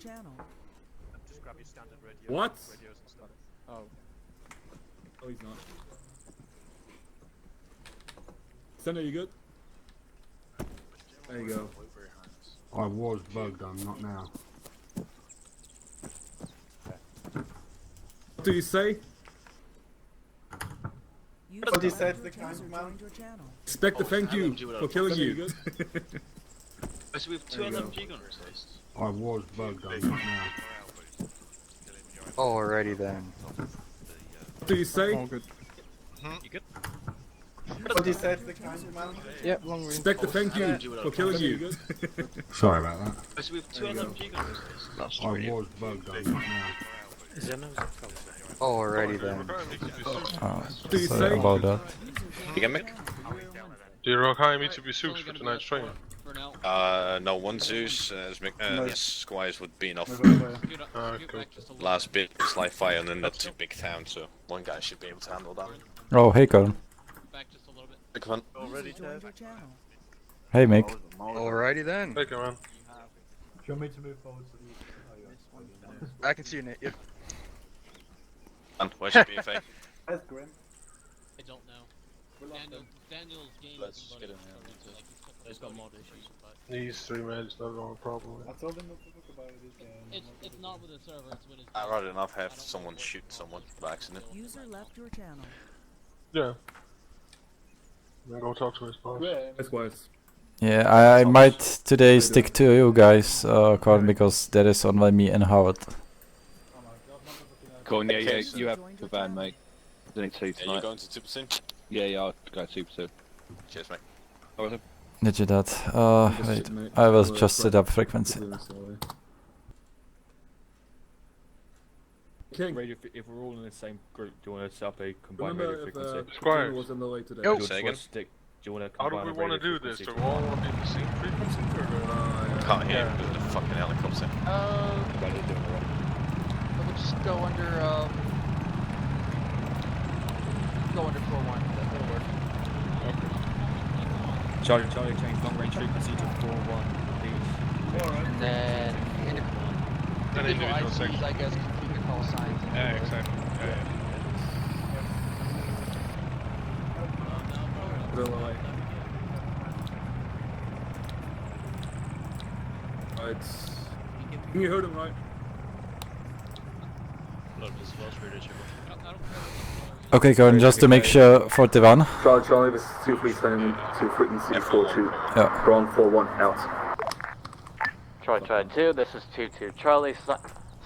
Just grab your standard radio. What? Radios and stuff. Oh. Oh, he's not. Sender, you good? There you go. I was bugged, I'm not now. What do you say? What do you say to the cameraman? Expect a thank you for killing you. So we have two LMG gunners. I was bugged, I'm not now. Alrighty then. What do you say? All good. You good? What do you say to the cameraman? Yep, long range. Expect a thank you for killing you. Sorry about that. So we have two LMG gunners. I was bugged, I'm not now. Alrighty then. What do you say? About that. Do you require me to be Zeus for tonight's training? No, one Zeus, this squires would be enough. Cool. Last bit is live fire and then that's a big town, so one guy should be able to handle that. Oh, hey, Colin. Big one. Already, Ted? Hey, Mick. Alrighty then. Take it, man. Do you want me to move forward to the... I can see you, Nate. Yep. And where's your BFA? Where's Grim? I don't know. Daniel's game Let's isn't get in running, there. so he's got mod issues, but These 3 meds not going problem. I told him not to talk about it again. it's not with the server, it's with his I'd rather not have someone shoot someone by accident. User left your channel. Yeah. Then go talk to his boss. Likewise. Yeah, I might today stick to you guys, Colin, because that is on by me and Howard. Cool, yeah, Okay, you have the van, mate. There's only two Yeah, you tonight. going to Super soon? Yeah, I'll go super soon. Cheers, mate. Did you that? Wait, I will just set up frequency. King, if we're all in the same group, do you want to set up a combined remember radio if frequency? Squire. was on the way today? Yo. Say again? Do you want to How do combine we a want to radio do this? frequency Do we all want to be in the same frequency? Can't hear him because of the fucking helicopter. We'll just go under, go under 4-1. That'll work. Charlie, change long range frequency to 4-1, please. And then, individual individual ICs, section. I guess, can keep the call signs. Yeah, exactly. Yeah. Right. You heard him right. Okay, Colin, just to make sure, 41. Charlie, this is 2-3 sending to frequency 42. Yeah. Ground 4-1 out. Charlie 2, this is 2-2. Charlie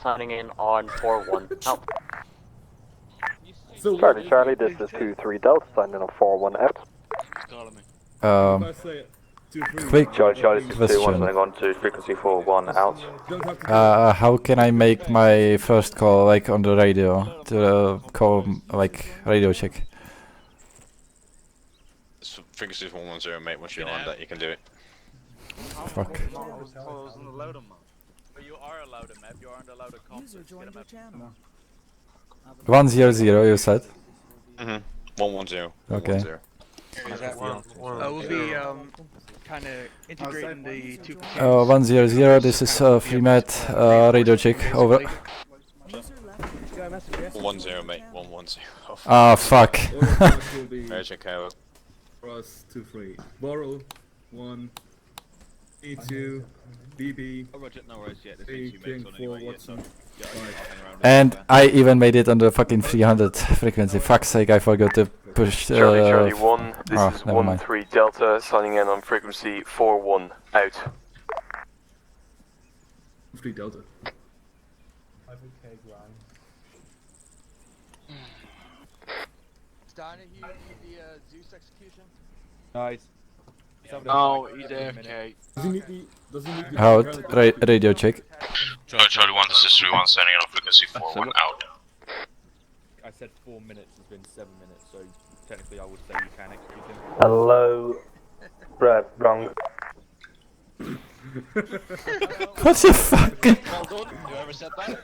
signing in on 4-1 out. So Charlie, this is 2-3 Delta signing in on 4-1 out. Quick Charlie, this is 2-1 question. signing on to frequency 4-1 out. How can I make my first call, like, on the radio, to call, like, radio check? Frequency is 110, mate. Once you're on that, you can do it. Fuck. But you are allowed a map, you aren't allowed a comp. User joined your channel. 100, you said? 110. Okay. 110. We'll be, kind of integrating the two... 100, this is free met, radio check, over. 110, mate. 110. Ah, fuck. Radio check out. Cross 2-3. Borrow 1. E2. BB. Oh, Roger, no worries, yeah, there's A been 2 King mates on 4 anyway, yeah, Watson. so... Yeah, I'll hang around And I even made it on the fucking 300 frequency. Fuck's sake, I forgot to push. Charlie 1, this is never mind. 1-3 Delta signing in on frequency 4-1 out. 3 Delta. Starting you need the Zeus execution? Nice. Oh, he's AFK. Does he need the... How radio check? Charlie 1, this is 3-1, sending in on frequency 4-1 out. I said 4 minutes, it's been 7 minutes, so technically I would say you can execute him. Hello. Brad, wrong. What the fuck? Well done, whoever said that.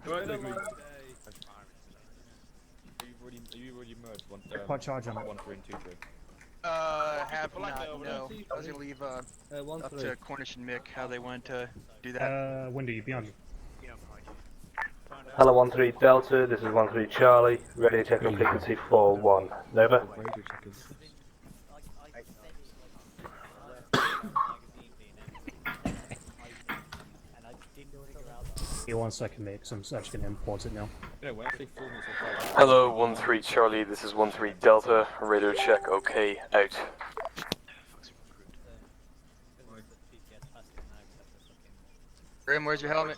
Right, agree. Are you already merged? One, Quite charge on it. 1, 3 and 2, 3. Have not, no. I was gonna leave up to Cornish and Mick how they wanted to do that. Wendy, be on. Hello 13 Delta, this is 13 Charlie, radio check on frequency 41. Over. Give me 1 second, mate, because I'm actually going to import it now. Hello 13 Charlie, this is 13 Delta, radio check okay, out. Grim, where's your helmet?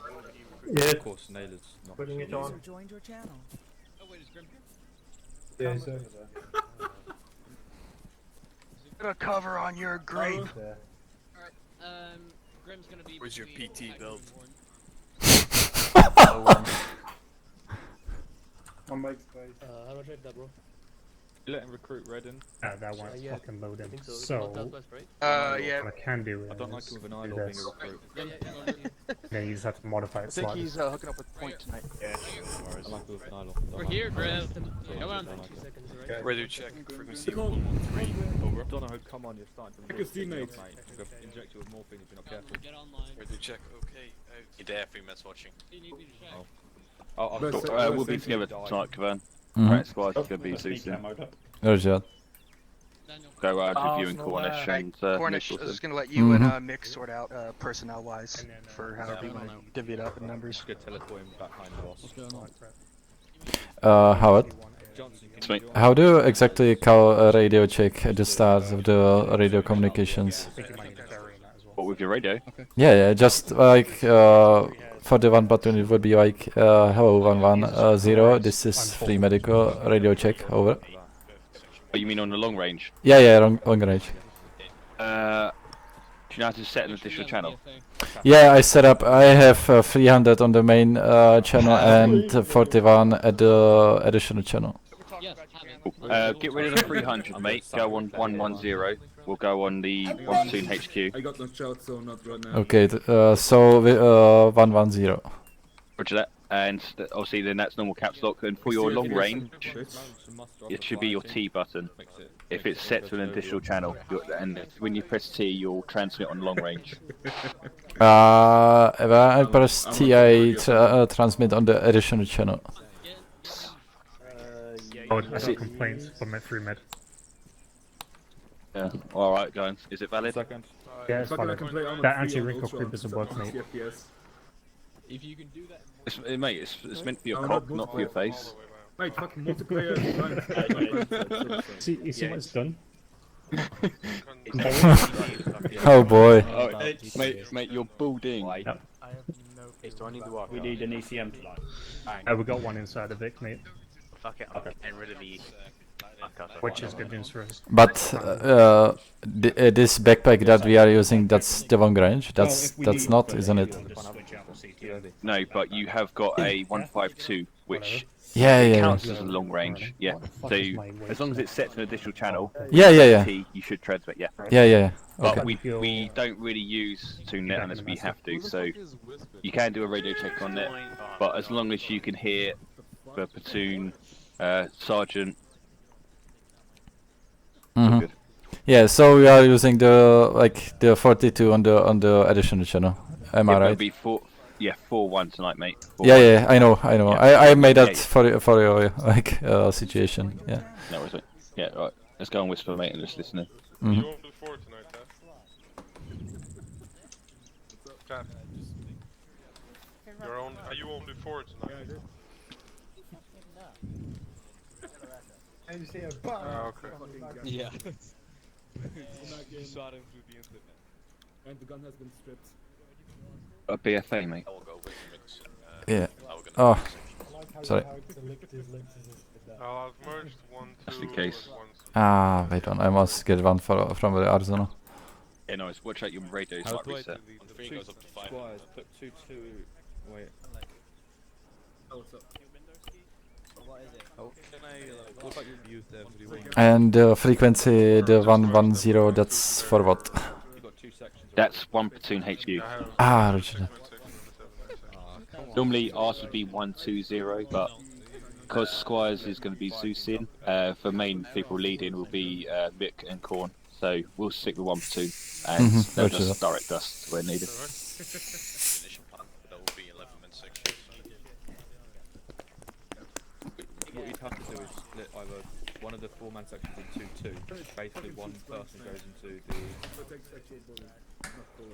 Yeah. Of course, Naylor's not. Putting it on. User joined your channel. Oh wait, is Grim here? Yeah, he's over there. Put a cover on your grave. Alright, Grim's gonna be. Where's your PT build? On Mike's place. How do I check that, bro? You let him recruit Redden. That won't fucking load in. So, Yeah. what I can do is I don't like him with an eye do being a this. recruit. Then you just have to modify I it think slightly. he's hooking up with Point tonight. Yeah. I like him with an eye We're here, Grim. Come on. Radio check frequency Come on. 113. Over. Donahoe, come on, you're starting to Check his really teammates. mate. You're gonna inject you with morphine if you're not careful. Get online. Radio check okay. You there, free meds watching. You need me to check. We'll be together tonight, Mhm. Right, squad's gonna be soon. Roger. Daniel. Go review and Cornish and Cornish, I was just gonna let you and Mick sort out personnel-wise for however you want to divvy it up in numbers. Just gonna teleport him back behind the boss. Howard, Johnson, Sweet. how do you exactly call a radio check at the start of the radio communications? I think you might need to vary in that as well. What with your radio? Yeah, just like for the one button it would be like hello 110, this is free medical radio check, over. Oh, you mean on the long range? Yeah, long range. Do you know how to set an additional channel? Yeah, I set up, I have 300 on the main channel and 41 at the additional channel. Yes, have it. Get rid of the 300, mate. Go on 110. We'll go on the 1 HQ. I got no shout, so not right now. Okay, so 110. Roger that. And obviously then that's normal caps lock. And for your long range, it should be your T button. If it's set to an additional channel, and when you press T, you'll transmit on long range. When I press T, I transmit on the additional channel. Oh, I got complaints from my free med. Yeah. All right, guys. Is it valid? Second. Yeah, it's valid. That anti-wrinkle creep doesn't work, mate. If you can do that. Mate, it's meant for your cock, not for your face. Mate, fucking multiplayer. See, you see what it's done? Oh boy. Oh, mate, you're balding. Yep. Do I need to walk? We need an ECM tonight. We got one inside of it, mate. Fuck it, I'll get rid of the... Which is good news for us. But this backpack that we are using, that's the long range. That's not, isn't it? No, but you have got a 152, which Yeah. counts as a long range. Yeah. So as long as it's set to an additional channel, Yeah. T, you should transmit. Yeah. Yeah. But Okay. we don't really use TuneNet unless we have to. So you can do a radio check on net, but as long as you can hear the platoon, sergeant. Mhm. Yeah, so we are using the 42 on the additional channel. Am I It'll right? be 4-1 tonight, mate. 4-1. Yeah, I know. Yeah. I made that Yeah. for your situation. Yeah. No worries, mate. Yeah, right. Let's go and whisper, mate, and just listen in. Mhm. You on before tonight, huh? Are you on before tonight? And you see a bang. Okay. Yeah. You shot him through the internet. And the gun has been stripped. A BFA, mate. Yeah. Oh, sorry. I've merged 1, 2, That's the case. 1, Wait on. I must get one from the arsenal. Yeah, nice. Watch out your radios might reset. Two goes up to 5. Squires, put 2-2. Wait. What about your views there? And the frequency, the 110, that's for what? You got 2 sections. That's 1 platoon HQ. Roger that. Normally ours would be 120, but because Squires is going to be Zeusing, for main people leading will be Mick and Korn. So we'll stick with one platoon, and they'll just direct us where needed. What you'd have to do is split either one of the 4-man sections in 2-2. Basically, one person goes into the.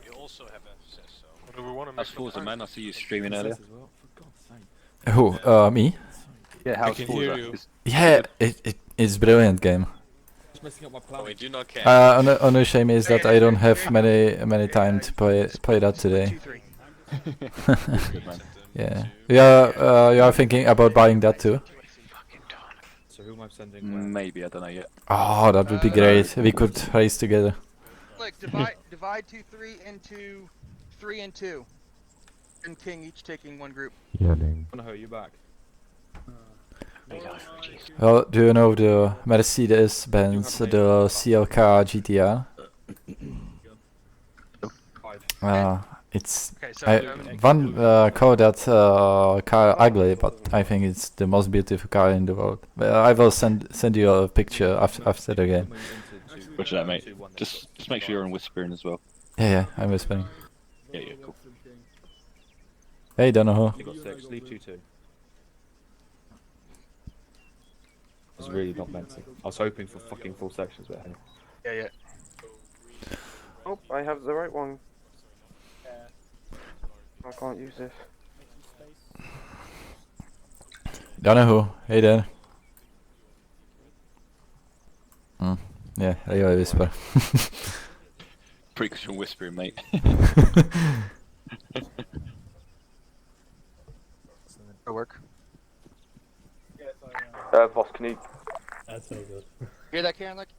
You also have FSS, so. How's Forza, man? I see you streaming earlier. Who? Me? Yeah, how's Forza? Yeah, it's brilliant game. Just messing up my plan. We do not care. Only shame is that I don't have many time to play that today. Yeah. You are thinking about buying that too? So who am I sending? Maybe, I don't know yet. Oh, that would be great. We could race together. Look, divide 2-3 into 3 and 2. And King each taking one group. No, you back. Well, do you know the Mercedes-Benz, the CLK GTR? It's one call that car ugly, but I think it's the most beautiful car in the world. I will send you a picture after the game. Roger that, mate. Just make sure you're on whispering as well. Yeah, I'm whispering. Yeah, cool. Hey, don't know who. You got 6. Leave 2-2. I was really not meant to. I was hoping for fucking full sections, but hey. Yeah. Oh, I have the right one. I can't use this. Don't know who. Hey there. Yeah, I gotta whisper. Pretty good from whispering, mate. It'll work. Boss, can you... That's so good. Hear that, Karen? Like?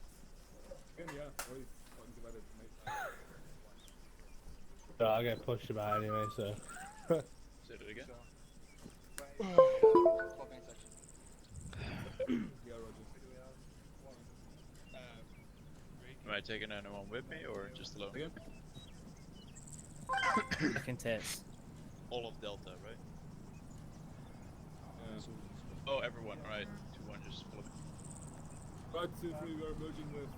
So I'll get pushed about anyway, so. Say it again. Am I taking anyone with me or just alone? Again? I can test. All of Delta, right? Oh, everyone, alright. 2-1, just follow me. Right, 2-3, we're merging with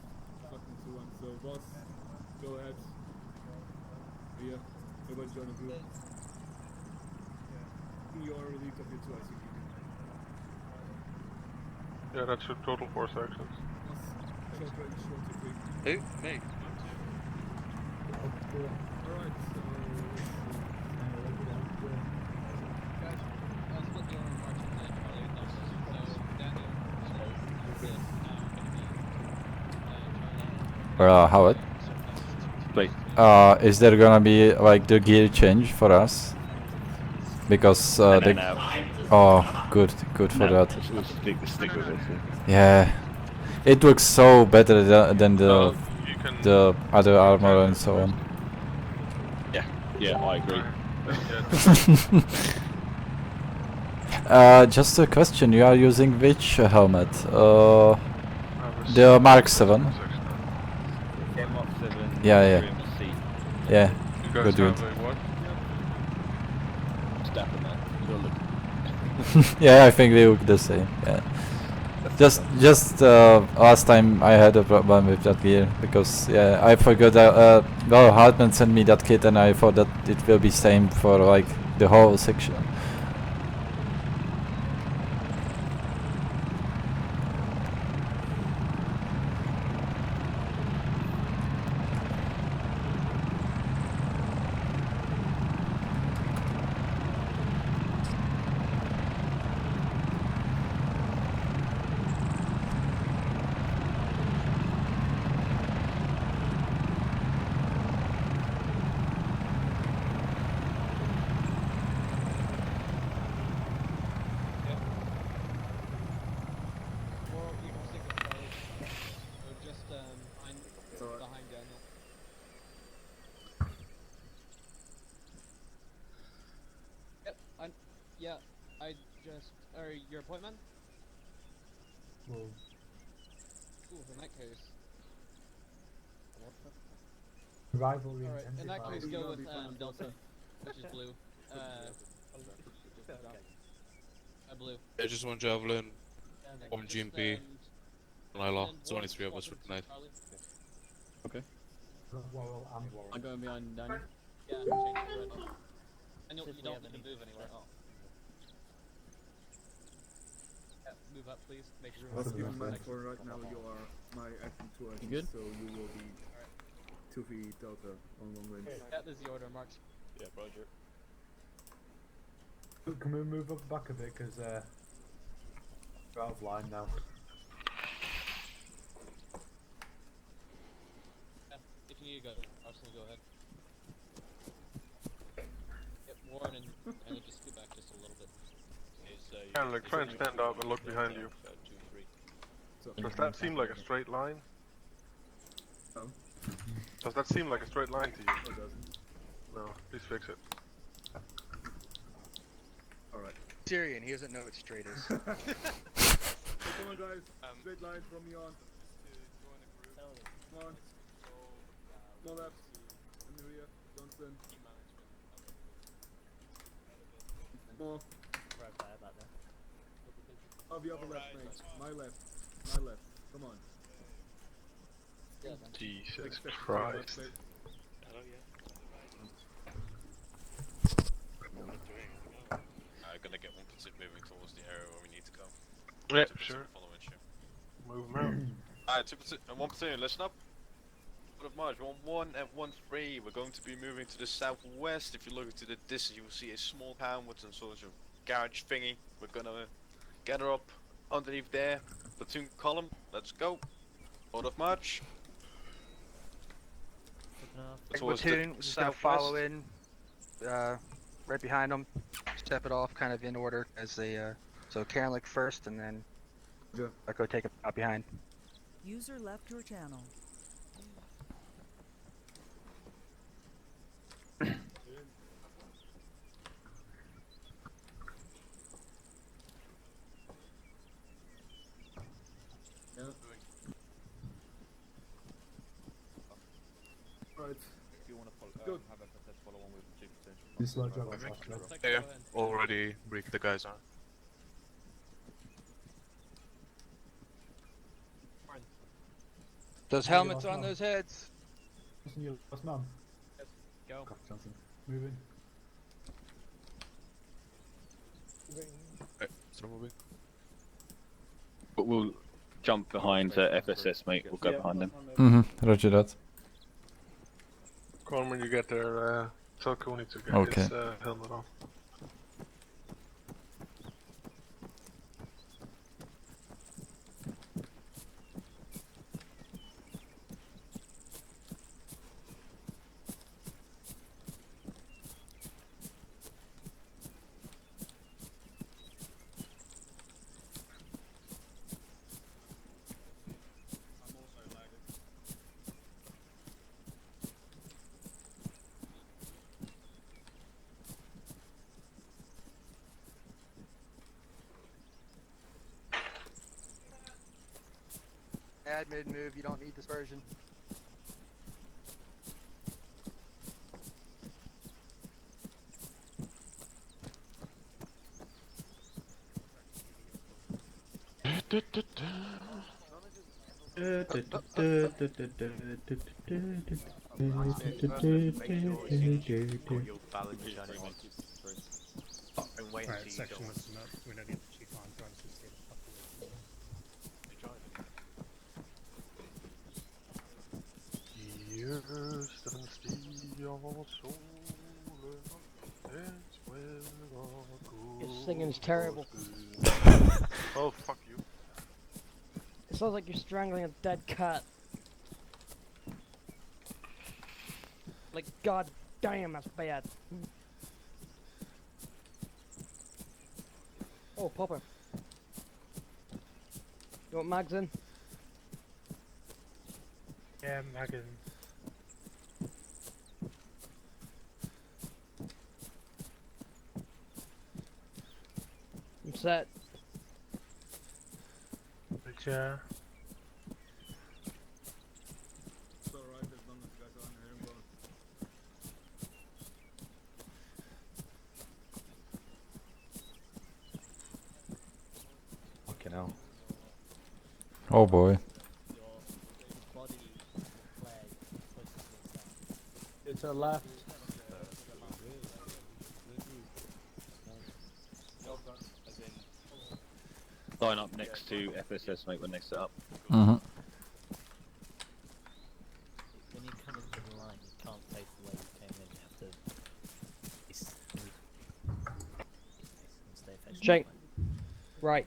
fucking 2-1, so boss, go ahead. Yeah, everybody join the group. You are relieved of your 2 ICQ. Yeah, that's your total 4 sections. Who? Me? Alright, so... Howard? Please. Is there gonna be like the gear change for us? Because oh, good for that. We'll stick with it. Yeah, it looks so better than the other armor and so on. Yeah, I agree. Just a question: you are using which helmet? The Mark 7. Yeah. Good. Yeah, I think they look the same. Yeah. Just last time I had a problem with that gear because I forgot that well, Hartman sent me that kit and I thought that it will be same for like the whole section. Your appointment? Well, Ooh, in that case. rivalry. Alright, in that case, go with Delta, which is blue. blue. Yeah, just one javelin, one Just GMP, send- and I lost. send There's only one 3 of us for squadron to tonight. Charlie. Okay. Warrell and Warrell. I'm going behind Daniel. Yeah, change to red. And you don't need to move anywhere. Oh. Yeah, move up, please. Make room. Let's for keep the in mind next- for right now you are my acting 2 actions, good? so you will be 2 feet delta on long range. Yeah, this is the order, Marks. Yeah, Roger. Can we move up back a bit, because we're out of line now. Yeah, if you need to go, Arsenal, go ahead. Yep, Warren and then just scoot back just a little bit. Kind of like try and stand up and look behind you. Does that seem like a straight line? No. Does that seem like a straight line to you? It doesn't. No, please fix it. Alright. Syrian, he doesn't know what straight is. Come on guys, straight line from me on. Come on. More left. Amelia, Johnson. More. Oh, the other left, mate. My left. My left. Come on. Jesus Christ. I'm gonna get 1% moving towards the area where we need to go. Yeah, 2% sure. Following you. Move him out. Alright, 2% and 1%, listen up. Of March, 1-1 and 1-3. We're going to be moving to the southwest. If you look into the distance, you will see a small town with some sort of garage thingy. We're gonna gather up underneath there. Platoon column, let's go. Order of march. Towards the Platoon, just gonna follow southwest. in, right behind them. Step it off, kind of in order as they, so Karen like first, and then I go take it out behind. User left your channel. Yeah. Right. If you want to follow, Good. have FSS follow on with 2%. This slow drop was last drop. Yeah, already briefed the guys on. Those helmets on those heads. Listen, you last man. Go. Johnson. Moving. Still moving. But we'll jump behind FSS, mate. We'll go behind them. Roger that. Call when you get there, tell Coney to get Okay. his helmet on. Add mid move, you don't need dispersion. Right, section listen up. We don't need the chief line to answer to Your singing's terrible. Oh, fuck you. It sounds like you're strangling a dead cat. Like, god damn, that's bad. Oh, Popper. You want mags in? Yeah, magazine. I'm set. Picture. It's alright as long as you guys are on your airborne. now. Oh boy. It's a left. Line up next to FSS, mate, when they set up. Mm-hmm. When you come into the line, you can't face the way you came in. You have to stay facing Jake. the line. Right.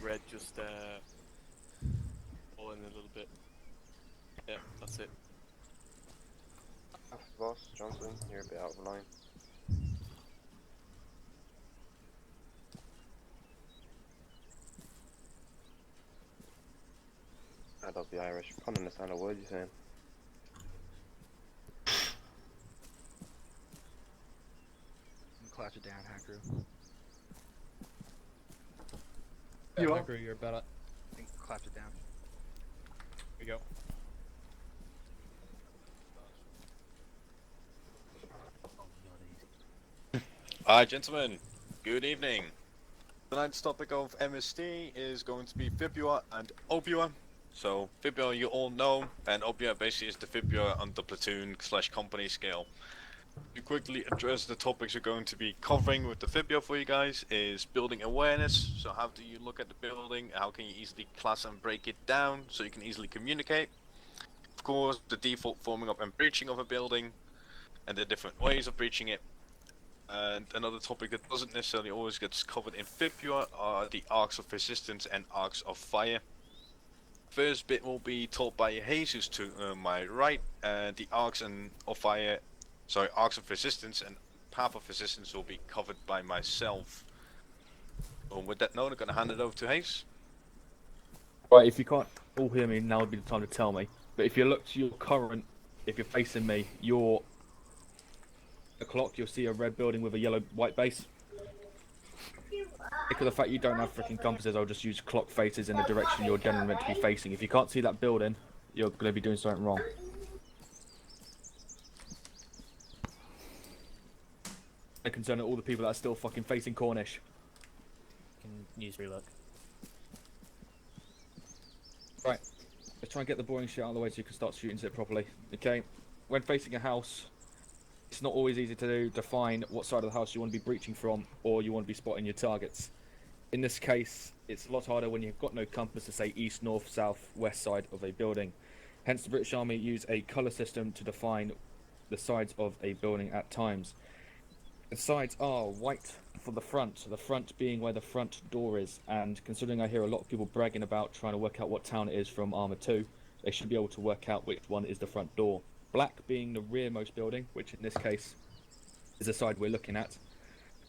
Red just pull in a little bit. Yeah, that's it. Boss, Johnson, you're a bit out of line. I love the Irish. I can't understand a word you're saying. Collapse it down, Hacker. You are? You're about it. I think collapse it down. Here we go. Hi gentlemen, good evening. Tonight's topic of MST is going to be fibula and obua. So fibula you all know, and obua basically is the fibula on the platoon / company scale. To quickly address the topics we're going to be covering with the fibula for you guys is building awareness. So how do you look at the building, how can you easily class and break it down so you can easily communicate. Of course, the default forming up and breaching of a building, and the different ways of breaching it. And another topic that doesn't necessarily always gets covered in fibula are the arcs of resistance and arcs of fire. First bit will be taught by Jesus to my right, and the arcs arcs of resistance and path of resistance will be covered by myself. So with that note, I'm going to hand it over to Hayes. Right, if you can't all hear me, now would be the time to tell me. But if you look to your current, if you're facing me, you'll see a red building with a yellow-white base. Because of the fact you don't have freaking compasses, I'll just use clock faces in the direction you're generally meant to be facing. If you can't see that building, you're going to be doing something wrong. I'm concerned at all the people that are still fucking facing Cornish. Can use relook. Right, let's try and get the boring shit out of the way so you can start shooting it properly. Okay, when facing a house, it's not always easy to define what side of the house you want to be breaching from, or you want to be spotting your targets. In this case, it's a lot harder when you've got no compass to say east, north, south, west side of a building. Hence the British Army use a colour system to define the sides of a building at times. The sides are white for the front being where the front door is, and considering I hear a lot of people bragging about trying to work out what town it is from Arma 2, they should be able to work out which one is the front door. Black being the rearmost building, which in this case is the side we're looking at.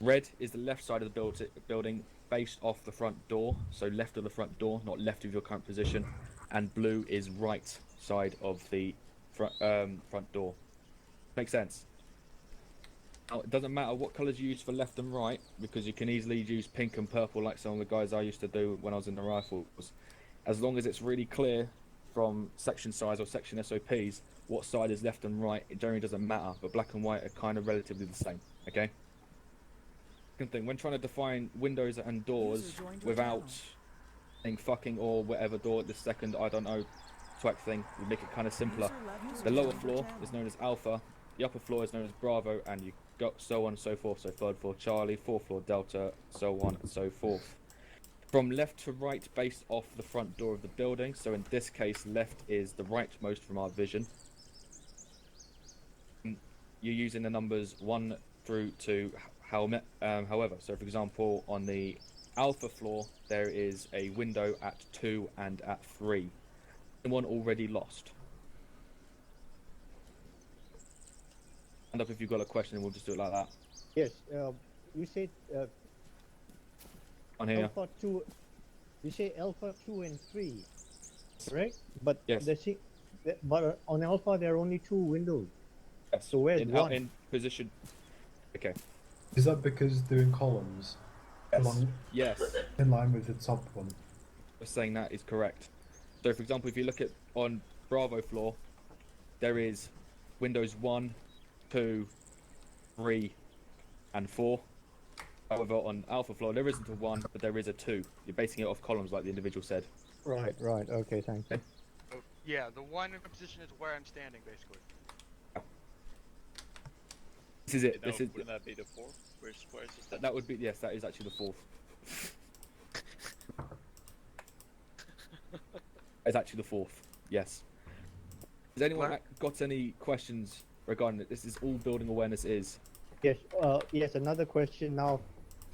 Red is the left side of the building based off the front door, so left of the front door, not left of your current position. And blue is right side of the front door. Makes sense? Now, it doesn't matter what colours you use for left and right, because you can easily use pink and purple like some of the guys I used to do when I was in the rifles. As long as it's really clear from section size or section SOPs what side is left and right, it generally doesn't matter, but black and white are kind of relatively the same, okay? Second thing, when trying to define windows and doors without saying fucking or whatever door at this second, I don't know, swag thing, we make it kind of simpler. The lower floor is known as Alpha, the upper floor is known as Bravo, and you got so on and so forth, so third floor Charlie, fourth floor Delta, so on and so forth. From left to right based off the front door of the building, so in this case left is the rightmost from our vision. You're using the numbers 1 through to however, so for example on the Alpha floor there is a window at 2 and at 3. Anyone already lost? Hand up if you've got a question and we'll just do it like that. Yes, you said On here. Alpha 2, you say Alpha 2 and 3, right? But yes. But on Alpha there are only 2 windows. Yes. So where's one? In position. Okay. Is that because they're in columns? Yes. Yes. In line with the top one. Saying that is correct. So for example, if you look at on Bravo floor, there is windows 1, 2, 3, and 4. However, on alpha floor, there isn't a 1, but there is a 2. You're basing it off columns like the individual said. Right, right. Okay, thanks. Yeah, the 1 in position is where I'm standing, basically. This is it. Now, This is. wouldn't that be the 4th? Where's the step? That would be, yes, that is actually the 4th. It's actually the 4th, yes. Has anyone got any questions regarding it? This is all building awareness is. Yes, yes, another question now.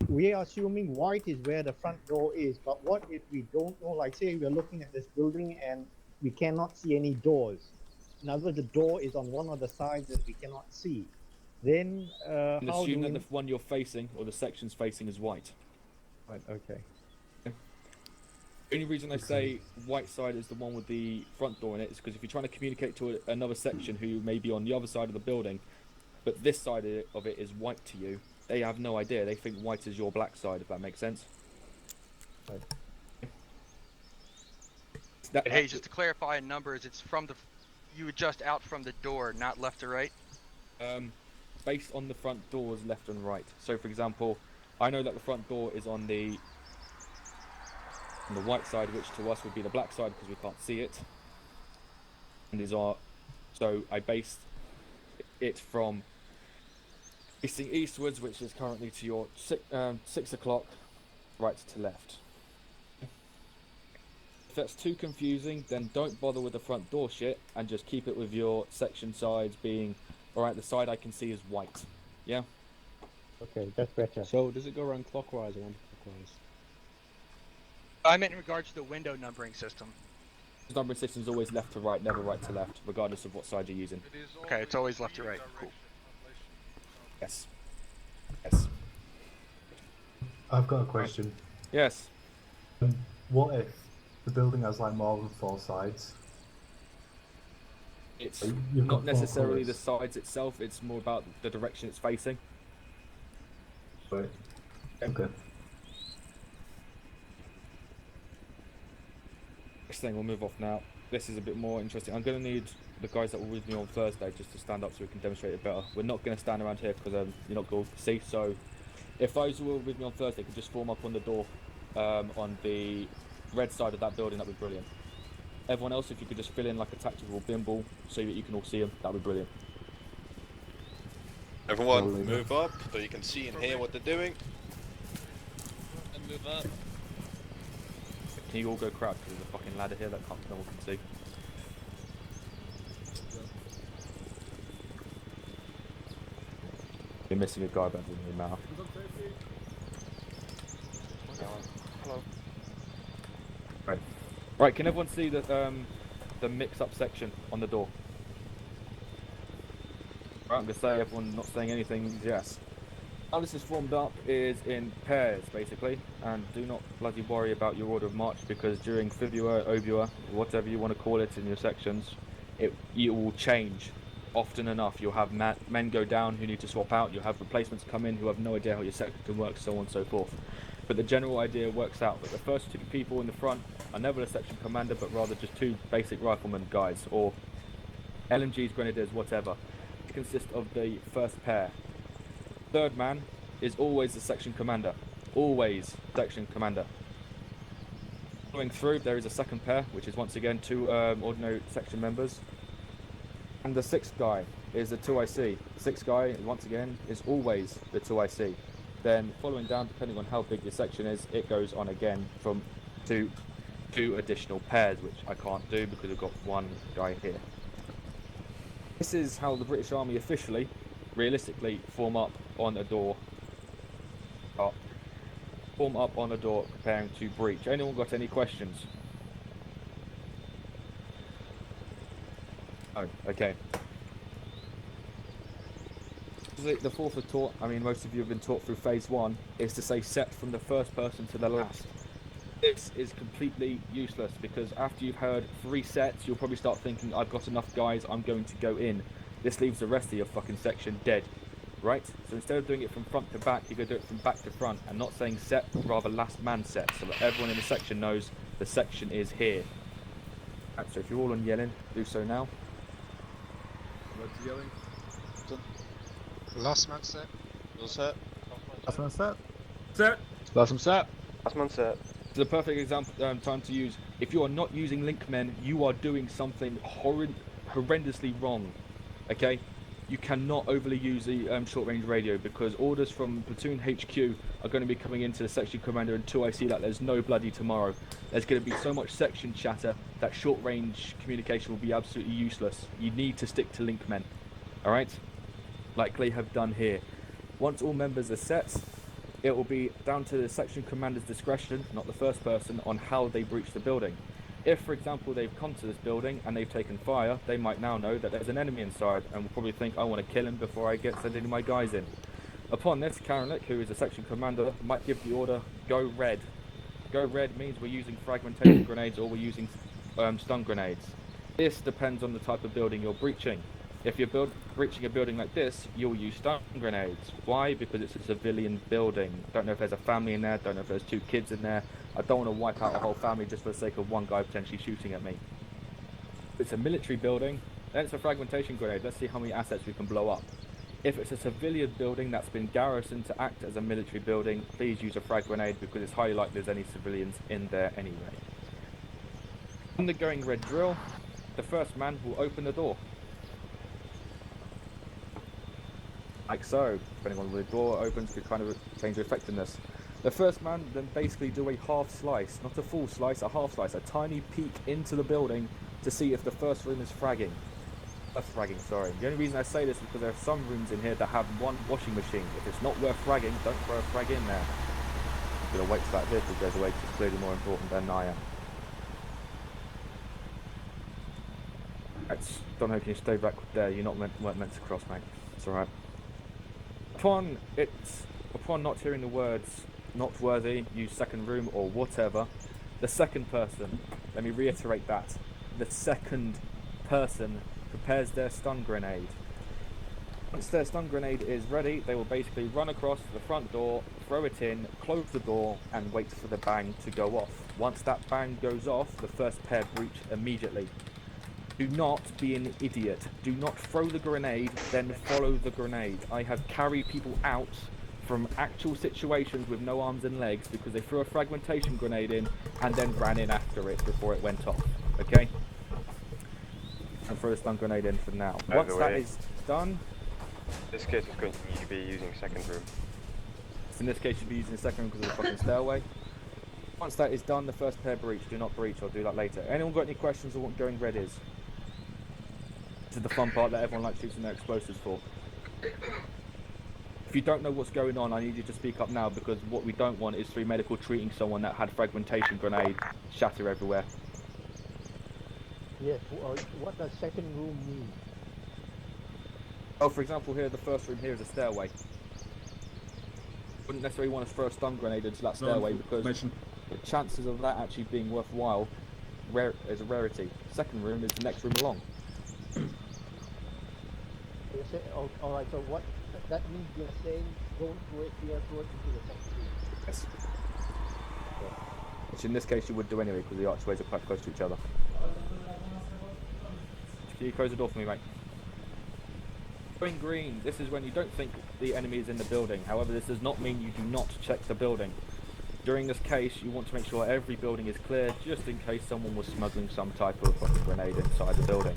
We are assuming white is where the front door is, but what if we don't know, like say we're looking at this building and we cannot see any doors? In other words, the door is on one of the sides that we cannot see. Then, And how assume do that we... the one you're facing, or the section's facing, is white. Right, okay. The only reason I say white side is the one with the front door in it is because if you're trying to communicate to another section who may be on the other side of the building, but this side of it is white to you, they have no idea. They think white is your black side, if that makes sense. But hey, just to clarify in numbers, it's from the... You adjust out from the door, not left to right? Based on the front doors, left and right. So, for example, I know that the front door is on the white side, which to us would be the black side because we can't see it. And these are... So, I based it from facing eastwards, which is currently to your 6 o'clock, right to left. If that's too confusing, then don't bother with the front door shit and just keep it with your section sides being, alright, the side I can see is white. Yeah? Okay, that's better. So, does it go around clockwise or anti-clockwise? I meant in regards to the window numbering system. The numbering system is always left to right, never right to left, regardless of what side you're using. Okay, it's always left to right. Cool. Yes. Yes. I've got a question. Yes. What if the building has like more than 4 sides? It's You've not got 4 necessarily the colours. sides itself, it's more about the direction it's facing. Right. Okay. Next thing, we'll move off now. This is a bit more interesting. I'm going to need the guys that were with me on Thursday just to stand up so we can demonstrate it better. We're not going to stand around here because you're not going to see. So if those who were with me on Thursday could just form up on the door on the red side of that building, that'd be brilliant. Everyone else, if you could just fill in like a tactical bimble so that you can all see them, that'd be brilliant. Everyone, move up so you can see and hear what they're doing. And move up. Can you all go crouch because there's a fucking ladder here that no one can see. You're missing a guy back in your mouth. Hello. Right. Right, can everyone see the mix-up section on the door? Right, I'm going to say everyone not saying anything, yes. How this is formed up is in pairs, basically, and do not bloody worry about your order of march because during Fibua, Obua, whatever you want to call it in your sections, it will change. Often enough, you'll have men go down who need to swap out, you'll have replacements come in who have no idea how your section can work, so on and so forth. But the general idea works out that the first 2 people in the front are never a section commander, but rather just 2 basic riflemen guys, or LMGs, grenadiers, whatever. It consists of the first pair. Third man is always the section commander. Always section commander. Following through, there is a second pair, which is once again 2 ordinary section members. And the 6th guy is the 2IC. The 6th guy, once again, is always the 2IC. Then following down, depending on how big your section is, it goes on again from 2 additional pairs, which I can't do because I've got 1 guy here. This is how the British Army officially, realistically, form up on a door. Form up on a door preparing to breach. Anyone got any questions? Oh, okay. The 4th of taught, I mean most of you have been taught through phase 1, is to say set from the first person to the last. This is completely useless because after you've heard 3 sets, you'll probably start thinking, I've got enough guys, I'm going to go in. This leaves the rest of your fucking section dead, right? So instead of doing it from front to back, you're going to do it from back to front and not saying set, but rather last man set, so that everyone in the section knows the section is here. Right, so if you're all on yelling, do so now. What's yelling? Last man set. All set. Last man set. Set. Last one set. Last man set. The perfect example time to use. If you are not using linkmen, you are doing something horrendously wrong. Okay, you cannot overly use the short-range radio because orders from platoon HQ are going to be coming into the section commander until I see that there's no bloody tomorrow. There's going to be so much section chatter that short-range communication will be absolutely useless. You need to stick to linkmen. All right, like they have done here. Once all members are set, it will be down to the section commander's discretion, not the first person, on how they breach the building. If, for example, they've come to this building and they've taken fire, they might now know that there's an enemy inside and will probably think, I want to kill him before I get sending my guys in. Upon this, Karenlik, who is a section commander, might give the order, go red. Go red means we're using fragmentation grenades or we're using stun grenades. This depends on the type of building you're breaching. If you're breaching a building like this, you'll use stun grenades. Why? Because it's a civilian building. Don't know if there's a family in there, don't know if there's 2 kids in there. I don't want to wipe out a whole family just for the sake of one guy potentially shooting at me. If it's a military building, then it's a fragmentation grenade. Let's see how many assets we can blow up. If it's a civilian building that's been garrisoned to act as a military building, please use a frag grenade because it's highly likely there's any civilians in there anyway. On the going red drill, the first man will open the door. Like so, depending on where the door opens, could kind of change the effectiveness. The first man then basically do a half slice, not a full slice, a half slice, a tiny peek into the building to see if the first room is fragging. Sorry. The only reason I say this is because there are some rooms in here that have 1 washing machine. If it's not worth fragging, don't throw a frag in there. I'm gonna wait till that vehicle goes away because it's clearly more important than I am. Right, don't know if you can stay back there, you're not weren't meant to cross, mate. It's alright. Upon not hearing the words not worthy, use second room or whatever, the second person, let me reiterate that, the second person prepares their stun grenade. Once their stun grenade is ready, they will basically run across the front door, throw it in, close the door and wait for the bang to go off. Once that bang goes off, the first pair breach immediately. Do not be an idiot. Do not throw the grenade, then follow the grenade. I have carried people out from actual situations with no arms and legs because they threw a fragmentation grenade in and then ran in after it before it went off. Okay? And throw the stun grenade in for now. Once that is done... This case is going to need to be using second room. In this case, you'd be using the second room because of the fucking stairway. Once that is done, the first pair breach. Do not breach, I'll do that later. Anyone got any questions on what going red is? This is the fun part that everyone likes using their explosives for. If you don't know what's going on, I need you to speak up now because what we don't want is 3 medical treating someone that had fragmentation grenade shatter everywhere. Yes, what does second room mean? Oh, for example, here, the first room here is a stairway. Wouldn't necessarily want to throw a stun grenade into that stairway because the chances of that actually being worthwhile is a rarity. Second room is the next room along. Alright, so what that means you're saying don't throw it here, throw it into the second room. Yes. Which in this case you would do anyway because the archways are quite close to each other. Can you close the door for me, mate? Going green, this is when you don't think the enemy is in the building. However, this does not mean you do not check the building. During this case, you want to make sure every building is clear, just in case someone was smuggling some type of fucking grenade inside the building.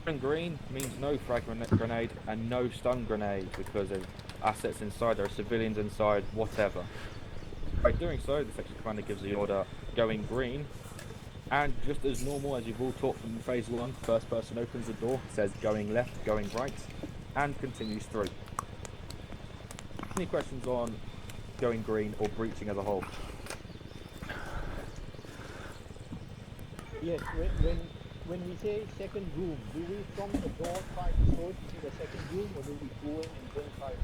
Going green means no frag grenade and no stun grenade, because of assets inside, there are civilians inside, whatever. By doing so, the section commander gives the order, going green. And just as normal as you've all taught from phase 1, first person opens the door, says going left, going right, and continues through. Any questions on going green or breaching as a whole? Yes, when we say second room, do we from the door try to throw it into the second room, or do we go in and then try to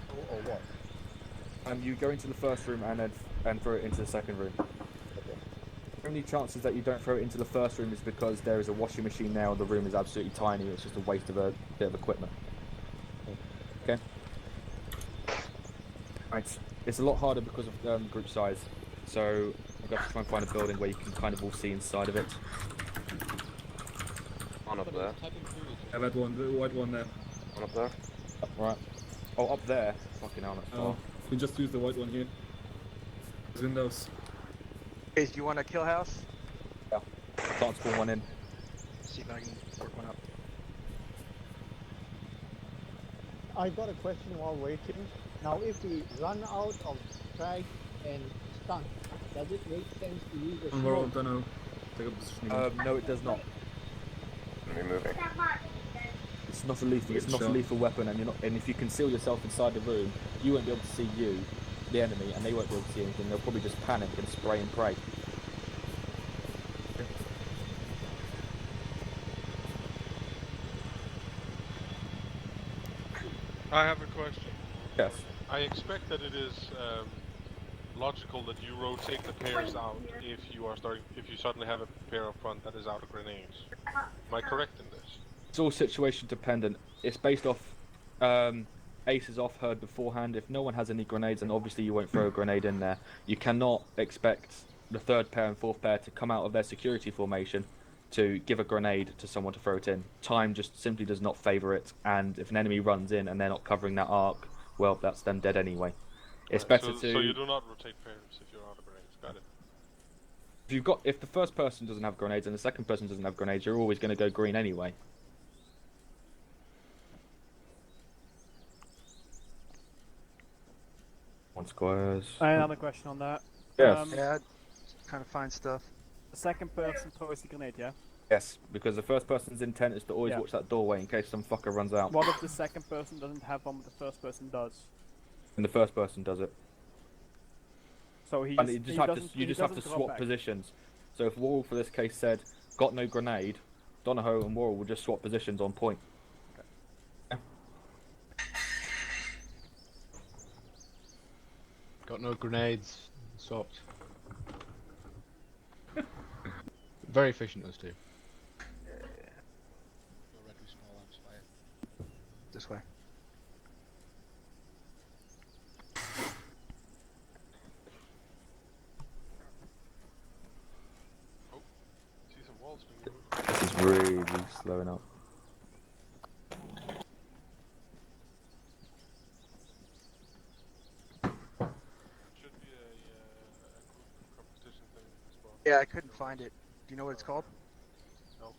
throw, or what? You go into the first room and throw it into the second room. The only chances that you don't throw it into the first room is because there is a washing machine there, or the room is absolutely tiny. It's just a waste of a bit of equipment. Okay. Right. It's a lot harder because of group size. So I'm going to try and find a building where you can kind of all see inside of it. One up there. Yeah, that one, the white one there. One up there. Right. Oh, up there. Fucking hell, that's far. We just use the white one here. Windows. Ace, do you want a kill house? Yeah. Can't spawn one in. See if I can work one up. I got a question while waiting. Now, if we run out of frag and stun, does it make sense to use a We're all smoke? done now. Take up position again. No, it does not. Removing. It's not a lethal. It's not a Shot. lethal weapon, and you're not. And if you conceal yourself inside the room, you won't be able to see you, the enemy, and they won't be able to see anything. They'll probably just panic and spray and pray. I have a question. Yes. I expect that it is logical that you rotate the pairs out if you suddenly have a pair up front that is out of grenades. Am I correct in this? It's all situation dependent. It's based off aces off heard beforehand. If no one has any grenades, then obviously you won't throw a grenade in there. You cannot expect the third pair and fourth pair to come out of their security formation to give a grenade to someone to throw it in. Time just simply does not favour it, and if an enemy runs in and they're not covering that arc, well, that's them dead anyway. It's better to. So you do not rotate pairs if you're out of grenades. Got it. If the first person doesn't have grenades and the second person doesn't have grenades, you're always going to go green anyway. One squares. I have a question on that. Yes. Yeah, kind of find stuff. The second person throws the grenade, yeah? Yes, because the first person's intent is to always Yeah. watch that doorway in case some fucker runs out. What if the second person doesn't have one, but the first person does? And the first person does it. So he And you just have to swap positions. So if Worrell, for this case, said, got no grenade, Donahoe and Worrell will just swap positions on point. Got no grenades. Swapped. Very efficient, those two. This way. See some walls being moved. This is really slowing up. Should be a group competition thing as well. Yeah, I couldn't find it. Do you know what it's called? No.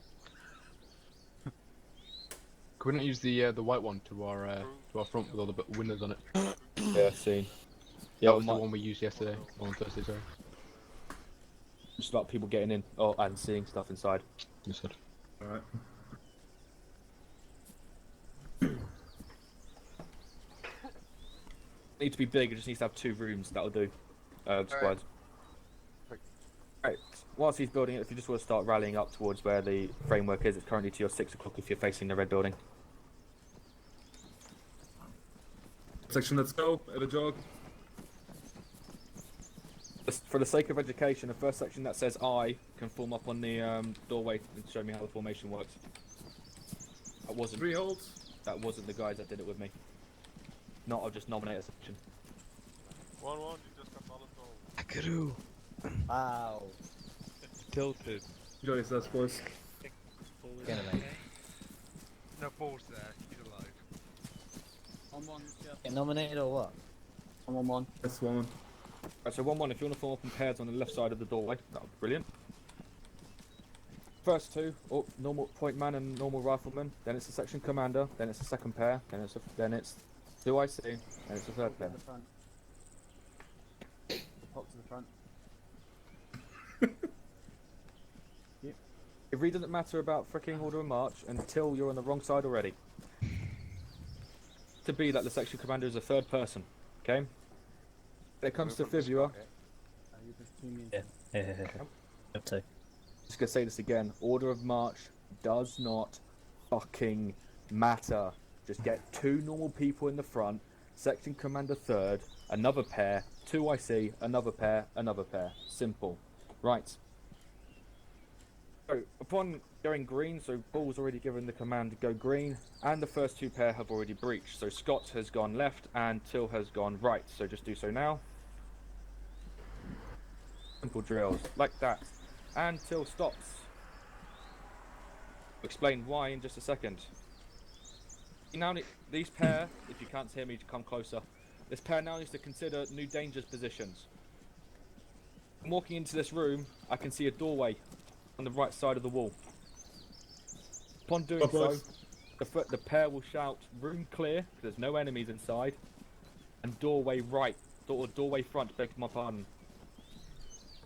Could we not use the white one to our front with all the windows on it? Yeah, I've seen. That was the one we used yesterday, or on Thursday, sorry. Just about people getting in, and seeing stuff inside. Understood. Alright. Need to be big, it just needs to have 2 rooms, that'll do. Squads. Right, whilst he's building it, if you just want to start rallying up towards where the framework is, it's currently to your 6 o'clock if you're facing the red building. Section, let's go. At a jog. For the sake of education, the first section that says I can form up on the doorway and show me how the formation works. That wasn't 3 holds. That wasn't the guys that did it with me. Not, I'll just nominate a section. 1-1, you just got Molotov. Akaru. Wow. Tilted. Enjoy yourselves, boys. Get it, mate. No balls there, he's alive. Get nominated or what? 1-1. That's 1. Right, so 1-1, if you want to form up in pairs on the left side of the doorway, that would be brilliant. First 2, normal point man and normal rifleman, then it's a section commander, then it's a second pair, then it's 2 IC, then it's a third pair. Pop to the front. It really doesn't matter about fricking order of march until you're on the wrong side already. To be that the section commander is a third person, okay? When it comes to Fivua, Up to. just gonna say this again, order of march does not fucking matter. Just get 2 normal people in the front, section commander third, another pair, 2 IC, another pair, another pair. Simple. Right. So, upon going green, so Ball's already given the command to go green, and the first 2 pair have already breached. So Scott has gone left, and Till has gone right. So just do so now. Simple drills, like that. And Till stops. Explain why in just a second. Now, these pair, if you can't hear me, to come closer. This pair now needs to consider new dangers positions. I'm walking into this room, I can see a doorway on the right side of the wall. Upon doing so, the pair will shout, room clear, because there's no enemies inside, and doorway right, or doorway front, beg my pardon.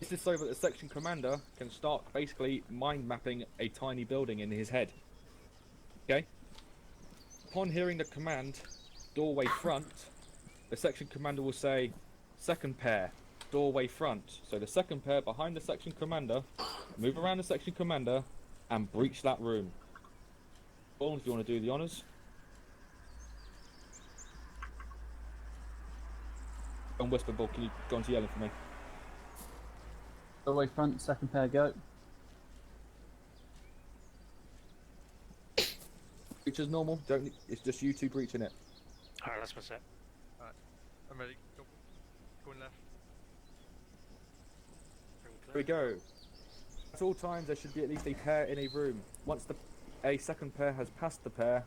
This is so that the section commander can start basically mind mapping a tiny building in his head. Okay? Upon hearing the command, doorway front, the section commander will say, second pair, doorway front. So the second pair behind the section commander, move around the section commander, and breach that room. Paul, if you want to do the honours. And Whisper Ball, can you go on to yelling for me? Doorway front, second pair, go. Breach as normal, don't. It's just you two breaching it. Alright, that's my set. Alright, I'm ready. Go. Going left. Here we go. At all times, there should be at least a pair in a room. Once a second pair has passed the pair,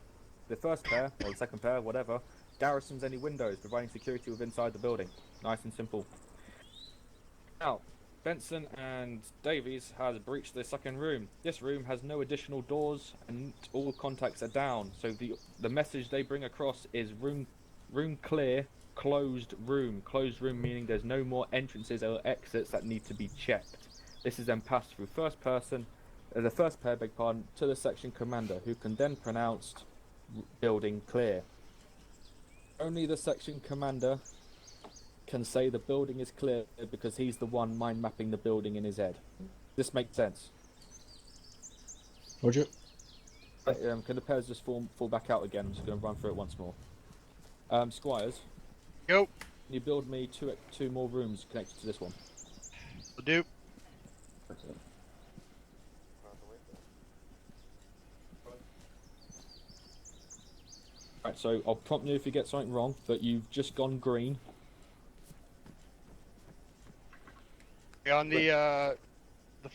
the first pair, or the second pair, whatever, garrisons any windows, providing security within inside the building. Nice and simple. Now, Benson and Davies has breached the second room. This room has no additional doors, and all contacts are down. So the message they bring across is room clear, closed room. Closed room meaning there's no more entrances or exits that need to be checked. This is then passed through the first pair, beg pardon, to the section commander, who can then pronounce building clear. Only the section commander can say the building is clear because he's the one mind mapping the building in his head. This makes sense. Roger. Can the pairs just fall back out again? I'm just going to run through it once more. Squires. Go. Can you build me two more rooms connected to this one? Will do. Right, so I'll prompt you if you get something wrong, but you've just gone green. On the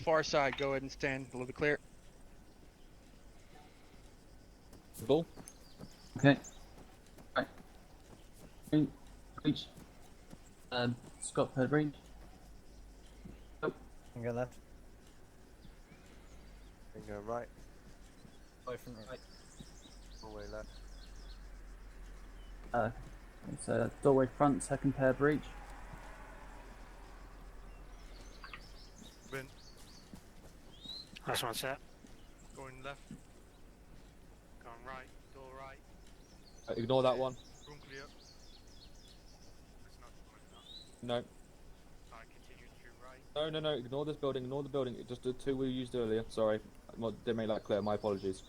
far side, go ahead and stand a little bit clear. Bull. Okay. Right. Green, breach. Scott per breach. Oh. And go left. And go right. Away from right. All the way left. So doorway front, second pair breach. Win. That's one set. Going left. Going right. Door right. Ignore that one. Room clear. It's not going No. Alright, continue through right. No. Ignore this building. Ignore the building. Just the two we used earlier. Sorry. Didn't make that clear. My apologies.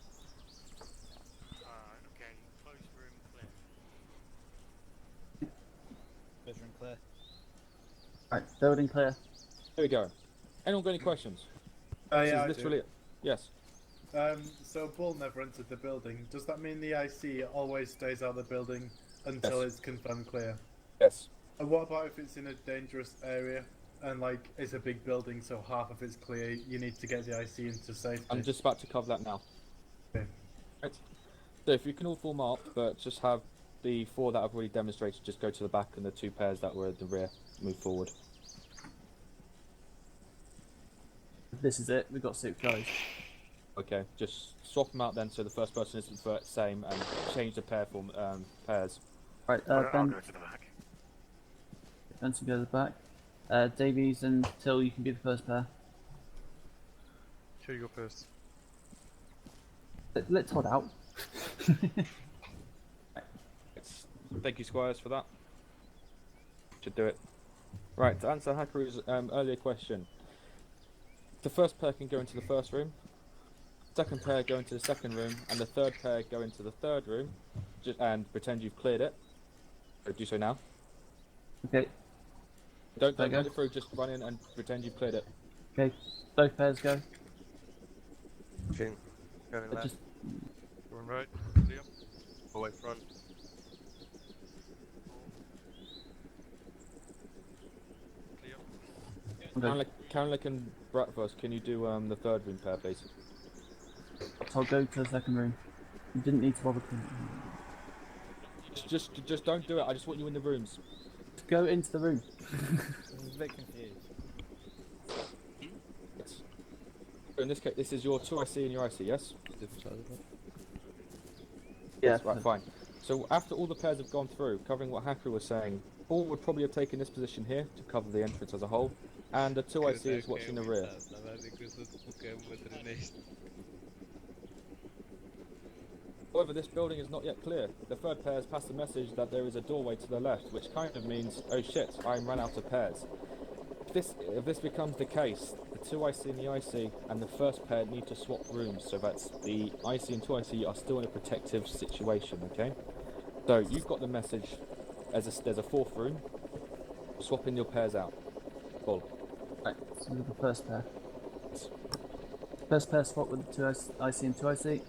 Okay. Close room clear. Bedroom clear. Right, building clear. Here we go. Anyone got any questions? Yeah, This is literally it. Yes. So Bull never entered the building. Does that mean the IC always stays out of the building until it's confirmed clear? Yes. And what about if it's in a dangerous area and like it's a big building, so half of it's clear? You need to get the IC into safety. I'm just about to cover that now. Okay. Right. So if you can all form up, but just have the 4 that I've already demonstrated just go to the back, and the 2 pairs that were at the rear move forward. This is it. We've got 6 guys. Okay, just swap them out then, so the first person isn't the same, and change the pair form pairs. Right, I'll go to the back. Benson go to the back. Davies and Till, you can be the first pair. Sure, you go first. Let Todd out. Thank you, Squires, for that. Should do it. Right, to answer Hakaru's earlier question. The first pair can go into the first room, second pair go into the second room, and the third pair go into the third room, and pretend you've cleared it. So do so now. Okay. Don't let it through, just run in and pretend you've cleared it. Okay, both pairs go. Going left. Just... Going right. Clear. All the way front. Clear. Karenlik and Bratwurst, can you do the third room pair, please? I'll go to the second room. You didn't need to bother to... Just don't do it. I just want you in the rooms. Go into the room. I'm a bit confused. In this case, this is your 2IC and your IC, yes? Yeah. Right, fine. So after all the pairs have gone through, covering what Hacker was saying, Paul would probably have taken this position here to cover the entrance as a whole, and the 2IC is watching the rear. However, this building is not yet clear. The third pair has passed the message that there is a doorway to the left, which kind of means, oh shit, I'm run out of pairs. If this becomes the case, the 2IC and the IC and the first pair need to swap rooms so that the IC and 2IC are still in a protective situation, okay? So you've got the message, there's a fourth room, swapping your pairs out. Cool. Right, so with the first pair. First pair swap with the 2 IC and 2IC.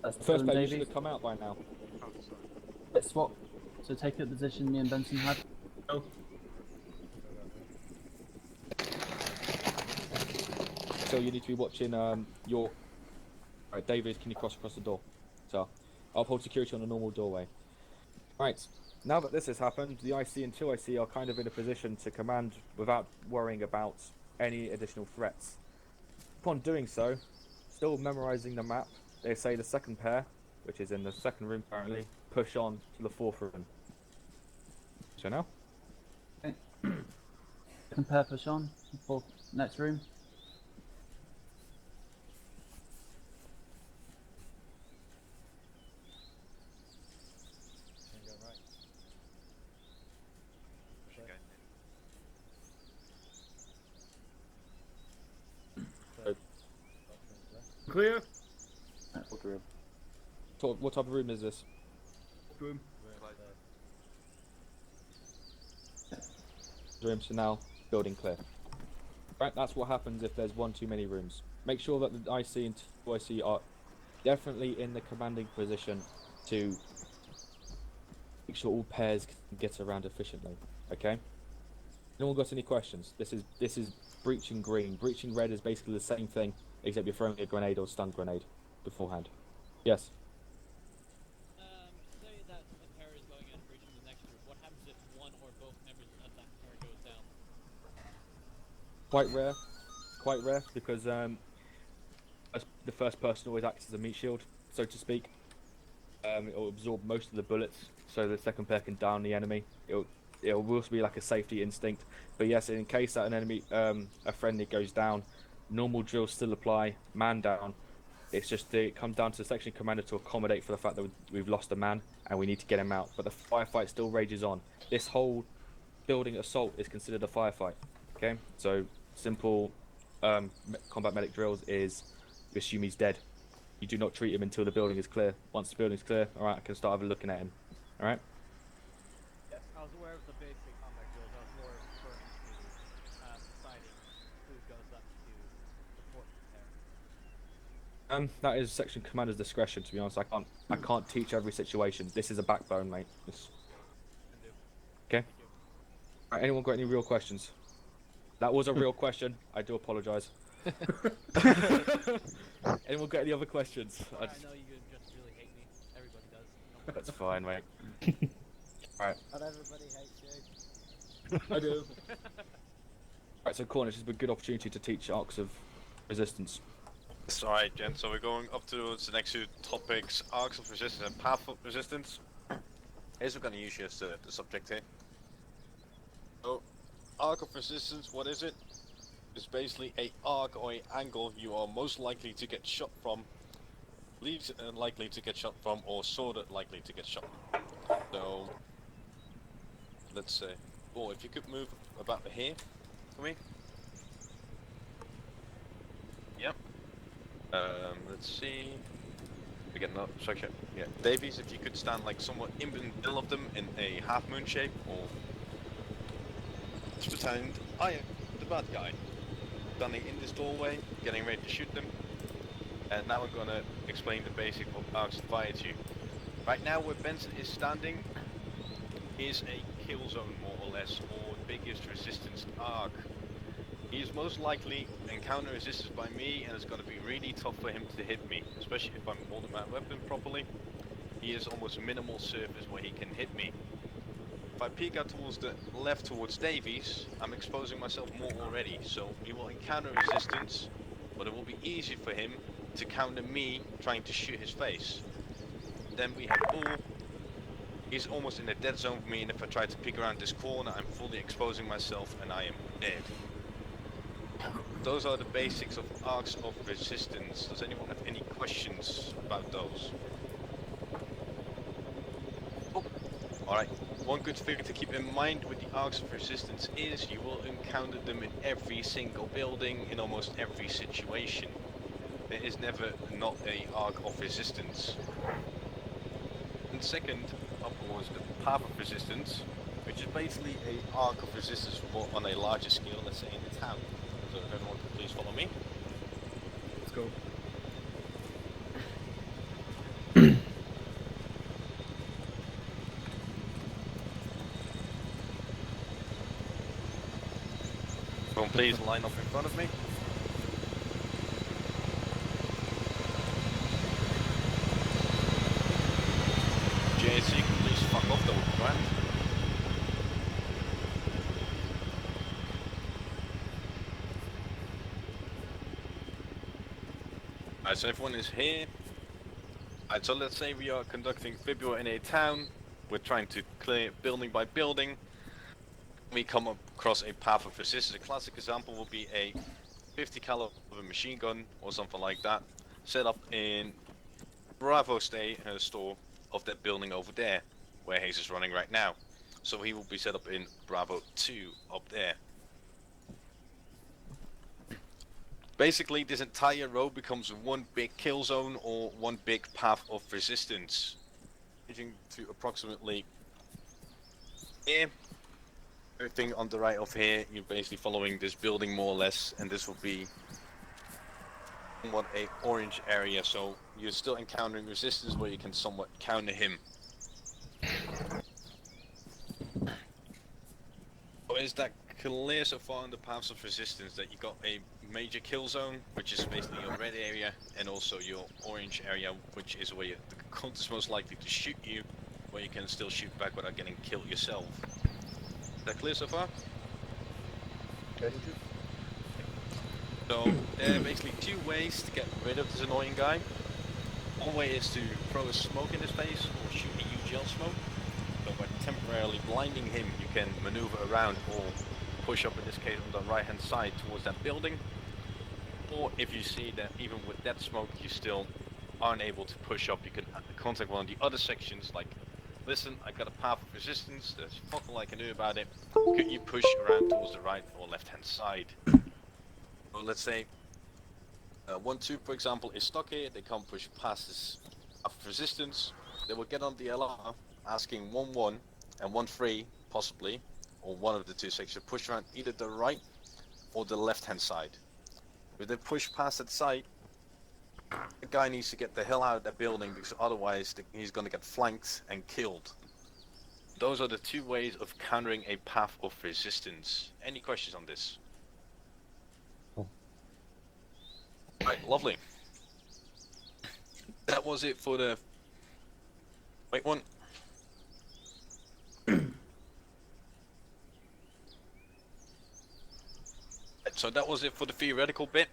That's First pair you should have come out by now. Let's swap. So take the position me and Benson had. Oh. So you need to be watching your... Right, David, can you cross across the door? So, I'll hold security on a normal doorway. Right, now that this has happened, the IC and 2IC are kind of in a position to command without worrying about any additional threats. Upon doing so, still memorizing the map, they say the second pair, which is in the second room currently, push on to the fourth room. So now? Okay. Second pair push on, for next room. Clear? What type of room is this? Room. Room, so now building clear. Right, that's what happens if there's one too many rooms. Make sure that the IC and 2IC are definitely in the commanding position to make sure all pairs can get around efficiently. Okay? No one got any questions? This is breaching green. Breaching red is basically the same thing, except you're throwing a grenade or stun grenade beforehand. Yes. Say that a pair is going in and breaching the next room. What happens if one or both members of that pair goes down? Quite rare, because the first person always acts as a meat shield, so to speak. It will absorb most of the bullets, so the second pair can down the enemy. It will also be like a safety instinct. But yes, in case that an enemy, a friendly goes down, normal drills still apply, man down. It's just it comes down to the section commander to accommodate for the fact that we've lost a man and we need to get him out. But the firefight still rages on. This whole building assault is considered a firefight. Okay, so simple combat medic drills is you assume he's dead. You do not treat him until the building is clear. Once the building is clear, all right, I can start having looking at him. All right. Yes, I was aware of the basic combat drills. I was more referring to deciding who goes up to support the pair. That is section commander's discretion. To be honest, I can't teach every situation. This is a backbone, mate. Okay. Right, anyone got any real questions? That was a real question. I do apologise. Anyone got any other questions? I know you just really hate me. Everybody does. That's fine, mate. Right. Not everybody hates you. I do. Right, so Cornish, this is a good opportunity to teach arcs of resistance. That's alright, gents. So we're going up to the next two topics: arcs of resistance and path of resistance. Here's what we're going to use as the subject here. So, arc of resistance, what is it? It's basically a arc or a angle you are most likely to get shot from, least likely to get shot from, or sort of likely to get shot. So, let's say, oh, if you could move about here for me. Yep. Let's see. We get another structure. Yeah, Davies, if you could stand like somewhat in the middle of them in a half moon shape, or just pretend I am the bad guy. Standing in this doorway, getting ready to shoot them. And now I'm gonna explain the basic of arcs fire to you. Right now where Benson is standing is a kill zone more or less, or biggest resistance arc. He is most likely encounter resistance by me, and it's gonna be really tough for him to hit me, especially if I'm holding my weapon properly. He has almost minimal surface where he can hit me. if I peek out towards the left towards Davies, I'm exposing myself more already. So he will encounter resistance, but it will be easy for him to counter me trying to shoot his face. Then we have Bull. He's almost in a dead zone for me, and if I try to peek around this corner, I'm fully exposing myself and I am dead. Those are the basics of arcs of resistance. Does anyone have any questions about those? Oh, alright. One good thing to keep in mind with the arcs of resistance is you will encounter them in every single building, in almost every situation. There is never not a arc of resistance. And second, of course, the path of resistance, which is basically a arc of resistance but on a larger scale, let's say in the town. So if everyone could please follow me. Let's go. Everyone please line up in front of me. JC, can please fuck off, that would be grand. Alright, so everyone is here. Alright, so let's say we are conducting Fibula in a town. We're trying to clear building by building. We come across a path of resistance. A classic example will be a 50 caliber machine gun or something like that, set up in Bravo store of that building over there, where Hayes is running right now. So he will be set up in Bravo 2 up there. Basically, this entire road becomes one big kill zone or one big path of resistance. Ranging to approximately here. Everything on the right of here, you're basically following this building more or less, and this will be somewhat a orange area, so you're still encountering resistance where you can somewhat counter him. So is that clear so far on the paths of resistance, that you got a major kill zone, which is basically your red area, and also your orange area, which is where the count is most likely to shoot you, where you can still shoot back without getting killed yourself. Is that clear so far? Okay. So there are basically two ways to get rid of this annoying guy. One way is to throw a smoke in his face or shoot a UGL smoke. So by temporarily blinding him, you can maneuver around or push up, in this case on the right hand side towards that building. Or if you see that even with that smoke you still aren't able to push up, you can contact one of the other sections like, listen, I got a path of resistance, there's fuck all I can do about it. Could you push around towards the right or left hand side? So let's say 1-2 for example is stuck here, they can't push past this path of resistance. They will get on the LR asking 1-1 and 1-3 possibly, or one of the two sections, push around either the right or the left hand side. If they push past that side, the guy needs to get the hell out of that building, because otherwise he's going to get flanked and killed. Those are the two ways of countering a path of resistance. Any questions on this? Right, lovely. That was it for the... Wait, one. So that was it for the theoretical bit.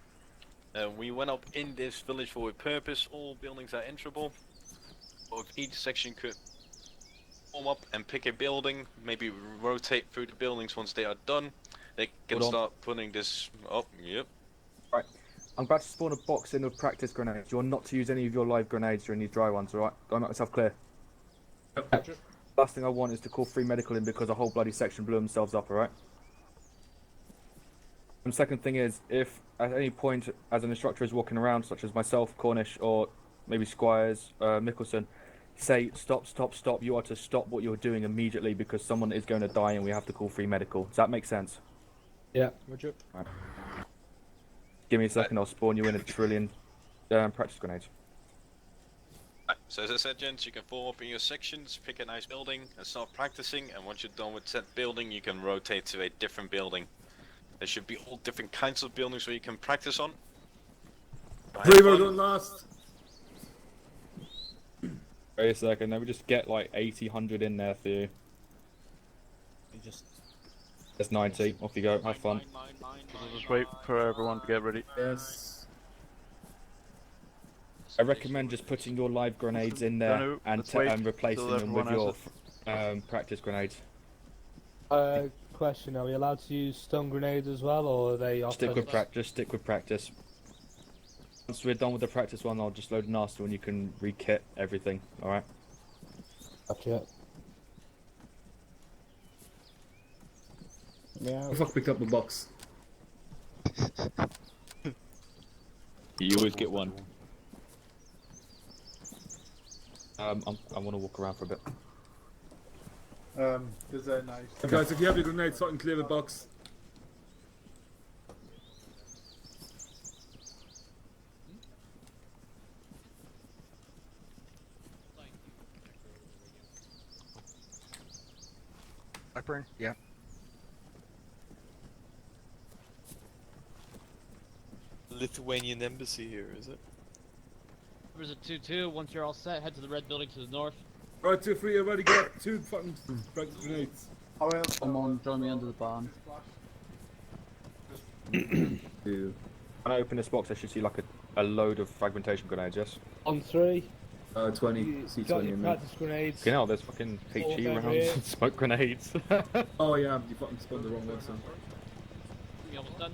We went up in this village for a purpose. All buildings are enterable. So if each section could form up and pick a building, maybe rotate through the buildings once they are done, they can start putting this up. Yep. Right. I'm about to spawn a box in with practice grenades. You're not to use any of your live grenades during these dry ones, alright? Do I make myself clear? Yep. Last thing I want is to call free medical in because a whole bloody section blew themselves up, alright? And second thing is, if at any point as an instructor is walking around, such as myself, Cornish, or maybe Squires, Mickelson, say stop, stop, stop, you are to stop what you're doing immediately because someone is going to die and we have to call free medical. Does that make sense? Yeah. Roger. Right. Give me a second, I'll spawn you in a trillion practice grenades. So as I said, gents, you can form up in your sections, pick a nice building and start practicing, and once you're done with that building you can rotate to a different building. There should be all different kinds of buildings where you can practice on. Braver going last. Wait a second, let me just get like 80, 100 in there for you. There's 90. Off you go. Have fun. We'll just wait for everyone to get ready. Yes. I recommend just putting your live grenades in there No, and let's wait replacing till them with everyone your practice grenades. Question: are we allowed to use stun grenades as well, or are they off? Stick with practice. Stick with practice. Once we're done with the practice one, I'll just load an master and you can re-kit everything. All right. Gotcha. Yeah. Fuck, picked up the box. You always get one. I want to walk around for a bit. There's a nice. Guys, if you have your grenades, fucking clear the box. Blackburn? Yeah. Lithuanian embassy here, is it? There's a 2-2. Once you're all set, head to the red building to the north. Right, 2-3, everybody got 2 fucking grenades. Come on, join me under the barn. When I open this box, I should see like a load of fragmentation grenades, yes? On 3. 20, You C20 got your and practice grenades. You know, there's fucking HE over rounds here. and smoke grenades. Oh yeah, you fucking spun the wrong one, son. You almost done?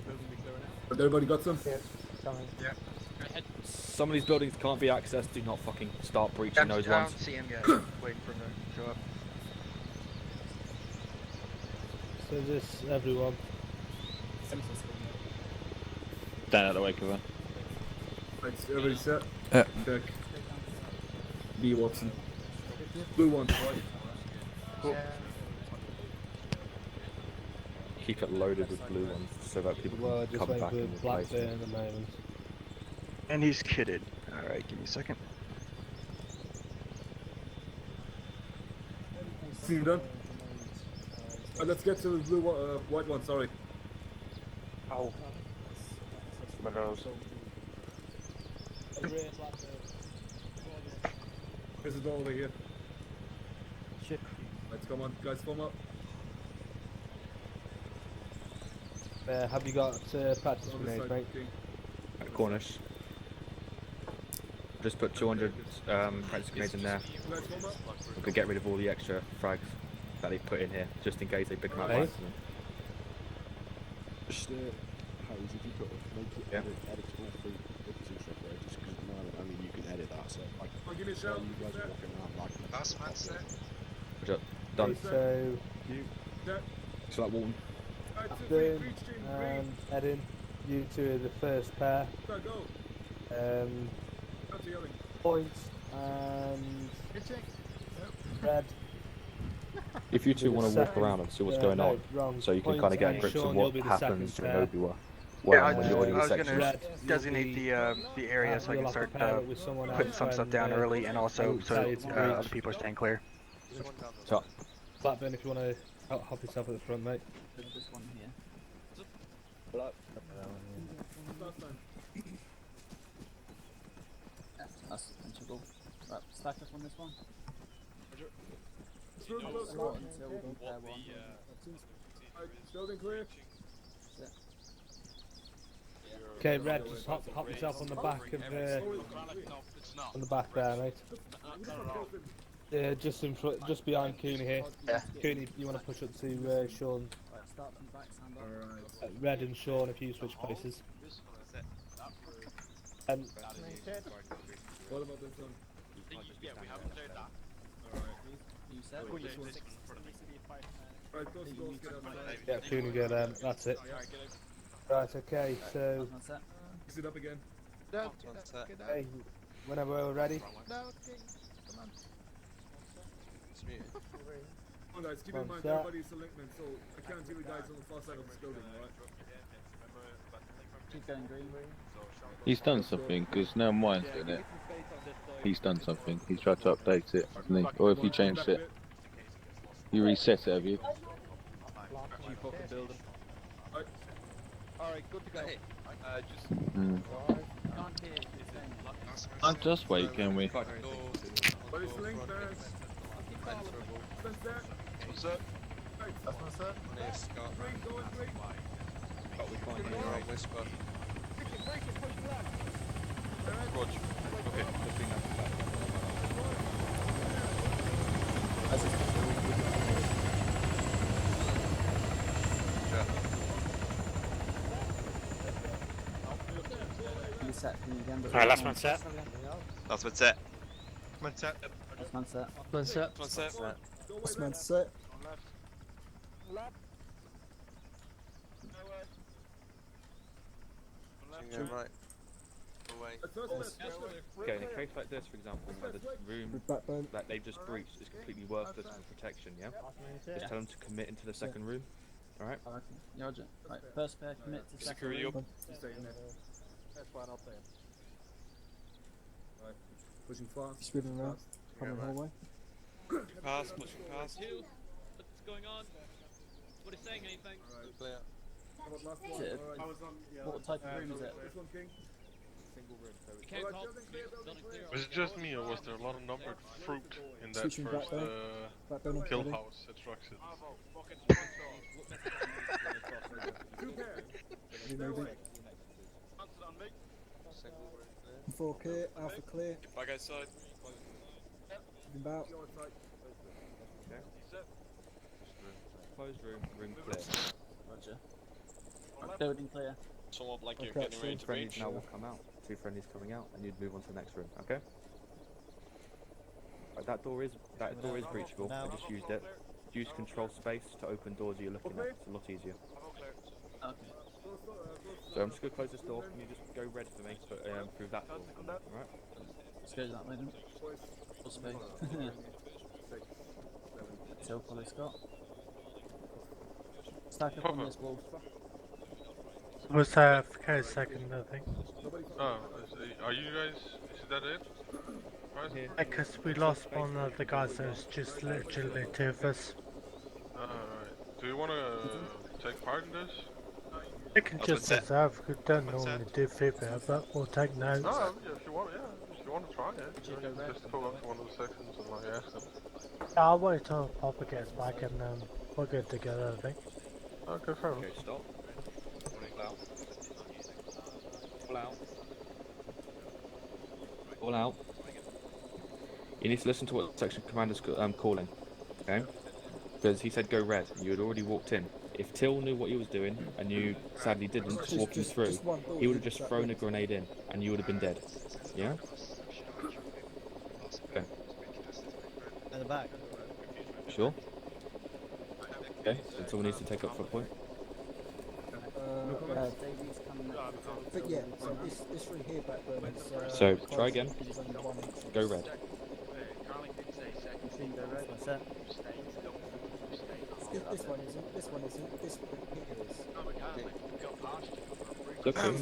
Building be clear now. But everybody got some? Yes, coming. Yeah. Right, head. Some of these buildings can't be accessed. Do not fucking start breaching those I don't ones. see him yet. Waiting for him to show up. So this everyone. Stand out of the way, cover. Right, everybody set? Yeah. Check. B Watson. Blue one. Cool. Keep it loaded with blue ones so that people Well, can just come waiting back for and replace Blackburn them. at the moment. And he's kitted. Alright, give me a second. See you done? Let's get to the blue one, white one, sorry. Ow. My nose. There's a door over here. Shit. Let's come on, guys, form up. Have you got practice On this grenades, side, mate? King. At Cornish. Just put 200 practice grenades in there. Guys, form up. We could get rid of all the extra frags that they put in here, just in case they pick them out by Hey. accident. Just, Harry's, if you could make it editable through editing software, just because at the moment only you can edit that, so like, Oh, give me a shout. you guys are walking around like Last man set. Done. So, Set. So that Walton. Right, 2, 3, Blackburn breach team, and Eddin, you two are the first pair. breach. Go. Um, Out to yelling. Points and Red. If you two want to walk Second, around and see what's no, going on, wrong. so you can Points kind of get a and grip Sean, of you'll what be the happens second during pair. Obi-Wan. Yeah, Well, when you're already I with was section. gonna Red designate will the area so I you'll can have to start pair it with someone putting else some stuff when, down early and also so tell you to other breach. people are staying clear. So, Blackburn, if you want to hop yourself at the front, mate. There's this one here. Last time. That's sensible. Right, stack us on this one. Through the close Not one. until we pair one. Right, building clear. Okay, Red, just hop yourself on the back of on the back there, mate. Yeah, just in front, just behind Cooney here. Yeah. Cooney, you want to push up to Sean? Right, start from the back, stand up. Red and Sean, if you switch places. What about this one? Yeah, we haven't cleared that. You set? Right, those doors get outside. Yeah, Cooney, go there. That's it. Right, okay, so One set. Mix it up again. okay, whenever we're ready. Come on guys, keep in One mind sec. everybody's a linkman, so I can't hear you guys on the far side of this building, alright? Keep going green. He's done something, because now mine's doing it. He's done something. He's tried to update it, hasn't he? Or if you changed it. You reset it, have you? Alright, good to go. Just wait, can we? Everybody's linked, man. Stand set. That's one set. Near Scott. But we can't You're on Whisper. Roger. Okay, just bring that back. Alright, last one set. Last one set. One set. Last one set. One set. One set. Last man set. Right. Away. Okay, in a case like this, for example, where the room that they've just breached is completely worthless for protection, yeah? Just tell them to commit into the second room. Alright? Yeah, Roger. Right, first pair commit to second Security room. up. That's fine, I'll play. Right. Pushing fast. Spinning around. Coming hallway. Pass, pushing past. What's going on? What is saying anything? Alright. Clear. How about last one? Is it Alright. I was on, yeah. What type of room is it? This one, King. Single room, so You can't call building clear. Was it just me, or was there a lot of numbered fruit in that Switching first backbone kill ready. house instructions? Two pairs. Removing. Single room clear. 4K, Alpha clear. Get back outside. About. Your side. Okay. Closed room, room clear. Roger. Building clear. Someone like you're Okay, getting ready to Friendlies breach. now will come out. 2 friendlies coming out, and you'd move on to the next room, okay? Right, that door is breachable. I just used it. Use control space to open doors you're looking at. It's a lot easier. Okay. So I'm just gonna close this door. Can you just go red for me through that door? Alright? Let's go that way then. Full space. Till follow Scott. Stack up on this wall. Was for second, I think. Oh, are you guys? Is that it? Right? Because we lost one of the guys, so it's just literally 2 of us. Alright. Do you want to take part in this? We can just observe, we don't normally do feedback, but we'll take notes. No, yeah, if you want, yeah. If you want to try it, you know, just pull up to one of the sections and like ask them. Yeah, I'll wait till Papa gets back and we'll get together, I think. Okay, fair enough. Okay, stop. All out. All out. You need to listen to what section commander's calling, okay? Because he said go red, and you had already walked in. If Till knew what he was doing, and you sadly didn't, walking through, he would have just thrown a grenade in, and you would have been dead. Yeah? Okay. At the back. Sure? Okay, then someone needs to take up foot point. Davies coming up. But yeah, so this room here backbone is. So, try again. Go red. Machine go red. What's that? This one isn't. This one isn't. This one here is. Look in.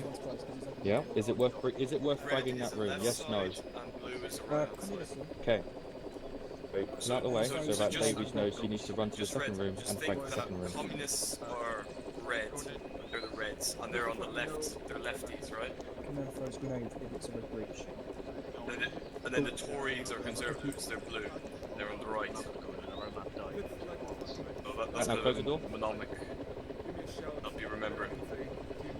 Yeah. Is it worth fragging that room? Yes. No. Okay. Wait, out of the way so that Davies knows he needs to run to the second room and flank the second room. Communists are red. They're the reds, and they're on the left. They're lefties, right? Command throws grenade if it's a red breach. And then the Tories are conservatives. They're blue. They're on the right. So that's Now close the door. mnemonic. I'll be remembering.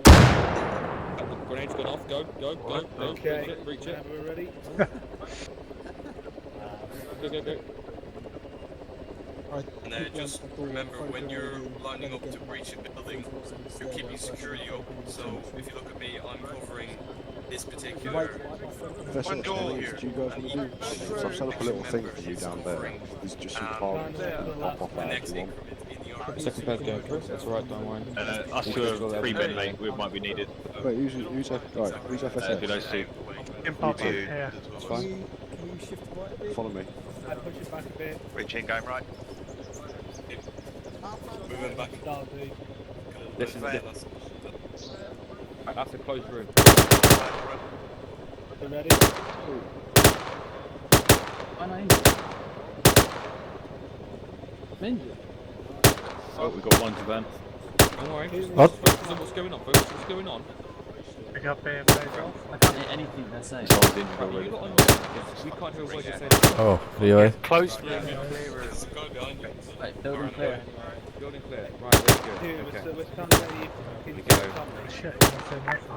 The grenade's gone off. Go. Okay. Breach it. We're ready. Go. And just remember, when you're lining up to breach a building, you're keeping security up. So if you look at me, I'm covering this particular Professor, door here. do you guys want to do? So I've set up a little thing for you down there. There's just some cards that pop out if you want. Second pair's going through. That's alright, don't worry. Us two are 3 men, mate. We might be needed. Wait, who's FSS? Do those two. Yeah. It's fine. Can you shift right a bit? Follow me. I push it back a bit. Reaching, going right. Moving back. This is it. Right, that's a closed room. You ready? I'm injured. Oh, we got one to van. Don't worry. What? Focus on what's going on, folks. What's going on? Pick up here, phase off. I can't hear anything they're saying. Someone's injured You already. got on your we can't hear a word you're saying. Oh, really? Close room clearers. Go behind you. Right, building clear. Building clear. Right, very good. Okay. We're standing ready. Here we go.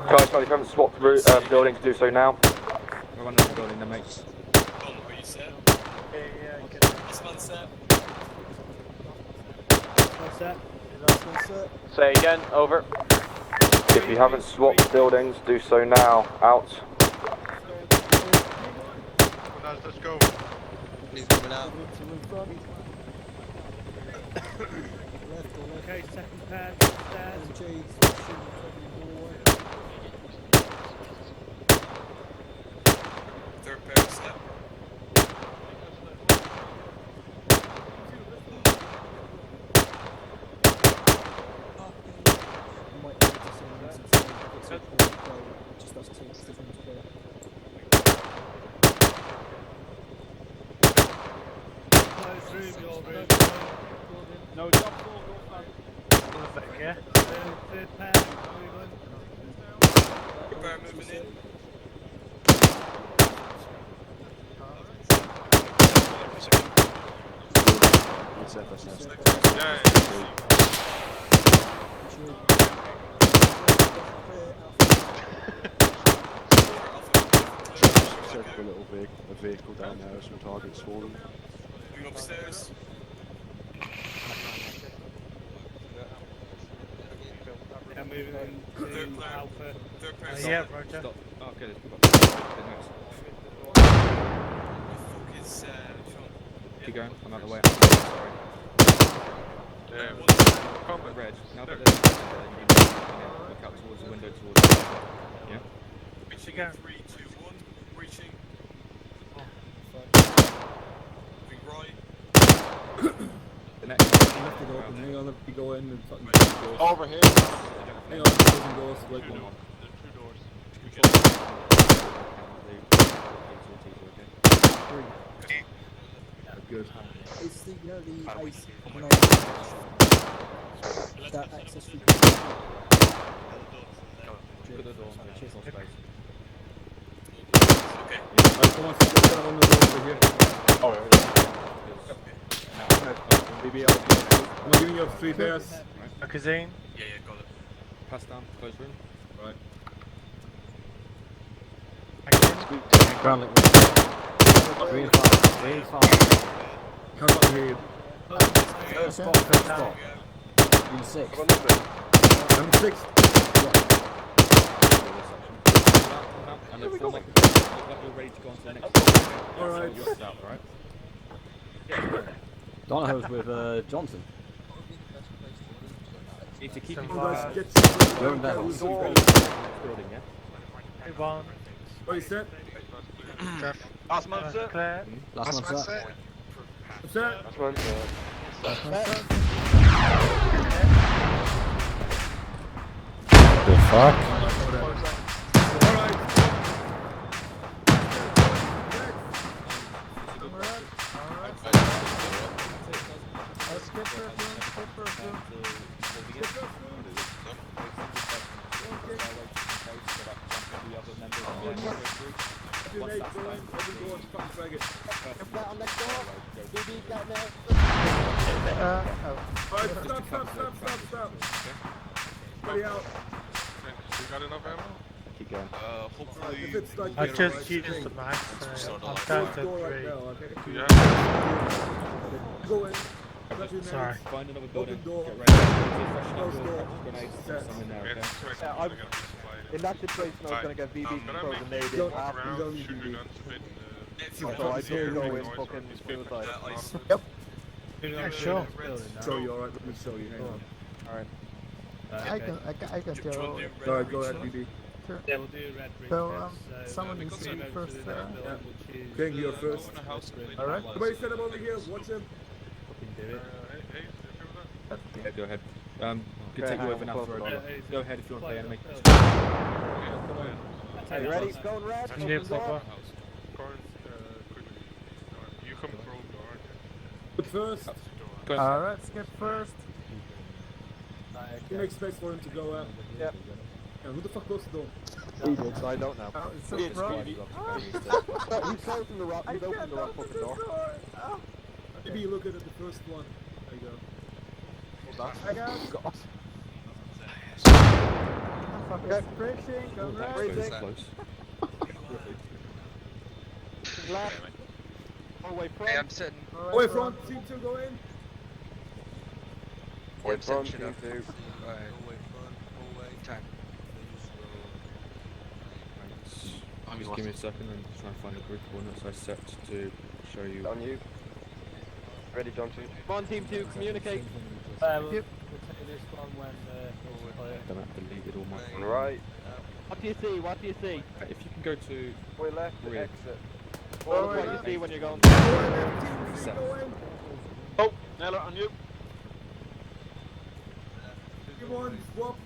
Guys, if you haven't swapped route, buildings, do so now. We're running the building then, mate. John, are you set? Yeah, okay. This one's set. What's that? Say again, over. If you haven't swapped buildings, do so now. Out. Let's go. He's coming out. Okay, second pair, stairs. Third pair is set. Close room, your room. No, top floor, go front. Yeah. Third pair, moving. Third pair moving in. Check for a little vehicle down there, some targets for them. Moving upstairs. Yeah, moving into Alpha. Third pair Yeah, Roger. Stop. Oh, good. Focus, Sean. Keep going. I'm out of the way. Sorry. Red. Now that there's look out towards the window towards the yeah. Reaching Again. 3, 2, 1. Reaching. Moving right. The next Left it open, hang on, let me go in and fucking doors. Over here. Hang on, closing doors, like one. Good. It's the, you know, the ice that access through Okay. Alright, come on, get that on the door over here. Oh, I'm giving you up 3 pairs. Magazine. Yeah, got it. pass down, close room. Right. Green 5. Can't fucking hear you. First spot. Green 6. I'm 6. And then form up the look like you're ready to go on to the next one. Alright. So you're out, right? Donahoe's with Johnson. Need to keep You it guys get Going down. building, yeah? Hey, one. What you said? Last month, sir. Clear. Last one set. What's that? Last month, sir. The fuck? Alright. Stop. Buddy out. You got enough ammo? Keep going. Hopefully. If it's like I this, just alright, used okay. the max. Close I'm the down to door right 3. now, okay? Yeah. Go in. Grab your Sorry. knife. Find another building. Door. Get ready. Freshen up Close your door. grenades. Set. Some in there, Okay, okay? that's correct. Yeah, I I'm- gotta be supplied. In that situation, I was going to get VB Can I throw make grenade you in walk half. around, don't need shoot to your be- guns a bit, If So you I want do to go hear in noise fucking from this suicide. ice. Yep. Yeah, sure. Show you, alright, let me show you. Hang on. Alright. I can go. Alright, go ahead, BB. Yeah, we'll do red bridge. So, someone needs to be first there. King, you're first. Alright. Somebody set him over here, watch him. Do it. Yeah, go ahead. Could Okay, take you hang over on, now close for the a door. Go ahead if you want to play enemy. Are you ready? Going red. And you, Open door. Papa. You come through the door. But first, Alright, skip first. he makes space for him to go out. Yep. And who the fuck closed the door? He did, so I don't know. It's so wrong. He's closing the rock. He's opening the rock fucking door. Maybe you look at it, the first one. you go. Back out. Okay. Bracing, go right. Bracing. Close. Away front. Hey, I'm sitting. Away front, team 2 go in. I'm sitting shit up. Alright. Time. Just give me a second and try and find the grid coordinates I set to show you. On you. Ready, John 2. Come on, team 2, communicate. We'll take this one when it's Then I deleted all my. On right. What do you see? What do you see? If you can go to Way left, grid. exit. What do you see when you're going? Set. Oh, Neller, on you. Come on, swap.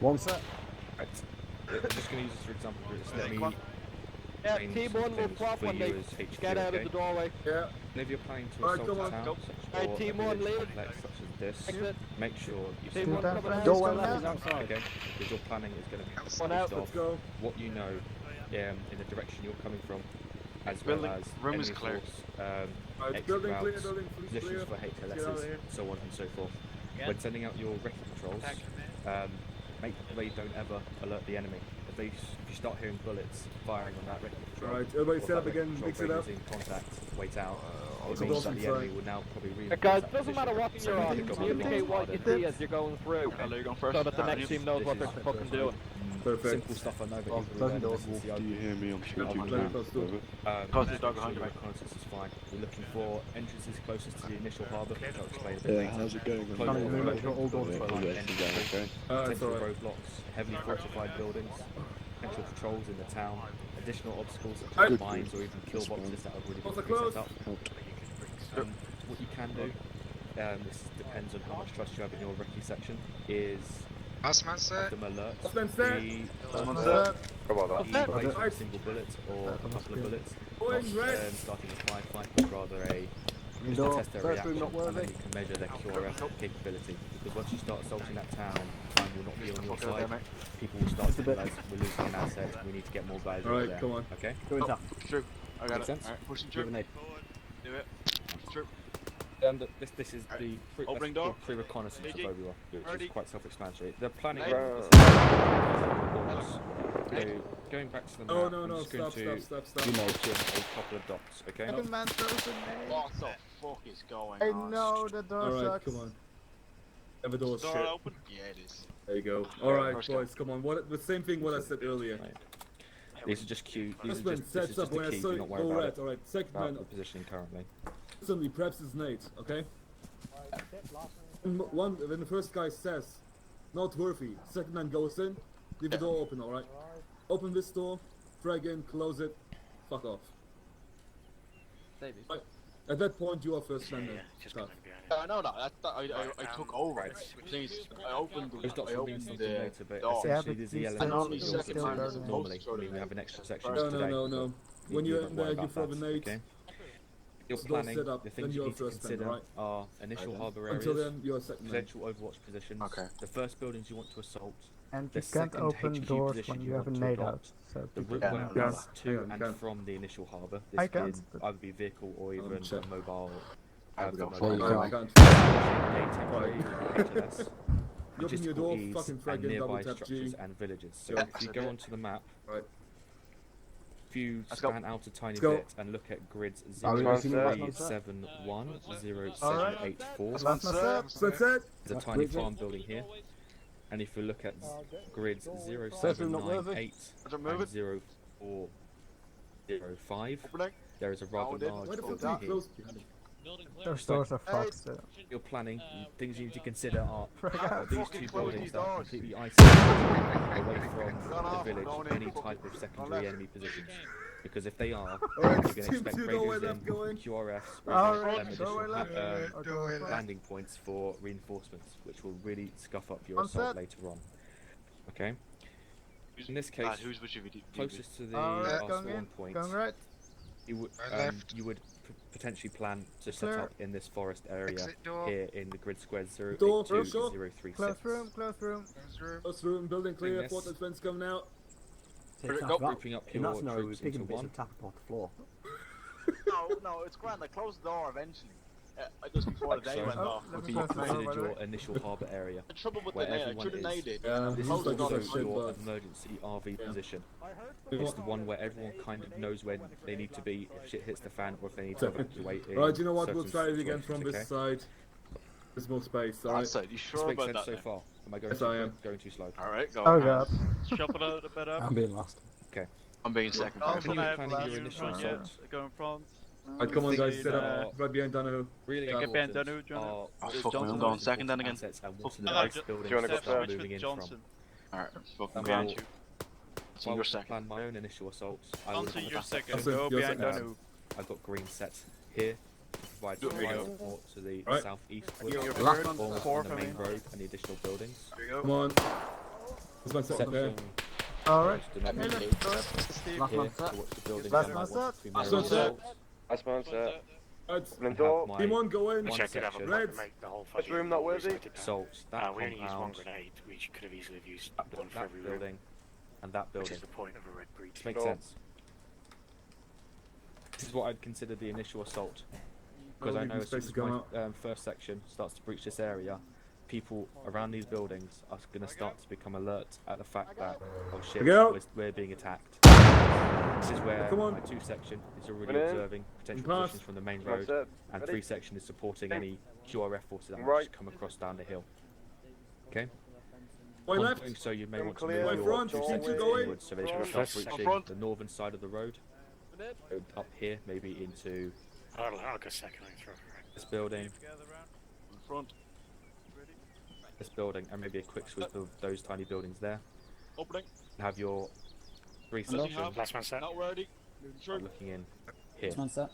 One set. Right. I'm just going to use this for example. Just let me. Yeah, change team some 1 will things swap for when you they as HQ, get out okay? of the doorway. Yeah. And if you're planning to Alright, assault come a on. town, Go. such Hey, or team a one, village lead. complex such as this, Exit. make sure you Team start 1 coming out. Doorway Come left. out. Outside. okay? Because your planning is going to be One based out, let's off go. what you know in the direction you're coming from, as Building well as room is enemy clear. force, Alright, exit building clear, routes, building positions clear. for Get out of HLSs, here. so on and so forth. Yeah. When sending out your recce patrols, make the way don't ever alert the enemy. If you start hearing bullets firing on that recce patrol, Alright, everybody or set up that again, recce mix patrol it up. is in contact, wait out. It also means that don't the enemy try. will now probably Hey reinforce guys, that doesn't matter position. what So you're we on, pick up communicate what you see as you're going through. Neller, you're going first. So that the next team knows what they're fucking doing. Perfect. Simple stuff I know, but you Closing doors. do Do you hear me? I'm sure you Very close to it. Close this dog behind you, mate. Reconnaissance is fine. We're looking for entrances closest to the initial harbour, which I'll explain a bit Yeah, later. how's it going? Close Can't even the make sure all doors road, closed. entrances, Okay. It's potential alright. roadblocks, heavily fortified buildings, potential patrols in the town, additional obstacles such Alright. as mines or even kill boxes that have already Doors are been closed. set up. What you can do, this depends on how much trust you have in your recce section, is have them alert Last man set. Come on, either based on a single bullet or a couple of bullets, Going not red. starting a firefight, but rather just to test their First room reaction, not and then worthy. you can measure their QRF capability. Because once you start assaulting that town, time will not be on your side. People will start to realise we're losing an asset, we need to get more guys over Alright, there. come on. Okay? Go in top. True. I got Makes it. sense? Alright, pushing Give through. an aid. Do it. True. This is the Opening door. pre-reconnaissance of Ready. Obi-Wan, which Ready. is quite self-explanatory. The planning Ready. going back to the map, Oh, no, I'm no, just going to stop. mention a couple of dots, okay? Man throws a nade. What the fuck is going I on? know the door Alright, sucks. come on. Have a door Is the shut. door open? Yeah, it is. There you go. Yeah, Alright, first boys, come on. The same thing what I said earlier. Right. These are just cue. These First are man just, this sets is up just when a I key. saw Do it. not worry Go about red. it. Alright, second About man. the positioning currently. Suddenly preps his nade, okay? When the first guy says, not worthy, second man goes in, leave the door open, alright? Open this door, drag in, close it, fuck off. Right. At that point, you are first man then. Start. I know that. I took over it. Please, I opened the Those dots will mean something later, but door. essentially there's the And elements only that you're second man considering is normally. supposed to We have an extra section No, today. no. When you're in there, you throw the nades. Okay? You're Door planning, set up, the then things you you're need to first man, consider right? are initial harbour areas, Until then, you're second man. potential overwatch positions, the first buildings you want to assault, And the you can't second open HQ doors position when you you have a want to nade adopt, out. So the people route can't where pass. to and from the initial harbour. I This can't. could either be vehicle or even check. a mobile. I mobile can't. temporary HLS. You open your logistical door, ease, fucking frag and in, nearby double tap structures G. and villages. So Yeah. if you go onto the map, if you Let's go. span out a tiny Let's go. bit and look at grids Are we looking at that? 03710784, That's it. there's a tiny farm building here. And if you look at grids 0798 and 0405, there is a rather large building here. Those doors are fucked. You're planning, things you need to consider are out. these two buildings that are completely isolated away from the village, any type of secondary enemy positions. Because if they are, you're going to expect raiders in, QRFs, additional landing points for reinforcements, which will really scuff up your assault later on. Okay? In this case, closest to the spawn point, you would potentially plan to set up in this forest area here in the grid squares 082036. Close room, building clear, fourth defense coming out. Grouping up your troops into one. Tap off the floor. No, no, it's grand. I closed the door eventually. Just before the day went off. Would be considered your initial harbour area, The trouble with where the night, I everyone should've is. nighted. This Closed is the door also shit, your but- emergency RV position. It's the one where everyone kind of knows when they need to be if shit hits the fan or if they need to evacuate. in Right, you know what? We'll certain try it again from situations, this okay? side. There's more space, alright? Outside, you sure This makes about sense that so now? far. Am I going Yes, too I am. going too slow? Alright, go. Oh god. Chop it out a bit up. I'm being last. Okay. I'm being second. When you were planning your initial assault, Go in front. Right, come on guys, These sit are up. Right behind Donahue. really Get behind important Danu, John. are Oh, fuck me, I'm going second then again. assets and what's in the No, next building do you want to to go start first? moving in Johnson. from. Alright, fucking And grand. we'll- So While you're I second. plan my own initial assaults, I would Johnson, have you're that second. Johnson, Go you're behind second. Danu. I've got green sets here to provide There we supply go. support to the Right. southeast You're with third, almost four on the for main me. road and the additional buildings. Here you go. Come on. There's one second there. Section Alright. do not move Last here man to set. watch the buildings Last and man I want set. to be Last my man set. assaults. Last man set. Right. And have my Team 1, go in. one section Reds. Room not worthy. assaults, that we only used one compound, grenade. We could have easily used that, one for that every room, building, and that which building. is the point of a red breach. Which makes sense. This is what I'd consider the initial assault. Because I know as soon as my first section starts to breach this area, people around these buildings are going to start to become alert at the fact that, oh shit, we're being attacked. This is where my 2 section is already observing potential positions from the main road, and 3 section is supporting any QRF forces that might just come across down the hill. Okay? Why On left? doing so, you may want to Clear. move Why your front? troops Team 2 go in. inwards so they can start breaching the northern side of the road. Up here, maybe into I'll go second. I throw this building, In front. this building, and maybe a quick sweep of those tiny buildings there. Opening. Have your 3 sections Last man set. Not ready. looking in here. Last man set.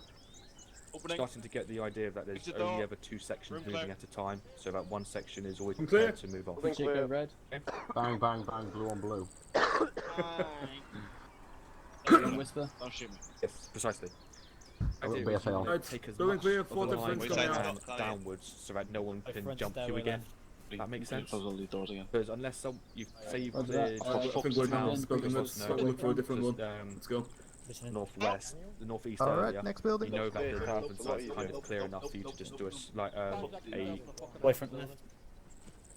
Opening. Starting to get the idea that there's Exit only door. ever 2 sections Room moving clear. at a time, so that 1 section is always Clear. prepared to move off. Check go red. Bang, bang, bang, blue on blue. Whisper. Don't shoot me. Yes, precisely. A little Idea is you BFL. want to Right, take as building much clear, of the 4 line difference coming and out. downwards so that no one can front jump you stairway again. That makes sense? Close all these doors again. Because unless you've Roger that. cleared I think we're down this building. Let's look for a different one. just, Let's go. northwest, the northeast Alright, area, next building. you know that the northern side's kind of clear enough for you to just do a Boyfriend left.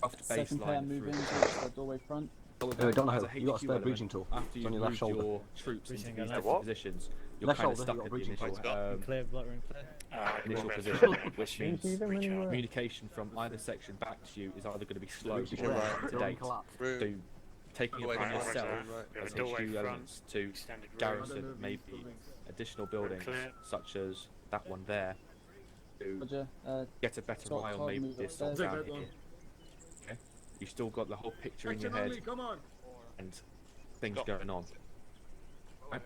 rough Second player baseline move through. in. Doorway front. Don't know As how. a You got a HQ spare element, breaching tool. After It's you've on your left moved shoulder. your troops into Breaching these left. different positions, you're Left kind of shoulder, stuck you got at the breaching initial, tool. Clear, blood room clear. initial left. position, which means communication from either section back to you is either going to be slow or Breaching right. up to Building date. collapse. So taking it upon yourself as HQ doorway elements to garrison maybe additional buildings such as that one there to Roger. get a better Sort eye on code, maybe move the assault upstairs. down Take that here. one. Okay? You've still got the whole picture in your Action head only, come on. and things going on. Right.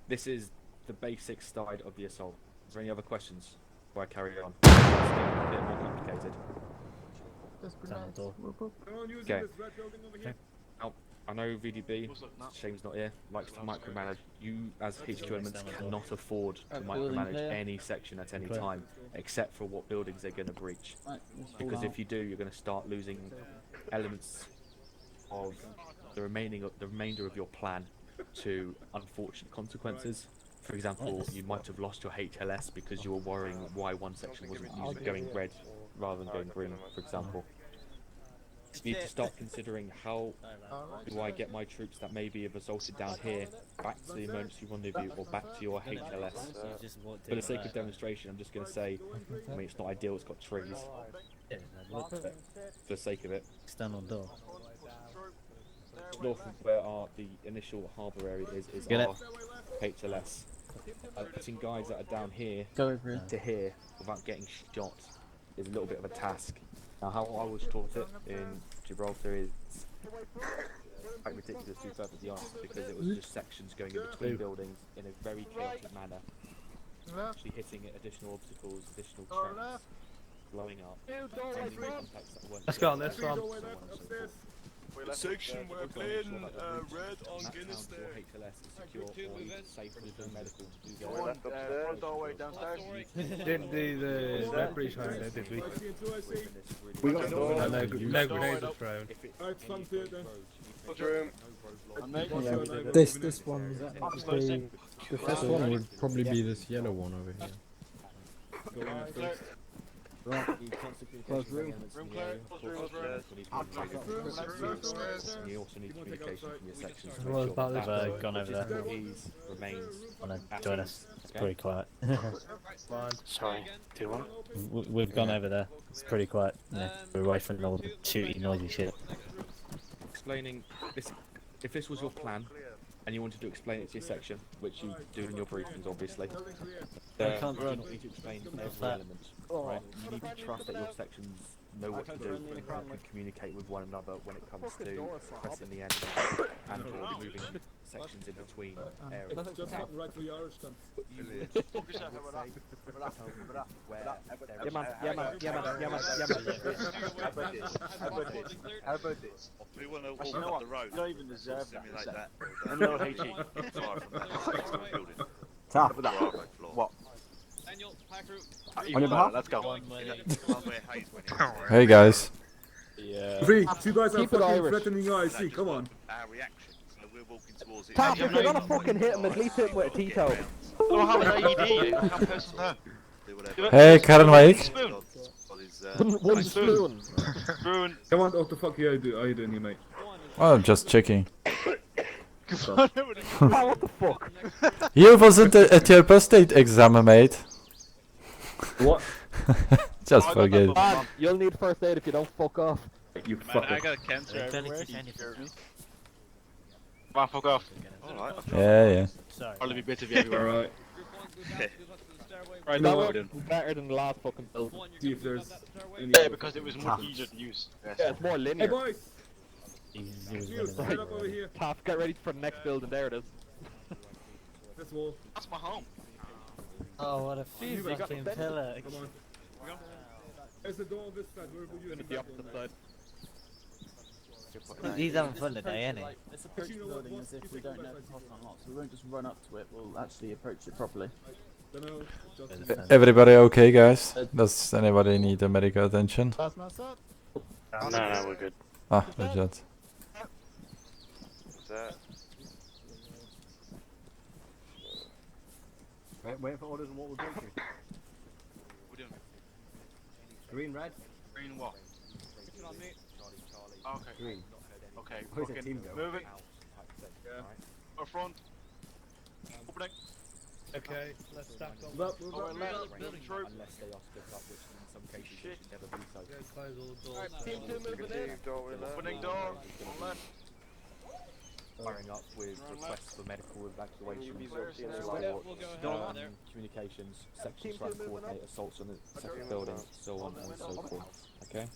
This is the basic side of the assault. Is there any other questions before I carry on? It's getting a bit more complicated. Down the door. Okay. Now, I know VDB, Shane's not here, likes to micromanage. You, as HQ elements, cannot afford to micromanage any section at any time, except for what buildings they're going to breach. Because if you do, you're going to start losing elements of the remainder of your plan to unfortunate consequences. For example, you might have lost your HLS because you were worrying why one section wasn't going red rather than going green, for example. You need to start considering how do I get my troops that maybe have assaulted down here back to the emergency rendezvous or back to your HLS. For the sake of demonstration, I'm just going to say, I mean, it's not ideal, it's got trees. But for the sake of it. External door. North of where the initial harbour area is Get our HLS. Putting guys that are down here Go over here. to here without getting shot is a little bit of a task. Now, how I was taught it in Gibraltar is quite ridiculous to be perfectly honest, because it was just sections going in between buildings in a very chaotic manner, actually hitting at additional obstacles, additional traps, blowing up, sending contacts that weren't Let's go on this one. so on and so forth. The section we're playing red on That Guinness counts your there. HLS is secure or even safe with medical to do Go on, front doorway downstairs. Didn't do the red breach right there, did we? We got No, no grenades are thrown. Alright, front here then. This one, the first one would probably be this yellow one over here. Go in first. Right, you can't secure elements in the area. And you also need communication from your sections to What make sure about that this We've gone over there. ease remains. Wanna at join ease, us? It's okay? pretty quiet. Fine. Sorry, do what? We've gone over there. It's pretty quiet. Yeah, we're away from all the shooty, noisy shit. Explaining this, if this was your plan, and you wanted to explain it to your section, which you do in your briefings, obviously. I can't you run. don't need to explain every that? element, right? You need to trust that your sections know what to do and can communicate with one another when it comes to pressing the enemy and or moving sections in between areas. Just something right for your Irish then. How about this? We want to Actually, walk you know up what? the road. You don't even deserve that. Simulate that. A little HE. HE. Fire from that building. Tough. Bravo floor. What? Daniel, pack route. On your behalf? Let's go. One where Hayes went in. Hey guys. Yeah. Three, you guys are fucking threatening IC, come on. Our reaction. So we're walking towards it. Tap, if you're gonna fucking hit him, at least hit him with a T-toe. Oh, how an AED? How person there? Hey, Karen Wake. One spoon. Spoon. Come on, what the fuck are you doing here, mate? Oh, I'm just checking. What the fuck? You wasn't at your prostate exam, mate. What? Just forget it. Man, you'll need first aid if you don't fuck off. You Man, fucker. I got cancer everywhere. Can you hear me? Man, fuck off. Alright. Yeah. Sorry. Probably be bits of you everywhere. Alright. Right, That now was we're doing. better than the last fucking build. See if there's any Yeah, because it was much easier to use. Yeah, it's more Hey linear. boys! He was You, running stand up over here. Tap, get ready for the next build, and there it is. This wall. That's my home. Oh, what a You got fucking the pillar. Come on. There's the door on this side. Where would you The opposite side. He's having fun today, ain't he? Let's approach the building as if we don't know if it's hostile or not, so we won't just run up to it, we'll actually approach it properly. Everybody okay, guys? Does anybody need a medical attention? No, we're good. Ah, legit. What's that? Wait for orders on what we're doing. We're doing Green, red? green what? Okay. Green. Okay. Where's the Fucking team go? move it. Yeah. Up front. Opening. Okay, let's stack up. Move up, move Oh, up. left. Building through. Unless they are split up, which in some cases Shit. should never be so. Yeah, close all the doors. Alright, team 2 moving in. Opening door. On left. Firing up with requests for medical evacuation, We'll go ahead over there. communications, sections trying to coordinate assaults on the second building, so on and so forth. Okay?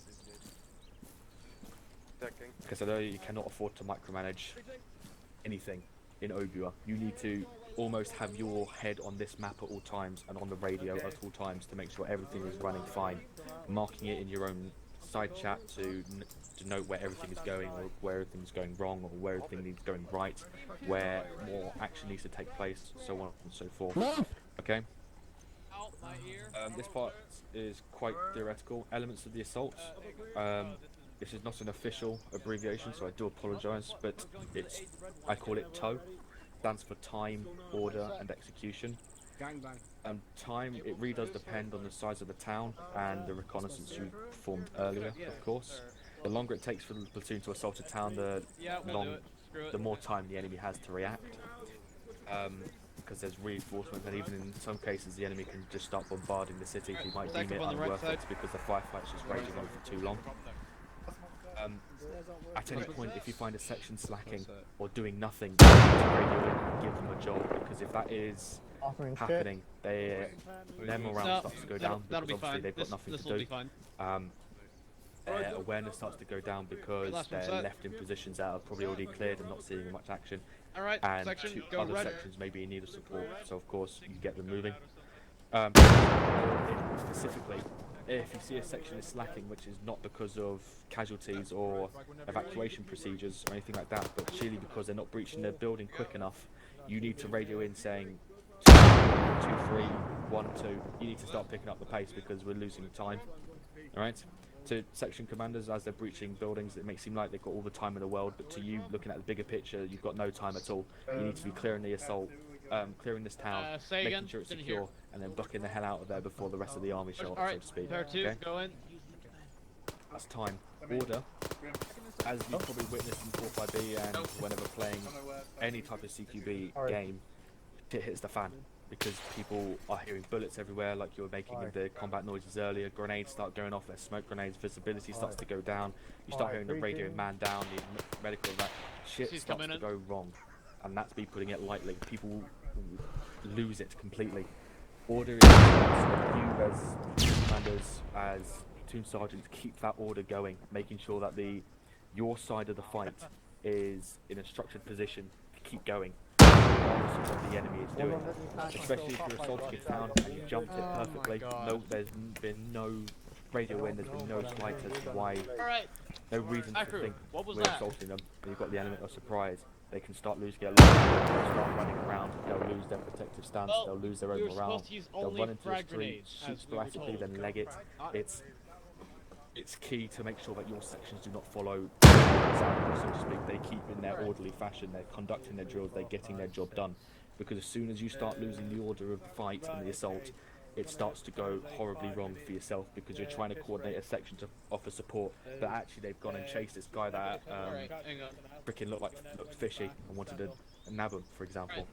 Because I know you cannot afford to micromanage anything in Obua. You need to almost have your head on this map at all times and on the radio at all times to make sure everything is running fine. Marking it in your own side chat to note where everything is going, or where everything is going wrong, or where everything is going right, where more action needs to take place, so on and so forth. Okay? Out my ear. This part is quite theoretical. Elements of the assault. This is not an official abbreviation, so I do apologise, but I call it TOE. Stands for time, order, and execution. Gangbang. Time, it really does depend on the size of the town and the reconnaissance you performed earlier, of course. The longer it takes for the platoon to assault a town, the more time the enemy has to react. Because there's reinforcements, and even in some cases the enemy can just start bombarding the city. He might deem it unworth it because the firefight's just raging on for too long. At any point, if you find a section slacking or doing nothing, you need to radio in and give them a job, because if that is happening, their morale starts to go down because obviously they've got nothing to do. Their awareness starts to go down because they're left in positions that are probably already cleared and not seeing much action. And other sections may be in need of support, so of course you get them moving. Specifically, if you see a section is slacking, which is not because of casualties or evacuation procedures or anything like that, but surely because they're not breaching their building quick enough, you need to radio in saying 2, 3, 1, 2. You need to start picking up the pace because we're losing time. Alright? To section commanders, as they're breaching buildings, it may seem like they've got all the time in the world, but to you, looking at the bigger picture, you've got no time at all. You need to be clearing the assault clearing this town, say making again? sure it's Didn't secure, hear. and then blocking the hell out of there before the rest of the army show up, so Alright, to speak. pair 2, Okay? go in. That's time. Order. As you've probably witnessed in 4-5B and whenever playing any type of CQB game, shit hits the fan. Because people are hearing bullets everywhere, like you were making in the combat noises earlier. Grenades start going off, there's smoke grenades, visibility starts to go down. You start hearing the radio man down, the medical, that shit starts to go wrong. And that's me putting it lightly. People lose it completely. Order is you as commanders, as platoon sergeants, keep that order going, making sure that your side of the fight is in a structured position to keep going. Regardless of what the enemy is doing, especially if you're assaulting a town and you jumped it perfectly. No, there's been no radio in, there's been no slight as to why, no reason to think we're assaulting them, and you've got the element of surprise. They can start losing their life, they'll start running around, they'll lose their protective stance, they'll lose their own morale, they'll run into the street, shoot sporadically, then leg it. It's key to make sure that your sections do not follow, so to speak. They keep in their orderly fashion, they're conducting their drills, they're getting their job done. Because as soon as you start losing the order of the fight and the assault, it starts to go horribly wrong for yourself, because you're trying to coordinate a section to offer support, but actually they've gone and chased this guy that freaking looked fishy and wanted to nab him, for example.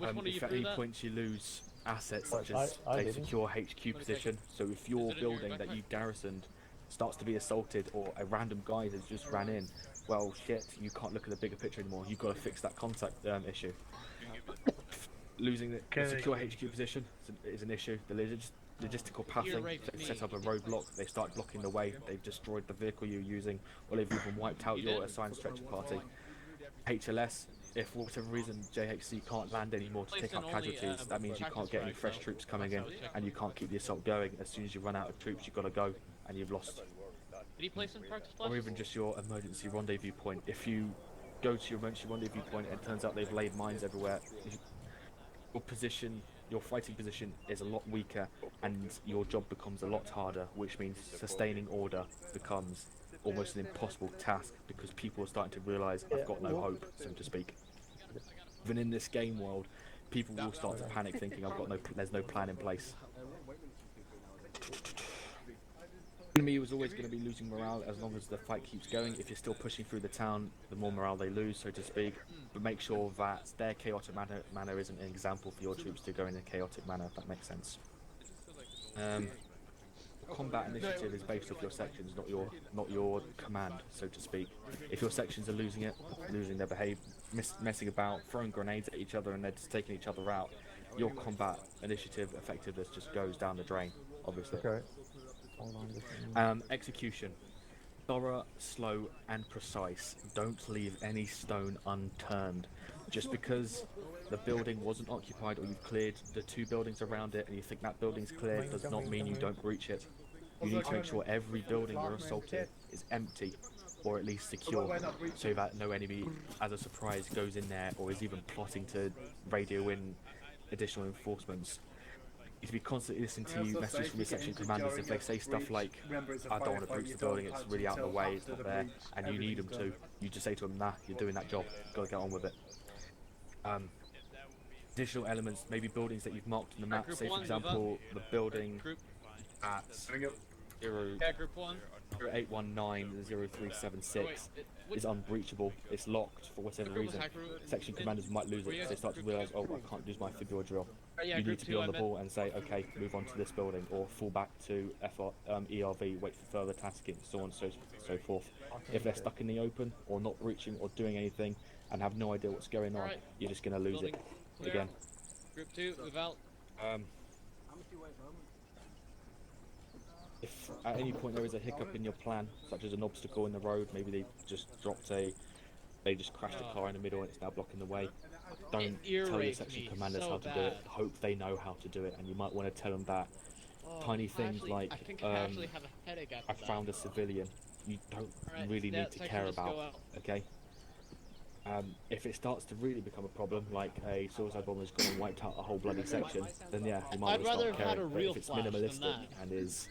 If at any point you lose assets such as a secure HQ position, so if your building that you garrisoned starts to be assaulted or a random guy has just ran in, well shit, you can't look at the bigger picture anymore, you've got to fix that contact issue. Losing the secure HQ position is an issue. The logistical pathing, they've set up a roadblock, they start blocking the way, they've destroyed the vehicle you're using, or they've even wiped out your assigned stretcher party. HLS, if for whatever reason JHC can't land anymore to take out casualties, that means you can't get any fresh troops coming in, and you can't keep the assault going. As soon as you run out of troops, you've got to go, and you've lost. Did he place in practice Or even just your emergency rendezvous point. If you go to your emergency rendezvous point and it turns out they've laid mines everywhere, your position, your fighting position is a lot weaker, and your job becomes a lot harder, which means sustaining order becomes almost an impossible task, because people are starting to realise I've got no hope, so to speak. Even in this game world, people will start to panic, thinking there's no plan in place. Enemy was always going to be losing morale as long as the fight keeps going. If you're still pushing through the town, the more morale they lose, so to speak. But make sure that their chaotic manner isn't an example for your troops to go in a chaotic manner, if that makes sense. Combat initiative is based off your sections, not your command, so to speak. If your sections are losing their behaviour, messing about, throwing grenades at each other and they're just taking each other out, your combat initiative effectiveness just goes down the drain, obviously. Okay. Execution. Thorough, slow and precise. Don't leave any stone unturned. Just because the building wasn't occupied or you've cleared the 2 buildings around it and you think that building's cleared does not mean you don't breach it. You need to make sure every building you're assaulting is empty, or at least secure, so that no enemy as a surprise goes in there or is even plotting to radio in additional enforcements. You need to be constantly listening to messages from your section commanders. If they say stuff like, I don't want to breach the building, it's really out of the way, it's not there, and you need them to, you just say to them, nah, you're doing that job, you've got to get on with it. Additional elements, maybe buildings that you've marked on the map, say for example, the building at 0819-0376 is unbreachable, it's locked for whatever reason. Section commanders might lose it because they start to realise, oh, I can't use my Fibula drill. You need to be on the ball and say, okay, move on to this building, or fall back to ERV, wait for further tasking, so on and so forth. If they're stuck in the open, or not breaching, or doing anything, and have no idea what's going on, you're just going to lose it again. Group 2, move out. If at any point there is a hiccup in your plan, such as an obstacle in the road, maybe they just crashed a car in the middle and it's now blocking the way, don't tell your section commanders how to do it. Hope they know how to do it, and you might want to tell them that tiny things like, I found a civilian, you don't really need to care about, okay? If it starts to really become a problem, like a suicide bomber's gone and wiped out a whole bloody section, then yeah, you might want to start caring. But if it's minimalistic and is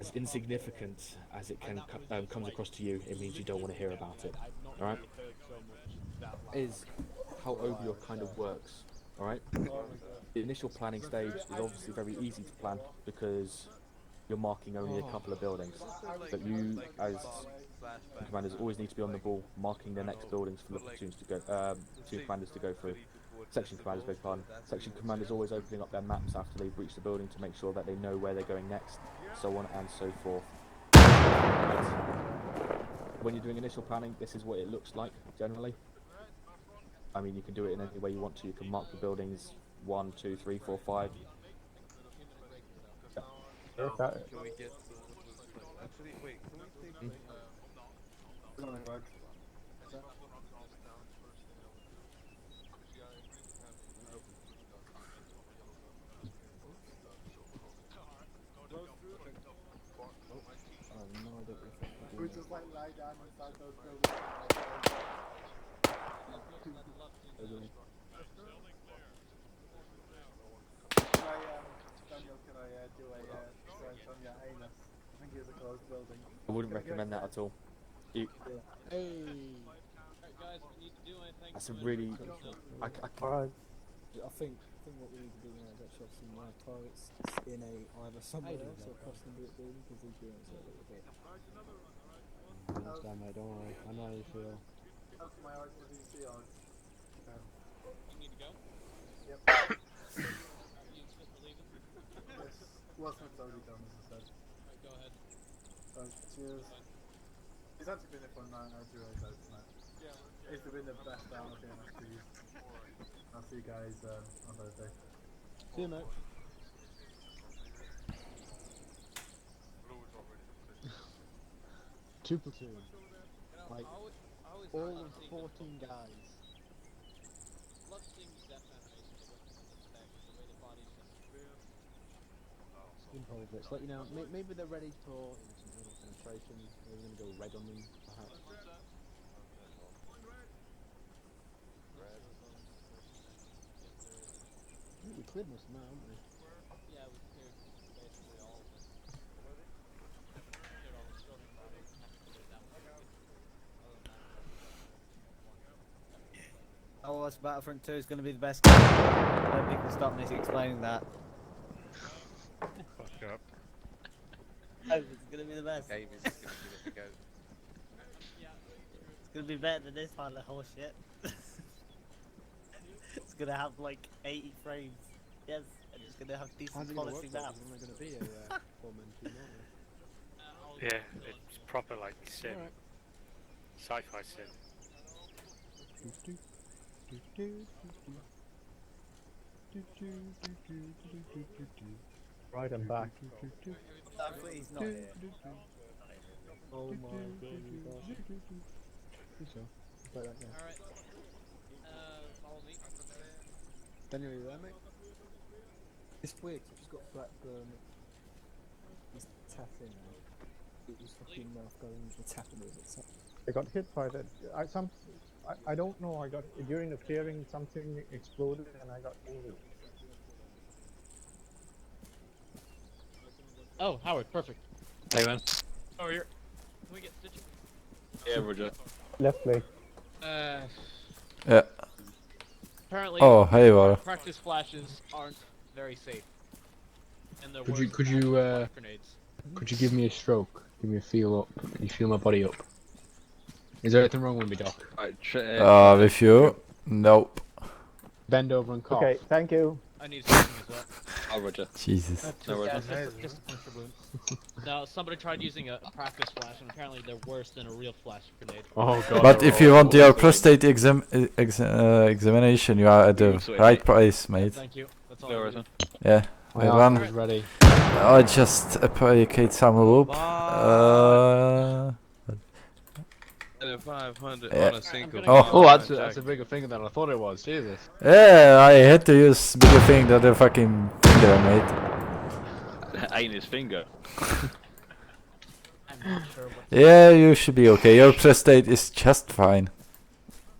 as insignificant as it can comes across to you, it means you don't want to hear about it. Alright? how overview kind of works. All right. The initial planning stage is obviously very easy to plan because you're marking only a couple of buildings. But you, as commanders, always need to be on the ball, marking the next buildings for the platoons to go, platoon commanders to go through. Section commanders, beg pardon. Section commanders always opening up their maps after they breach the building to make sure that they know where they're going next, so on and so forth. When you're doing initial planning, this is what it looks like generally. I mean, you can do it in any way you want to. You can mark the buildings 1, 2, 3, 4, 5. Can we get actually, wait, can we take We just like lie down inside those buildings. Daniel, can I do a search on your anus? I think it's a closed building. I wouldn't recommend that at all. Hey. Guys, if you need to do anything, That's a really. I think what we need to do now is actually have some targets in either somewhere else or across the building because these units are a little bit. I understand, mate, don't worry. I know how you feel. That's my odds for DC odds. you need to go. Yep. You and Smith are leaving. Yes. Well, Smith's already done, as I said. Alright, go ahead. Cheers. He's actually been there for 9 hours tonight. He's been the best out of the MSTs. I'll see you guys on Thursday. See you, mate. Two platoon. Like, all of 14 guys. Love seeing the death animation the way the bodies just In progress. Let you know, maybe they're ready for some early penetration. Maybe we're going to go red on them, perhaps. We cleared most of them out, haven't we? yeah, we cleared basically all of them. Cleared all the struggling bodies and have to clear that one. Oh, what's Battlefront 2 is going to be the best game. Nobody can stop me explaining that. Fuck up. Oh, it's going to be the best. Game is going to give it a go. It's going to be better than this pile of horse shit. It's going to have like 80 frames. Yes, and it's going to have decent quality maps. It's only going to be a 4-man team, aren't we? Yeah, it's proper like sim. Sci-fi sim. Right, I'm back. Hopefully he's not here. Oh my god. Alright. Follow me. Daniel, you there, mate? It's weird, I've just got Blackburn. He's tapping now. It was fucking mouth going into the tapping with it. I got hit by that. I don't know. I got during the clearing something exploded and I got wounded. Oh, Howard, perfect. Hey man. Over here. Can we get Stitcher? Yeah, Roger. Left leg. Yeah. Apparently, Hey, Vara. practice flashes aren't very safe. And they're Could worse you than grenades. could you give me a stroke? Give me a feel up. Can you feel my body up? Is there anything wrong with me, Doc? With you? Nope. Bend over and cough. Okay, thank you. I need something as well. Oh, Roger. Jesus. No, Yeah, Roger. just a puncture wound. Now, somebody tried using a practice flash, and apparently they're worse than a real flash grenade. Oh god. But if you want your prostate examination, you are at the right price, mate. Thank you. That's all. No I worries, needed. man. Yeah. My Wait arm one. is ready. I just applicate some lube. 500 Yeah. on a single. Oh, that's a bigger finger than I thought it was. Jesus. Yeah, I had to use bigger thing than the fucking finger, mate. Ain't his finger. I'm not sure what. Yeah, you should be okay. Your prostate is just fine.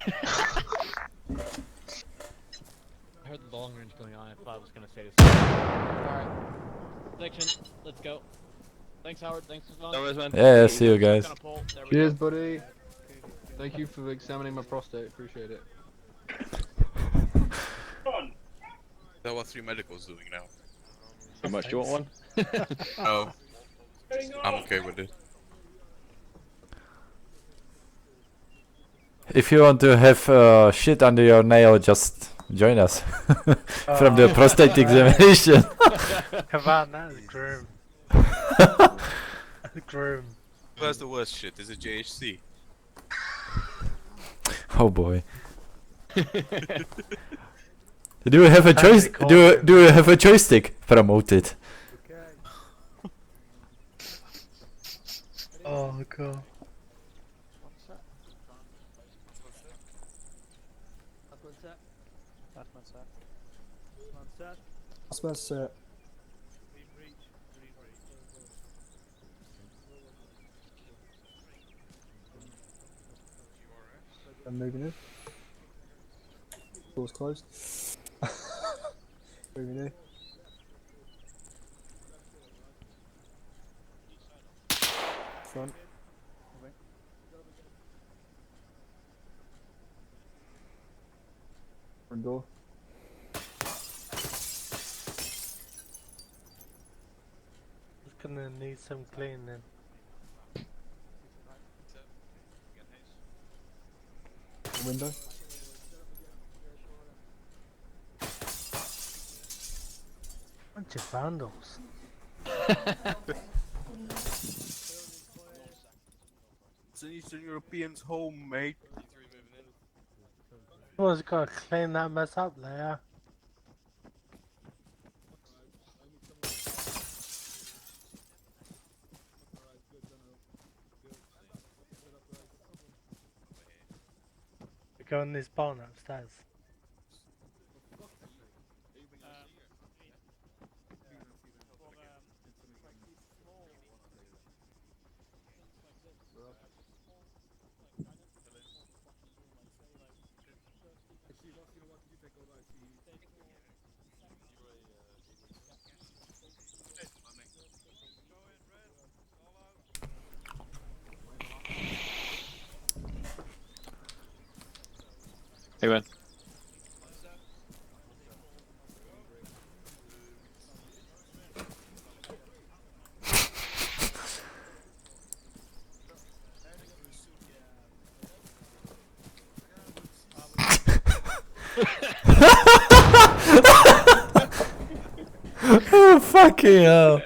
I heard the long range going on. I thought I was gonna say this. Alright. Section, let's go. Thanks, Howard. Thanks for fun. No worries, man. Yeah, see you guys. Cheers, buddy. Thank you for examining my prostate. Appreciate it. That what 3 medicals doing now? How much do you want one? Oh, I'm okay with it. If you want to have shit under your nail, just join us from the prostate examination. Come on, that is grim. Grim. Where's the worst shit? Is it JHC? Oh boy. Do you have a choice? Do you have a joystick? Promote it. Oh god. That's set. I'm moving in. Door's closed. Moving in. Front. Front door. It's gonna need some cleaning. Window. Bunch of vandals. It's an Eastern European's home, mate. Someone's gotta clean that mess up there. Go in this barn upstairs. Hey man. Oh fucking hell.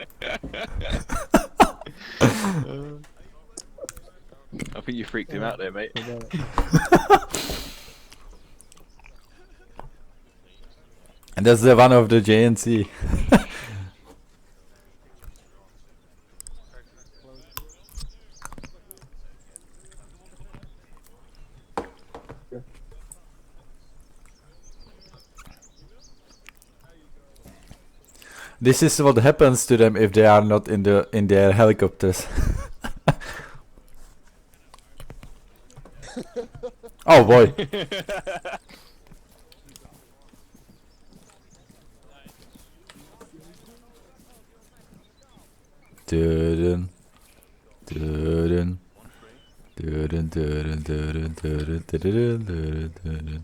I think you freaked him out there, mate. And that's the one of the JNC. This is what happens to them if they are not in their helicopters. Oh boy. Dun, dun, dun, dun, dun, dun, dun, dun, dun, dun.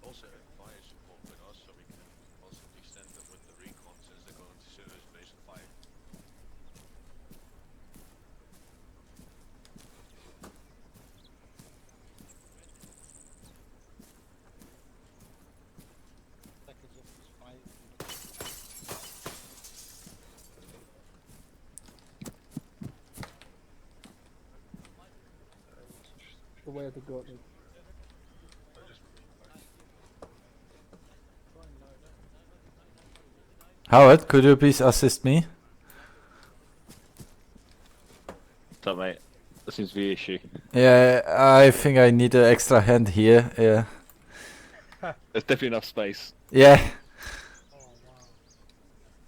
Also, fire support with us, so we can possibly send them with the recon since they're going to service base and fire. Where have they got it? Howard, could you please assist me? What's up, mate? That seems to be the issue. Yeah, I think I need an extra hand here. Yeah. There's definitely enough space. Yeah.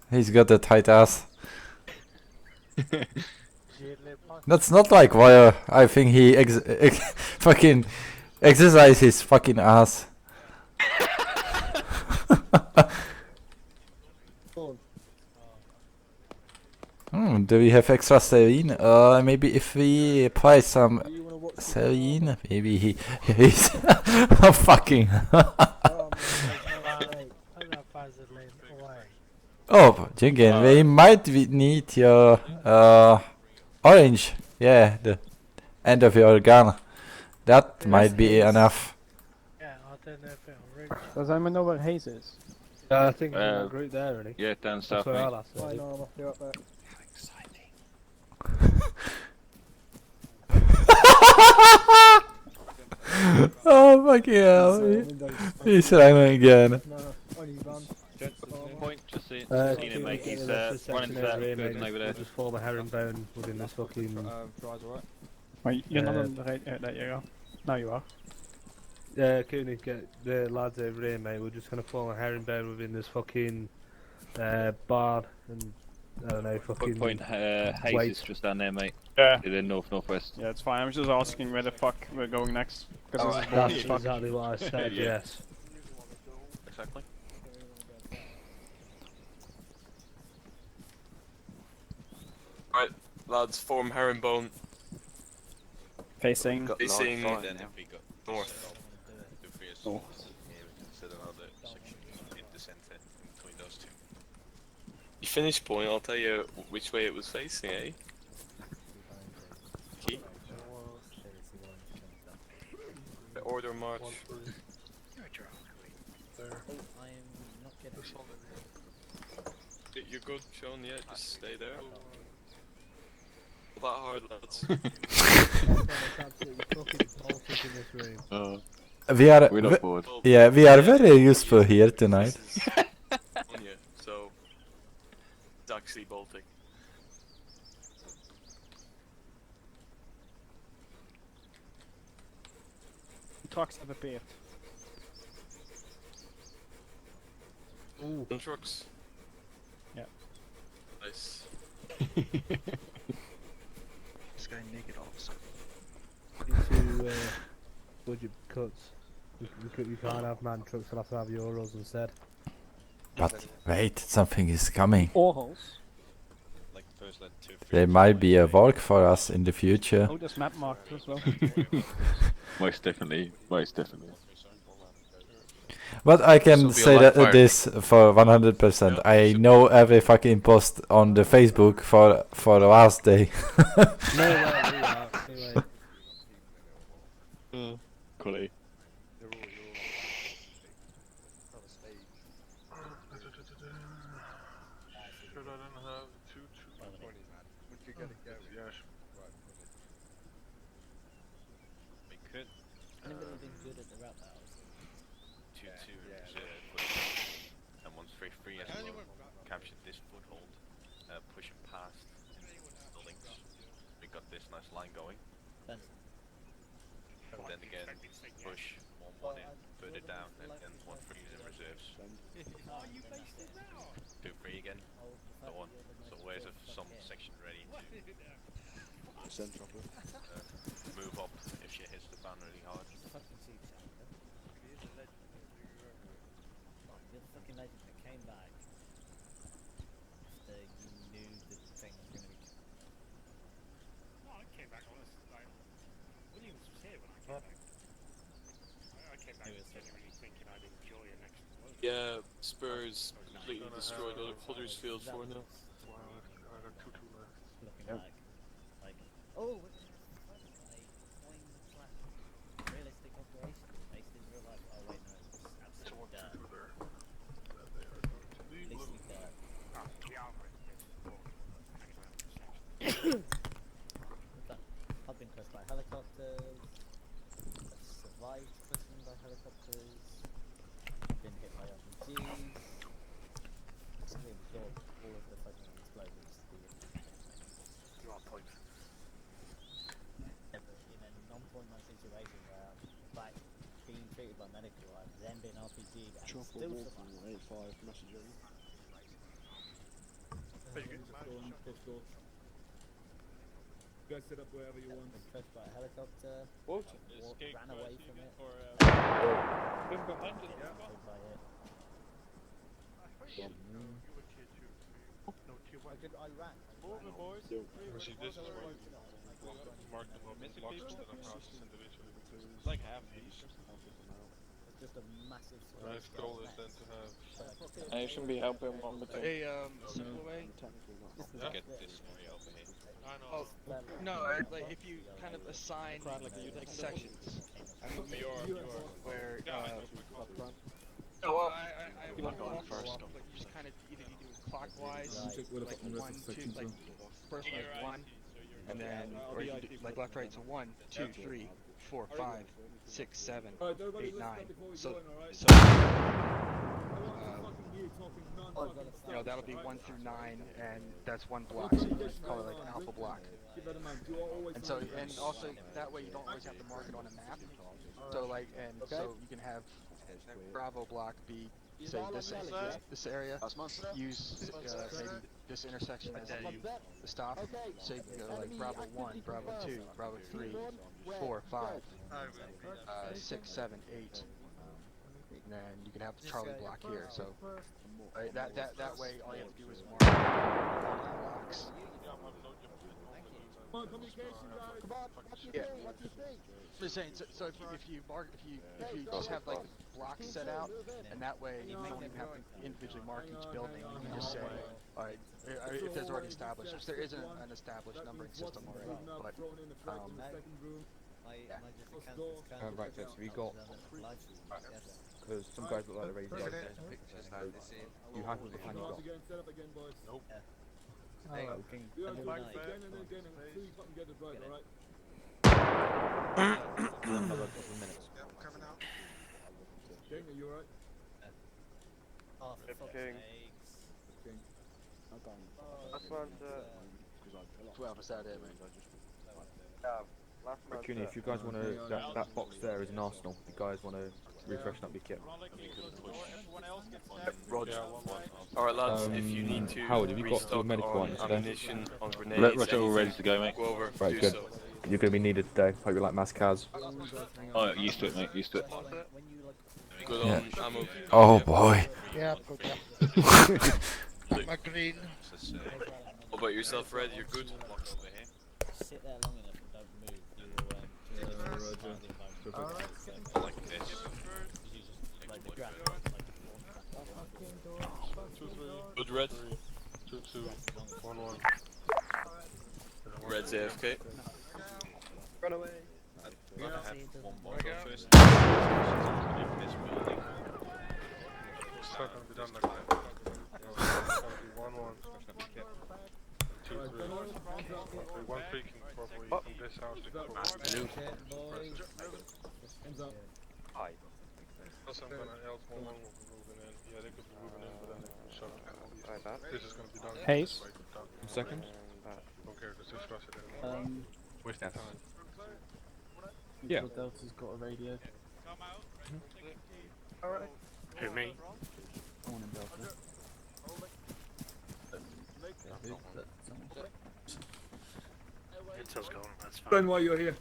He's got a tight ass. That's not like wire. I think he fucking Exercise his fucking ass. Do we have extra serine? Maybe if we apply some serine, maybe he's fucking. Oh, Jingen, we might need your orange. Yeah, the end of your gun. That might be enough. Does anyone know where Hayes is? I think it's in that group there, really. Yeah, down south. That's where mate. I'll ask Fine, you. Arma, you're up there. Oh fucking hell! He's running again. No, only run. Point, just seen Can him, we mate. get He's the rest of the running section south, over here, good mate? over We'll there. just form a herringbone within this fucking. Fries, alright? Wait, you're not Uh, on the radio. There you go. Now you are. Cooney, get the lads over here, mate. We're just gonna form a herringbone within this fucking barn and I don't know, fucking. Point, Hayes wait. is just down there, mate. Yeah. To the northwest. Yeah, it's fine. I was just asking where the fuck we're going next. Because this is boring That's as fuck. exactly what I said. Yeah. Yes. Exactly. Right, lads, form herringbone. Facing. Facing Then if we got north. if we North. here, we can set another section in the center in between those two. You finish point, I'll tell you which way it was facing, eh? Key. The order march. You're good, Sean, yeah, just stay there. Not that hard, lads. We are. We're not bored. Yeah, we are very useful here tonight. On you, so it's actually bolting. Trucks have appeared. Ooh. Trucks. Yeah. Nice. This guy naked all of a sudden. To budget cuts. You can't have man trucks, you'll have to have Euros instead. But wait, something is coming. Orals. Like first let 2 There might be a work for us in the future. Oh, there's map marked as well. Most definitely, most definitely. But I can This'll be a say live that fire. this for 100%. I know every fucking post on the Facebook for the last day. Quality. Should I then have 2-2? Would you get a go? Yes. We could. Anybody been good at the rap battles? 2-2 and 1-3-3 as well. Captured this foothold, pushing past the links. We got this nice line going. Then Then again, push 1-1 in further down and 1-3 in reserves. 2-3 again. So on. So where's some section ready to move up if she hits the fan really hard. you're the fucking legend that came back after you knew the thing was going to be. No, I came back honest. Like, Williams was here when I came back. I came back genuinely thinking I'd enjoy an extra load. Yeah, Spurs completely destroyed Huddersfield 4-0. Looking back, like, oh, we're going to have a realistic operation based in real life. Oh wait, no, it's absolutely dirt. Literally dirt. I've been crushed by helicopters. I've survived crushing by helicopters. Been hit by RPGs. Basically absorbed all of the fucking explosions. You are point. In a non-point man situation where I'm like being treated by medical, I've then been RPG'd and still survived. You guys set up wherever you want. Crushed by a helicopter. What? Ran away from it. Been behind us. Yeah. Killed by it. I ran. Moving, boys. Actually, this is where you mark them up in blocks instead of houses individually. It's like half these. It's just a massive My goal is then to have. I shouldn't be helping one between. A simple way. Yeah. Get this way over here. I know. No, like if you kind of assign like sections. I mean, where Oh, well, I won't go first, but you just kind of either you do it clockwise, like 1, 2, like first like 1, and then or you do like left, right, so 1, 2, 3, 4, 5, 6, 7, 8, 9. So you know that'll be 1 through 9, and that's one block. So you just call it like an alpha block. And so and also that way you don't always have to mark it on a map. So like so you can have Bravo block be say this area. Use maybe this intersection as the stop. So you can go like Bravo 1, Bravo 2, Bravo 3, 4, 5, 6, 7, 8. And then you can have the Charlie block here. So that way all you have to do is mark blocks. Come on, communication guys. Come on, what do you think? What do you think? I'm just saying, so if you just have like blocks set out, and that way you don't even have to individually mark each building. You can just say, all right, if there's already established, which there isn't an established numbering system already, but right, so have you got? Because some guys look like they're ready to go. You have to behind you got. Nope. Oh, okay. Again and again, until you fucking get it right, alright? Another couple of minutes. Yeah, I'm coming out. King, are you alright? Oh, for fuck's sakes. King. Last one's 12 is that it, mate? yeah, last one's Cuny, if you guys want to, that box there is an arsenal. If you guys want to refreshen up your kit. Roger. Alright lads, if you need to Howard, have you got your restock medical on items today? ammunition, on grenades, Roger, all ready to go, mate. go over, Right, do good. so. You're going to be needed today. Hope you like mass cas. Oh, used to it, mate. Used to it. Good Yeah. on ammo. Oh boy. Yeah, good, yeah. My green. What about yourself, Red? You're good? Sit there long enough and don't move. You will I like this. like the ground. Good, Red. 2, 2, 1, 1. Red's AFK. run away. I'd rather have one more go first. This building. It's not gonna be done like that. It's gonna be 1, 1. 2, 3. Okay, 1 peeking probably from this house to go. Hands up. Hi. Also, I'm gonna L1 will be moving in. Yeah, they could be moving in, but then they can shut up. This is gonna be done. Hayes? Second. Don't care, just rush it anymore. Wasting time. Yeah. Delta's got a radio. Alright. Who, me? Morning, Delta. Intel's gone, that's fine. Explain why you're here.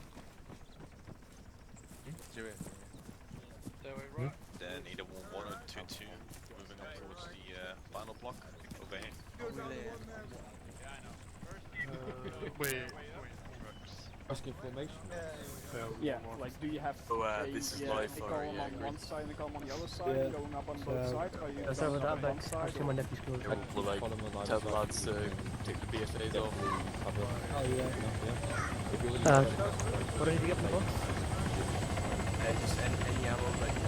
Then either 1, 1 or 2, 2. Moving up towards the final block over here. Wait. Asking formation? Yeah, like do you have this is a live for column on one side and a column on the other side, Yeah. going up on both sides, or you That's going how up on that one side? actually my nephew's called. Yeah, we'll like tell the lads to take the BFAs off. Oh yeah. If you're really What did you get from the box? Just any ammo that you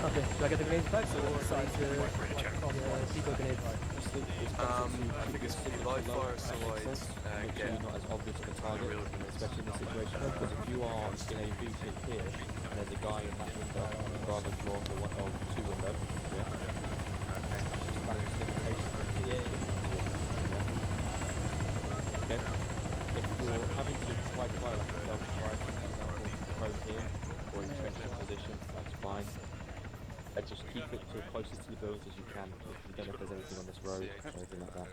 Okay, do I get the grenades back or do I need to decoy grenades? I think it's fully live fire, so make sure you're not as obvious of a target, especially in this situation. Because if you are in a V pit here, and there's a guy in that window, rather draw the 1 or 2 window, okay. If you're having to spike fire like a self-strike, for example, throw here, or you change your position, that's fine. Just keep it to closest to the buildings as you can. You don't know if there's anything on this road or anything like that.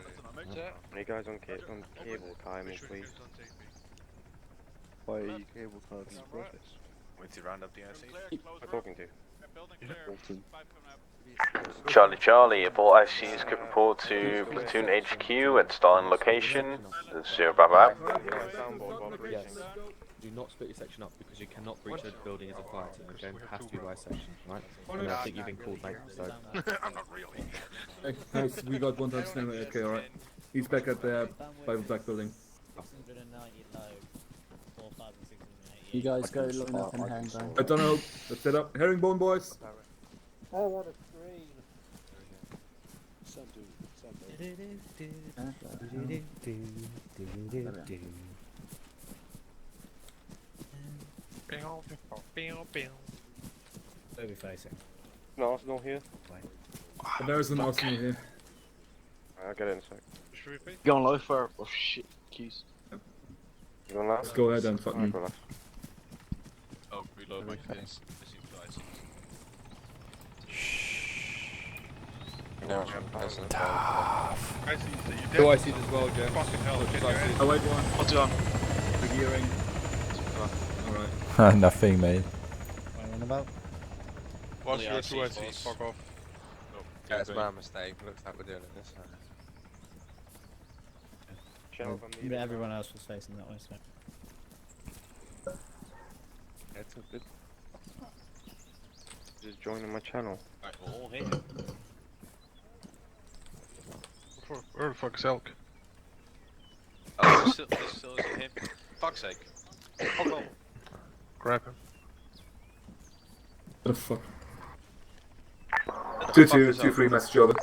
Are you guys on cable tie me, please? Why are you cable tied to the surface? Went to round up the IC. I'm talking to. Bolton. Charlie Charlie, Airport ICs could report to Platoon HQ at Stalin location. 0 Bravo out. Yes. Do not split your section up because you cannot breach a building as a fire team, okay? You have to be by section, right? And I think you've been called, mate, so... I'm not really. Nice, we got one time sniper, okay, alright. He's back at the by the black building. 690 low, 4,680. You guys go line up and herringbone. I don't know. Let's set up. Herringbone, boys. Oh, what a scream! Where are we facing? An arsenal here. There's an arsenal here. I'll get it in a sec. Should we be? Going low for oh shit, keys. You going last? Let's go ahead and fuck me. Oh, reload my case. Tough. I see, so you Do I see this as well, James? Fucking hell, What can does I you see? add- Oh, wait, one. What's it on? Big earring. Alright. Nothing, mate. What are you on about? What's Only your IC, 2 IC? boss. Fuck off. That's my mistake. Looks like we're doing it this time. Yeah, everyone else was facing that way, so. That's all good. Just joining my channel. Alright, we're all here. Where the fuck is Elk? Oh, this still isn't him. Fuck's sake. Oh no. Grab him. What the fuck? 2-2-2-3 message over.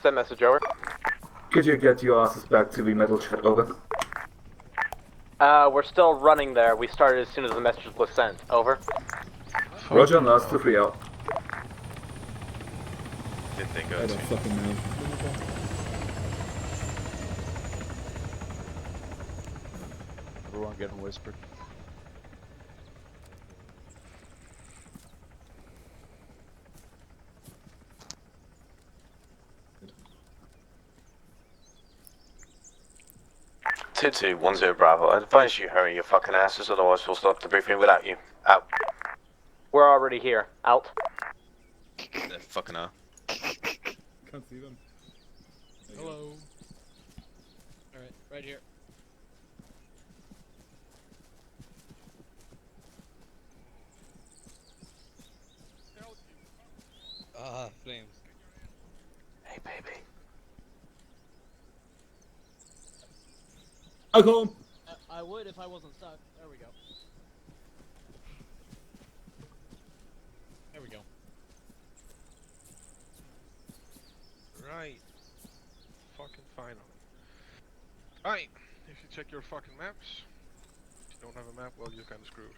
Send message over. Could you get your asses back to the metal chat over? We're still running there. We started as soon as the message was sent. Over. Roger on last 2-3 out. Didn't think I of don't it. fucking know. Everyone getting whispered. Two 10 Bravo. I advise you hurry your fucking asses, otherwise we'll stop the briefing without you. Out. We're already here. Out. They're fucking out. Can't see them. Hello. Alright, right here. Ah, flames. Hey, baby. I'll call him. I would if I wasn't stuck. There we go. There we go. Right. Fucking finally. Alright, if you check your fucking maps, if you don't have a map, well, you're kinda screwed.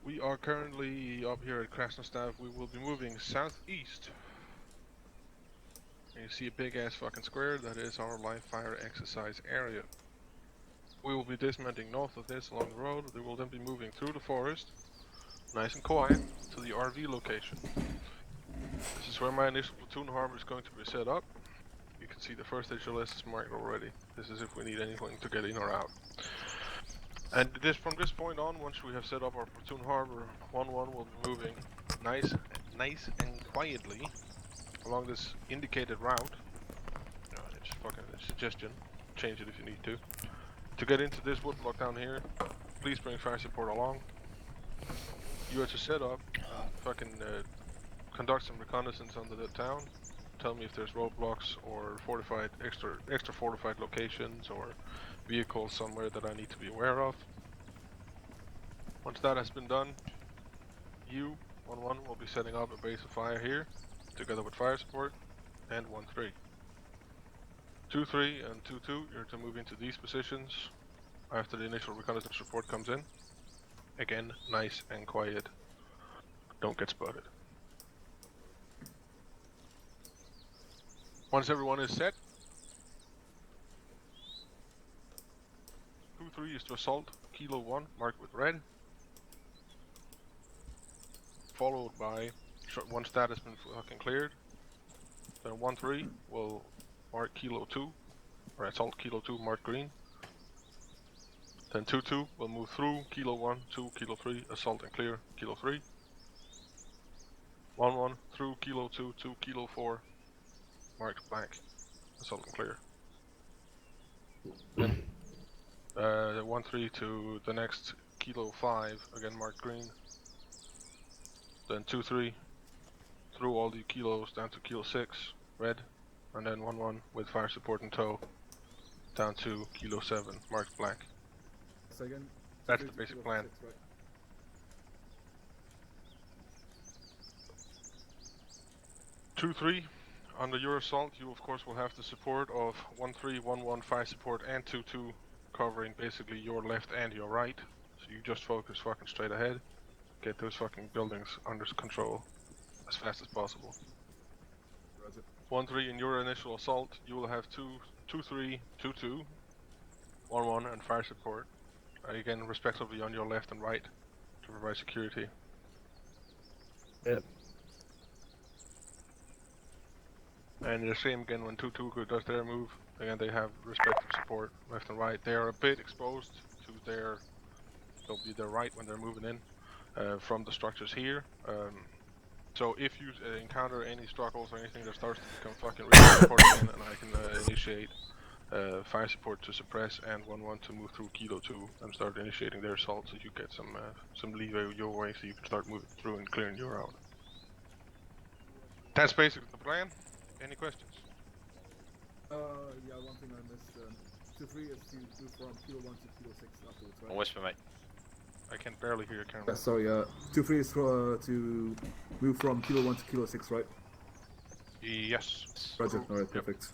We are currently up here at Krasnostav. We will be moving southeast. And you see a big ass fucking square, that is our live fire exercise area. We will be dismounting north of this along the road. We will then be moving through the forest, nice and quiet, to the RV location. This is where my initial platoon harbor is going to be set up. You can see the first HLS is marked already. This is if we need anything to get in or out. And from this point on, once we have set up our platoon harbor, 1-1 will be moving nice and quietly along this indicated route. It's fucking a suggestion. Change it if you need to. To get into this wood block down here, please bring fire support along. You are to set up, conduct some reconnaissance under the town. Tell me if there's roadblocks or fortified extra fortified locations or vehicles somewhere that I need to be aware of. Once that has been done, you 1-1 will be setting up a base of fire here, together with fire support, and 1-3. 2-3 and 2-2, you're to move into these positions after the initial reconnaissance report comes in. Again, nice and quiet. Don't get spotted. Once everyone is set, 2-3 is to assault Kilo 1, marked with red. followed by once that has been fucking cleared. Then 1-3 will mark Kilo 2, or assault Kilo 2, mark green. Then 2-2 will move through Kilo 1, 2, Kilo 3, assault and clear Kilo 3. 1-1 through Kilo 2, 2, Kilo 4, marked black, assault and clear. Then 1-3 to the next Kilo 5, again marked green. Then 2-3 through all the kilos down to Kilo 6, red. And then 1-1 with fire support in tow down to Kilo 7, marked black. Second. That's the basic plan. 6, right? 2-3, under your assault you of course will have the support of 1-3, 1-1 fire support and 2-2 covering basically your left and your right. So you just focus fucking straight ahead. Get those fucking buildings under control as fast as possible. 1-3 in your initial assault you will have 2-3, 2-2, 1-1 and fire support. Again respectively on your left and right to provide security. Yep. And the same again when 2-2 does their move. Again they have respective support left and right. They are a bit exposed to they'll be their right when they're moving in from the structures here. So if you encounter any struggles or anything that starts to become fucking really important again, and I can initiate fire support to suppress and 1-1 to move through Kilo 2 and start initiating their assault so you get some leeway your way so you can start moving through and clearing your out. That's basically the plan. Any questions? Yeah, one thing I missed. 2-3 is to move from Kilo 1 to Kilo 6 afterwards, right? Whisper, mate. I can barely hear your camera. Sorry, 2-3 is to move from Kilo 1 to Kilo 6, right? Yes. Roger, alright, perfect.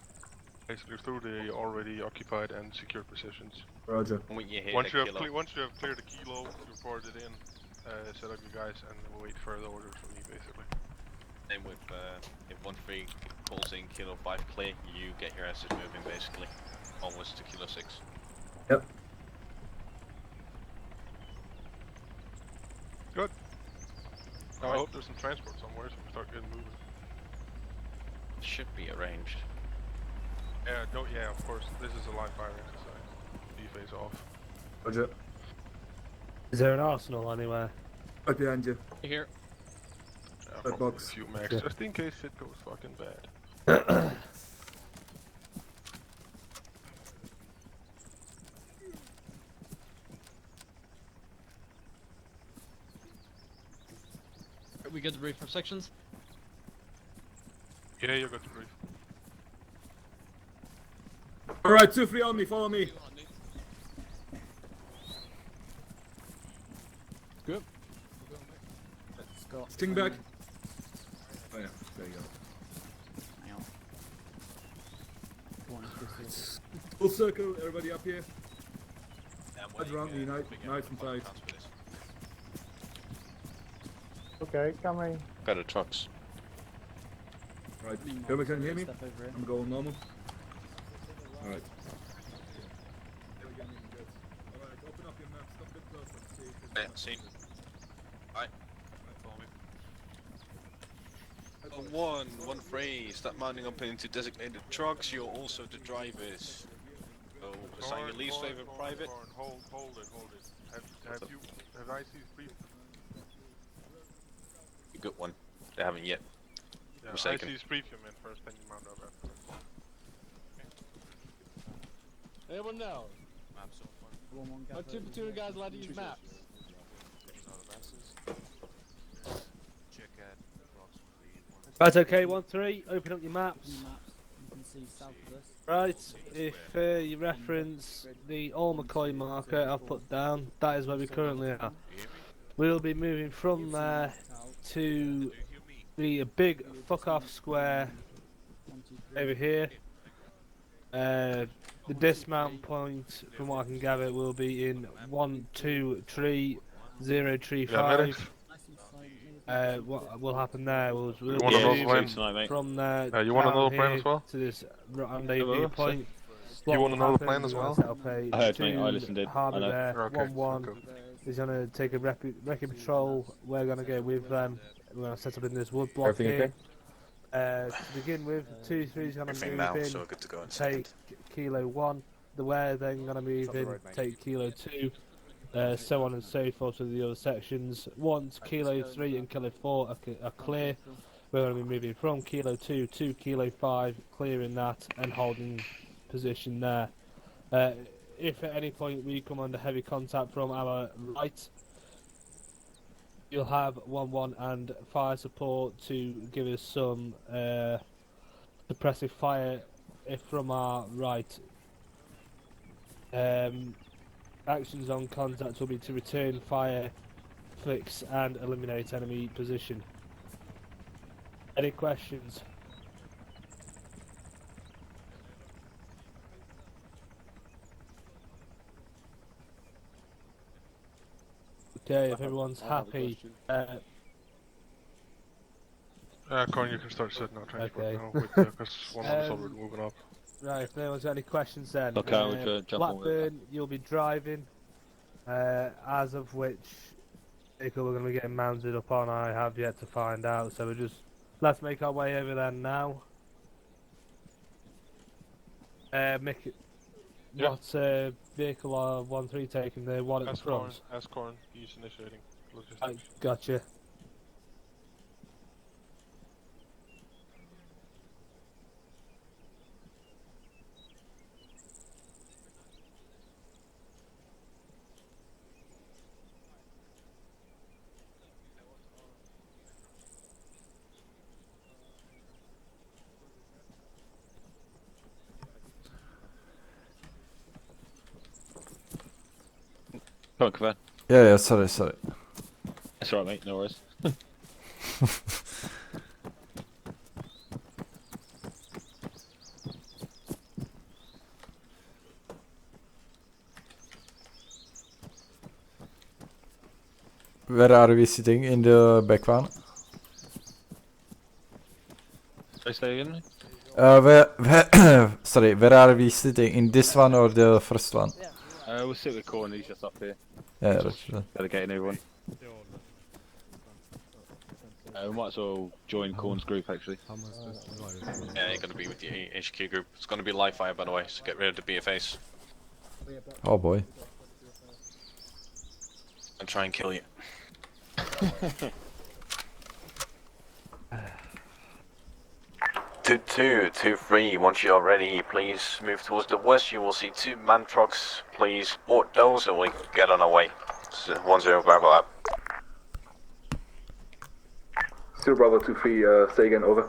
Basically through the already occupied and secure positions. Roger. Once you Once you have cleared the kilo, you report it in, set up your guys, and we'll wait further orders from you basically. Then with if 1-3 calls in Kilo 5 clear, you get your asses moving basically, almost to Kilo 6. Yep. Good. Now I hope there's some transport somewhere so we start getting moving. Should be arranged. Yeah, of course. This is a live fire exercise. B-phase off. Roger. Is there an arsenal anywhere? Right behind you. Here. Yeah, That box. a few max, Yeah. just in case shit goes fucking bad. Are we good to brief for sections? Yeah, you're good to brief. Alright, 2-3 on me, follow me. Good. Sting back. Oh yeah, there you go. Full circle, everybody up here. Head around, unite, nice and tight. Okay, coming. Got the trucks. Right, everybody can hear me? I'm going normal. Alright. Alright, open up your map, stop a bit closer. Yeah, seen. Alright. Follow me. 1-3, start mounting up into designated trucks, you're also the drivers. So assign your least favorite private. Hold it. Have ICs briefed? You got one. They haven't yet. Yeah, Forsaken. ICs brief you man first, then you mount up afterwards. Anyone know? Are 2 platoon guys allowed to use maps? Right, okay, 1-3, open up your maps. You can see south of us. Right, if you reference the McCoy marker I've put down, that is where we currently are. We'll be moving from there to the big fuck off square over here. The dismount point, from what I can gather, will be in 123-035. What will happen there was we'll want another move plan tonight, mate? from there You want down another plan here as well? to this rendezvous point. You want another plan as well? I heard, mate. I listened in. Harbour I know. there, Okay, 1-1 okay. is going to take a wrecking patrol. We're going to go with them. we're going to set up in this wood block Everything here. okay? To begin with, 2-3's going to Everything move now, in, so we're good to go in a take Kilo 1. The Ware then going to move in, take Kilo 2. So on and so forth with the other sections. Once Kilo 3 and Kilo 4 are clear, we're going to be moving from Kilo 2 to Kilo 5, clearing that and holding position there. If at any point we come under heavy contact from our right, you'll have 1-1 and fire support to give us some suppressive fire if from our right. Actions on contact will be to return fire, fix and eliminate enemy position. Any questions? Okay, if everyone's happy. Corin, you can start setting out transport Okay. now, because one of us already moving up. Right, if no one's got any questions then. Okay, I'll jump on with Blackburn, you'll be driving, as of which vehicle we're going to be getting mounted up on, I have yet to find out, so let's make our way over there now. Mick, Yeah. what vehicle are 1-3 taking? The one at the front? Ask Corin, he's initiating logistics. Gotcha. Come on, Kevin. Yeah, sorry. That's alright, mate, no worries. Where are we sitting? In the back one? Should I say again? Sorry, where are we sitting? In this one or the first one? We'll sit with Corin, he's just up here. Yeah, Just delegating everyone. We might as well join Corn's group actually. Yeah, you're going to be with the HQ group. It's going to be live fire, by the way, so get rid of the BFAs. Oh boy. And try and kill you. 2-2, 2-3, once you are ready, please move towards the west. You will see 2 man trucks. Please board those and we get on our way. 1-0, Bravo up. 0 Bravo 2-3, say again, over.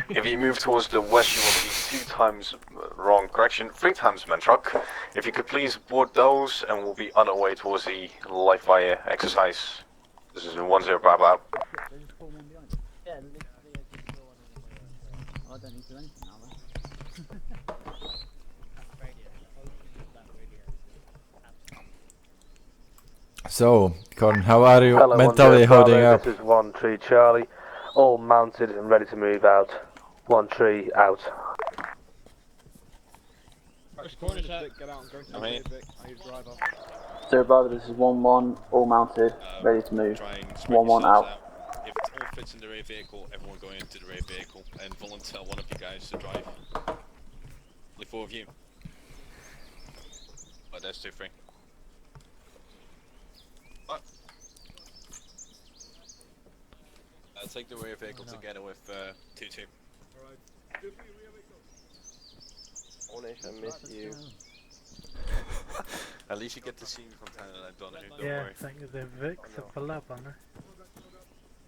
If you move towards the west, you will see 2 times, wrong correction, 3 times man truck. If you could please board those and we'll be on our way towards the live fire exercise. This is 1-0, Bravo out. I don't need to do anything now, So, Corin, how are you Hello, mentally 1-0 holding Bravo, up? This is 1-3 Charlie, all mounted and ready to move out. 1-3 out. Get out and go to the I Vic. I need a driver. 0 Bravo, this is 1-1, all mounted, ready to move. Try and spread 1-1 yourselves out. If it all fits in the rear vehicle, everyone going into the rear vehicle and volunteer one of you guys to drive. Only 4 of you. Oh, there's 2-3. What? Take the rear vehicle together with 2-2. Onish, I miss you. At least you get to see me from time to time, Donahue, don't Yeah, worry. thank you, Vic, for laban.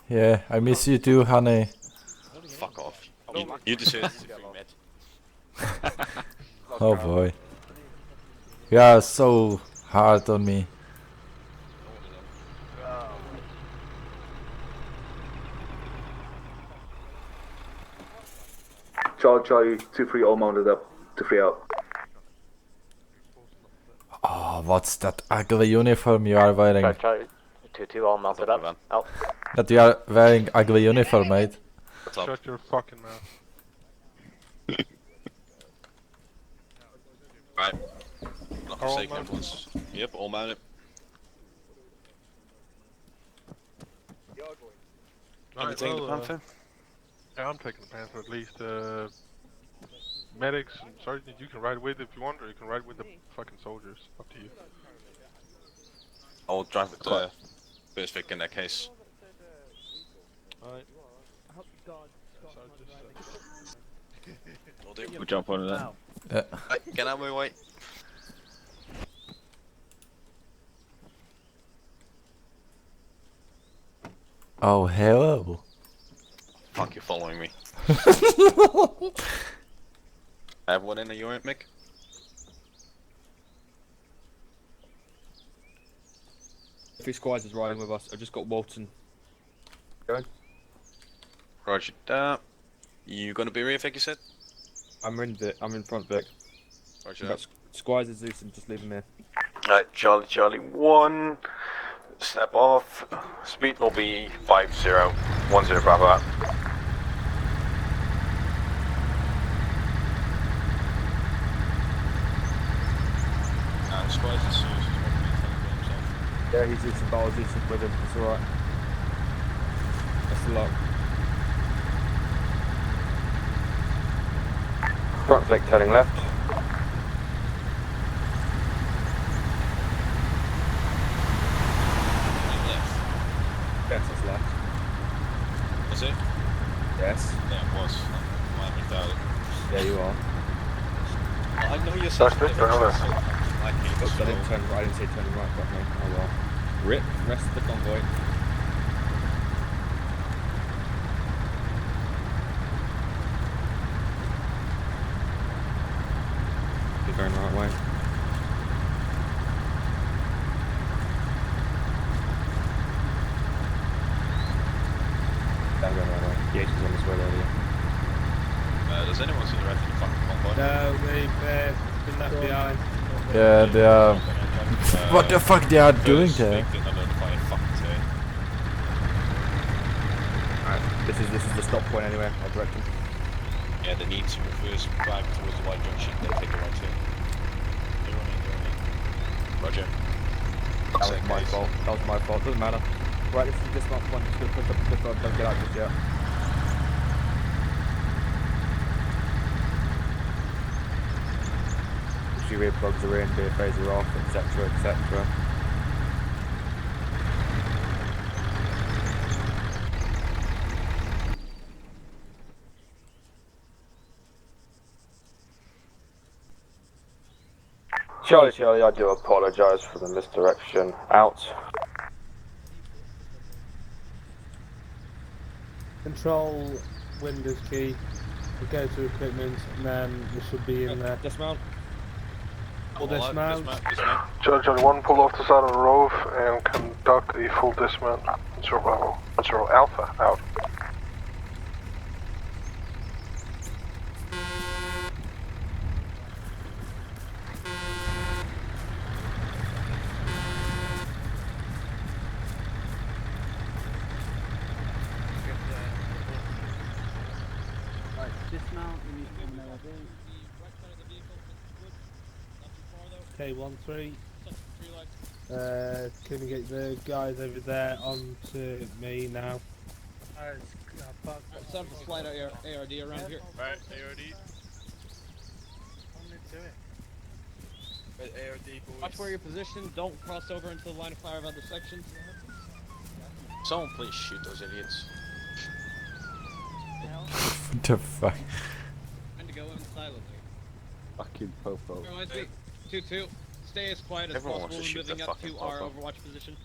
Yeah, I miss you too, honey. Fuck off. You deserve to be met. Oh boy. You are so hard on me. Charlie 2-3, all mounted up. 2-3 out. Oh, what's that ugly uniform you are wearing? Charlie 2-2, all mounted up. Out. That you are wearing ugly uniform, mate. Shut your fucking mouth. Right. Not mistaken, everyone's. Yep, all mounted. Are we taking the well, Panther? Yeah, I'm taking the Panther at least. Medics and sergeants, you can ride with if you want, or you can ride with the fucking soldiers. Up to you. I'll drive with the first Vic in that case. Alright. Will do. We'll jump on that. Yeah. Get out of my way. Oh, hello. Fuck, you're following me. I have one in the unit, Mick. 3 squads is riding with us. I've just got Walton. Going. Roger that. You gonna be rear, Vic, you said? I'm in front, Vic. Roger that. Squires is Zeus and just leave him here. Alright, Charlie 1. Step off. Speed will be 50. 10 Bravo out. Squires is Zeus. Yeah, he's Zeus and Ball Zeus with him. It's alright. That's a lot. Front Vic turning left. Yes, it's left. Was it? Yes. Yeah, it was. I'm without it. Yeah, you are. I know you're Suspect, turn left. I can't Oops, I didn't turn right. I didn't say turn right, but no. Oh well. Rip, rest of the convoy. You're going the right way. I'm going the right way. The H is on his way there, yeah. Does anyone see the rest of the fucking convoy? No, they've been left behind. Yeah, they are. What the fuck they are doing there? Alright, this is the stop point anyway, I'll direct them. Yeah, they need to reverse back towards the white junction, then take a right turn. They're running. Roger. That was my fault. That was my fault. Doesn't matter. Right, this is dismount point. Just go push up. Don't get out just yet. Push your earplugs are in, BFAs are off, etc, etc. Charlie, I do apologise for the misdirection. Out. Control Windows key. We go to equipment, and then we should be in there. Dismount. Full dismount. Charlie 1, pull off the side of the road and conduct a full dismount. 0 Bravo. 0 Alpha, out. Right, dismount, we need to come K13. Can we get the guys over there onto me now? It's time to slide out your ARD around here. Right, ARD. Right, ARD, boys. Watch where you're positioned. Don't cross over into the line of fire of other sections. Someone please shoot those idiots. What the fuck? Trying to go in silently. Fucking popo. Reminds me, 2-2. Stay as quiet as Everyone possible wants to shoot moving that up to fucking our popo. Overwatch position.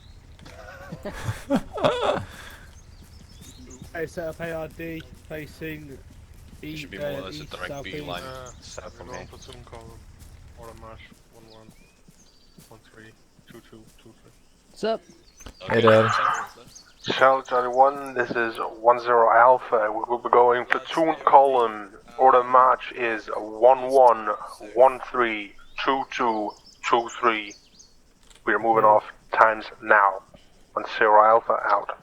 Okay, set up ARD facing It east, should be more or less a east, direct southeast. beeline south from We're me. on platoon column. Order march 1-1. 1-3. 2-2. 2-3. What's up? Hey there. Charlie 1, this is 10 Alpha. We will be going platoon column. Order march is 1-1, 1-3, 2-2, 2-3. We are moving off times now. 10 Alpha out.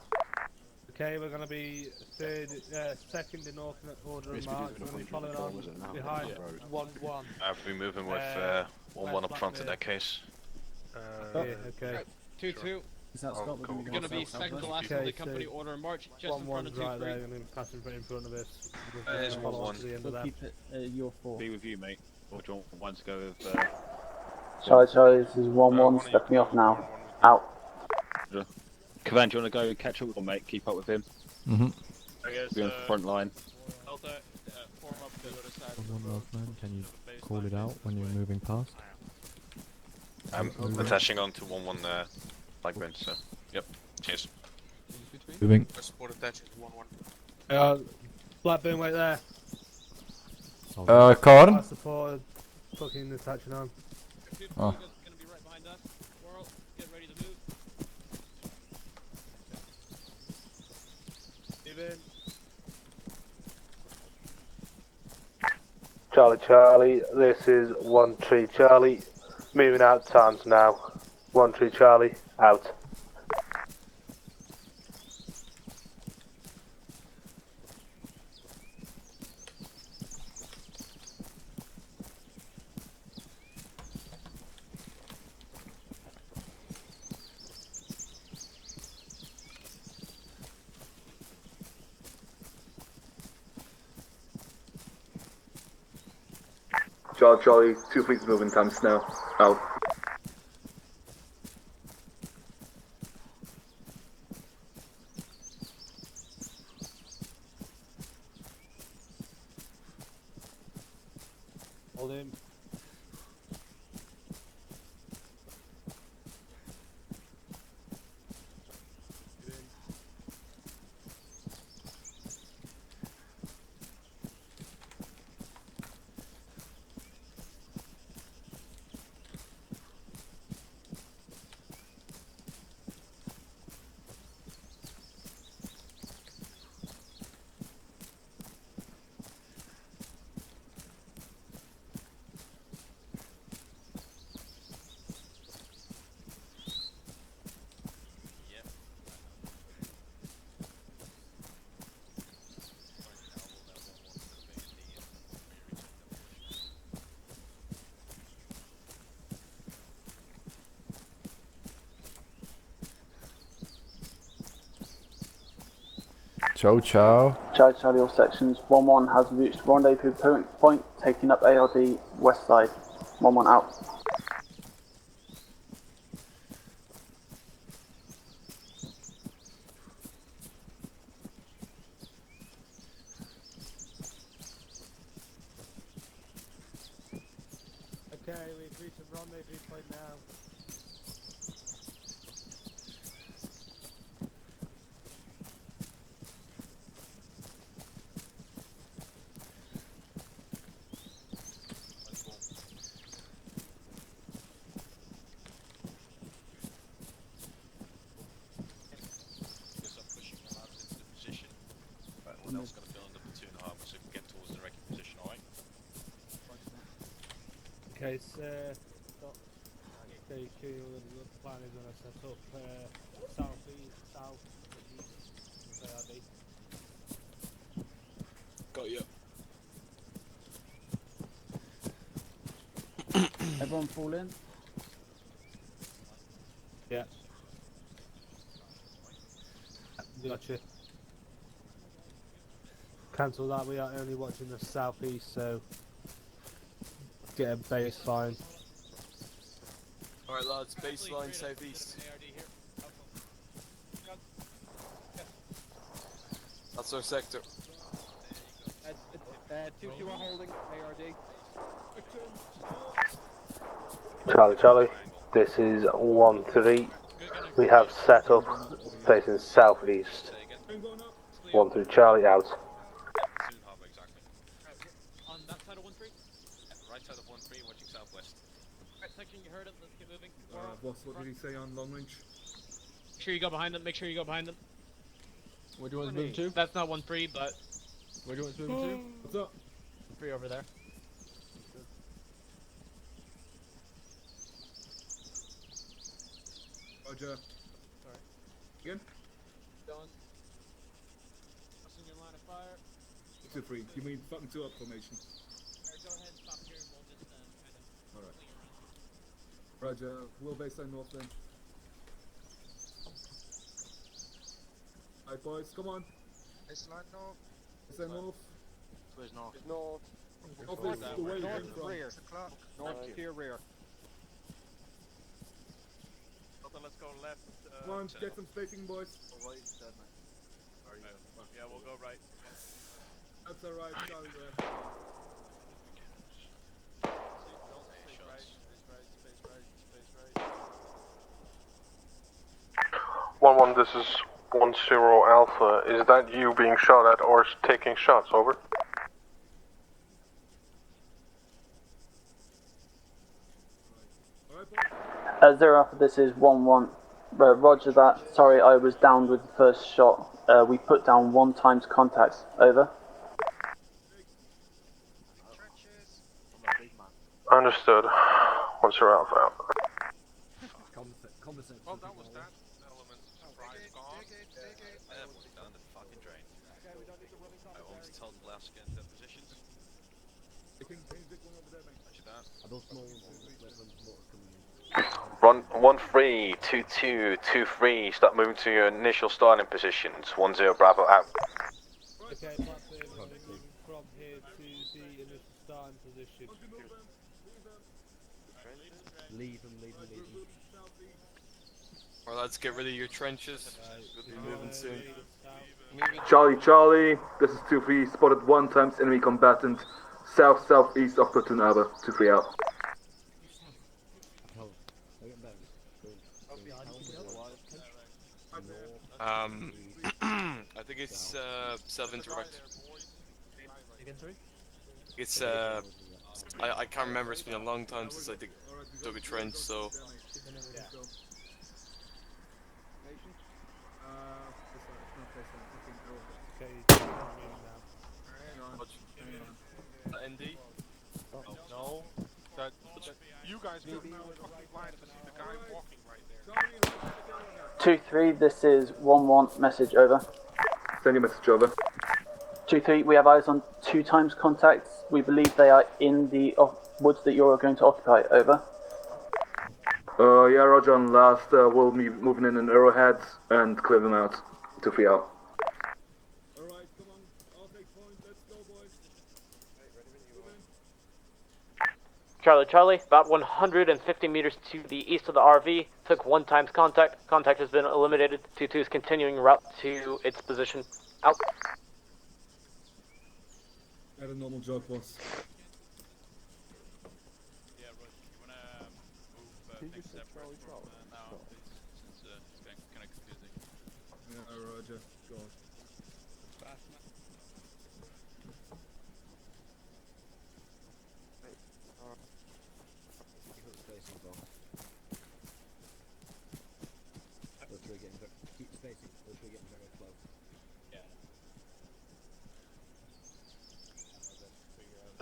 Okay, we're going to be second in order of march. We're going to follow on behind 1-1. I'll be moving with 1-1 up front in that case. Okay. 2-2. Is that Scott? cool. We're gonna be second to last in the company order in march, just in front of 2-3. right there, and then passing in front of us. There's Follow on 1-1. to the end We'll of keep it your 4. Be with you, mate. Or do you want one to go with? Charlie, this is 1-1. Step me off now. Out. Kavan, do you want to go catch up with him, mate? Keep up with him. Be on the front line. Form up to the other side. Can you call it out when you're moving past? I'm attaching on to 1-1 like bench, so yep. Cheers. Moving. Support attaches 1-1. Blackburn right there. Corn? I support fucking attaching on. Oh. Gonna be right behind us. World, get ready to move. Even. Charlie, this is 1-3 Charlie. Moving out times now. 1-3 Charlie, out. Charlie, 2 fleets moving times now. Out. Hold him. Ciao, ciao. Charlie, all sections. 1-1 has reached rendezvous point, taking up ARD west side. 1-1 out. Okay, we've reached a rendezvous point now. Guess I'm pushing them out into the position. Right, everyone else got to fill in the platoon armor so we can get towards the wrecking position, alright? Okay, so okay, the plan is going to set up southeast, south, east, ARD. Got you. Everyone fall in. Yeah. Gotcha. Cancel that, we are only watching the southeast, so get a baseline. Alright lads, baseline southeast. That's our sector. 2 are holding ARD. Charlie, this is 1-3. We have set up facing southeast. 1-3 Charlie, out. Platoon armor, exactly. On that side of 1-3? Right side of 1-3, watching southwest. Right section, you heard it. Let's get moving. Boss, what did he say on long range? Make sure you go behind them. Make sure you go behind them. Where do you want us to move to? That's not 1-3, but Where do you want us to move to? What's up? 3 over there. Roger. Sorry. Again? Done. What's in your line of fire? 2-3. Give me fucking 2 up formation. Go ahead and stop here and we'll just kind of Alright. Roger. Will baseline north then. Alright, boys, come on. Baseline north. Is there north? Where's north? North. North is the way you came from. Rear. 6 o'clock. North to your rear. Let's go left. Come on, get some spacing, boys. Right, dead man. Yeah, we'll go right. That's alright, Charlie there. 1-1, this is 1-0 Alpha. Is that you being shot at or taking shots? Over. Zero Alpha, this is 1-1. Roger that. Sorry, I was downed with the first shot. We put down 1 times contacts. Over. Understood. 1-0 Alpha out. Well, that was that element. Surprise gone. Everyone's down the fucking drain. I almost told the last get into their positions. Run 1-3, 2-2, 2-3. Start moving to your initial starting positions. 1-0 Bravo out. Okay, Blackburn, we're moving from here to the initial starting position. Leave them. Alright, lads, get rid of your trenches. We'll be moving soon. Charlie, this is 2-3, spotted 1 times enemy combatant southeast of Platoon Alpha. 2-3 out. I think it's 7 direct. It's I can't remember. It's been a long time since I dug a trench, so. ND? No. That you guys go now fucking blind to see the guy walking right there. 2-3, this is 1-1. Message over. Send your message over. 2-3, we have eyes on 2 times contacts. We believe they are in the woods that you're going to occupy. Over. Yeah, Roger on last. We'll be moving in arrowheads and clear them out. 2-3 out. Alright, come on. I'll take point. Let's go, boys. Charlie, about 150 meters to the east of the RV. Took 1 times contact. Contact has been eliminated. 2-2 is continuing route to its position. Out. Had a normal job, boss. Yeah, Roger, you wanna move next step from now, please, since it's getting kind of confusing. Yeah, Roger. Go on. Keep spacing, which we're getting very close. Yeah. I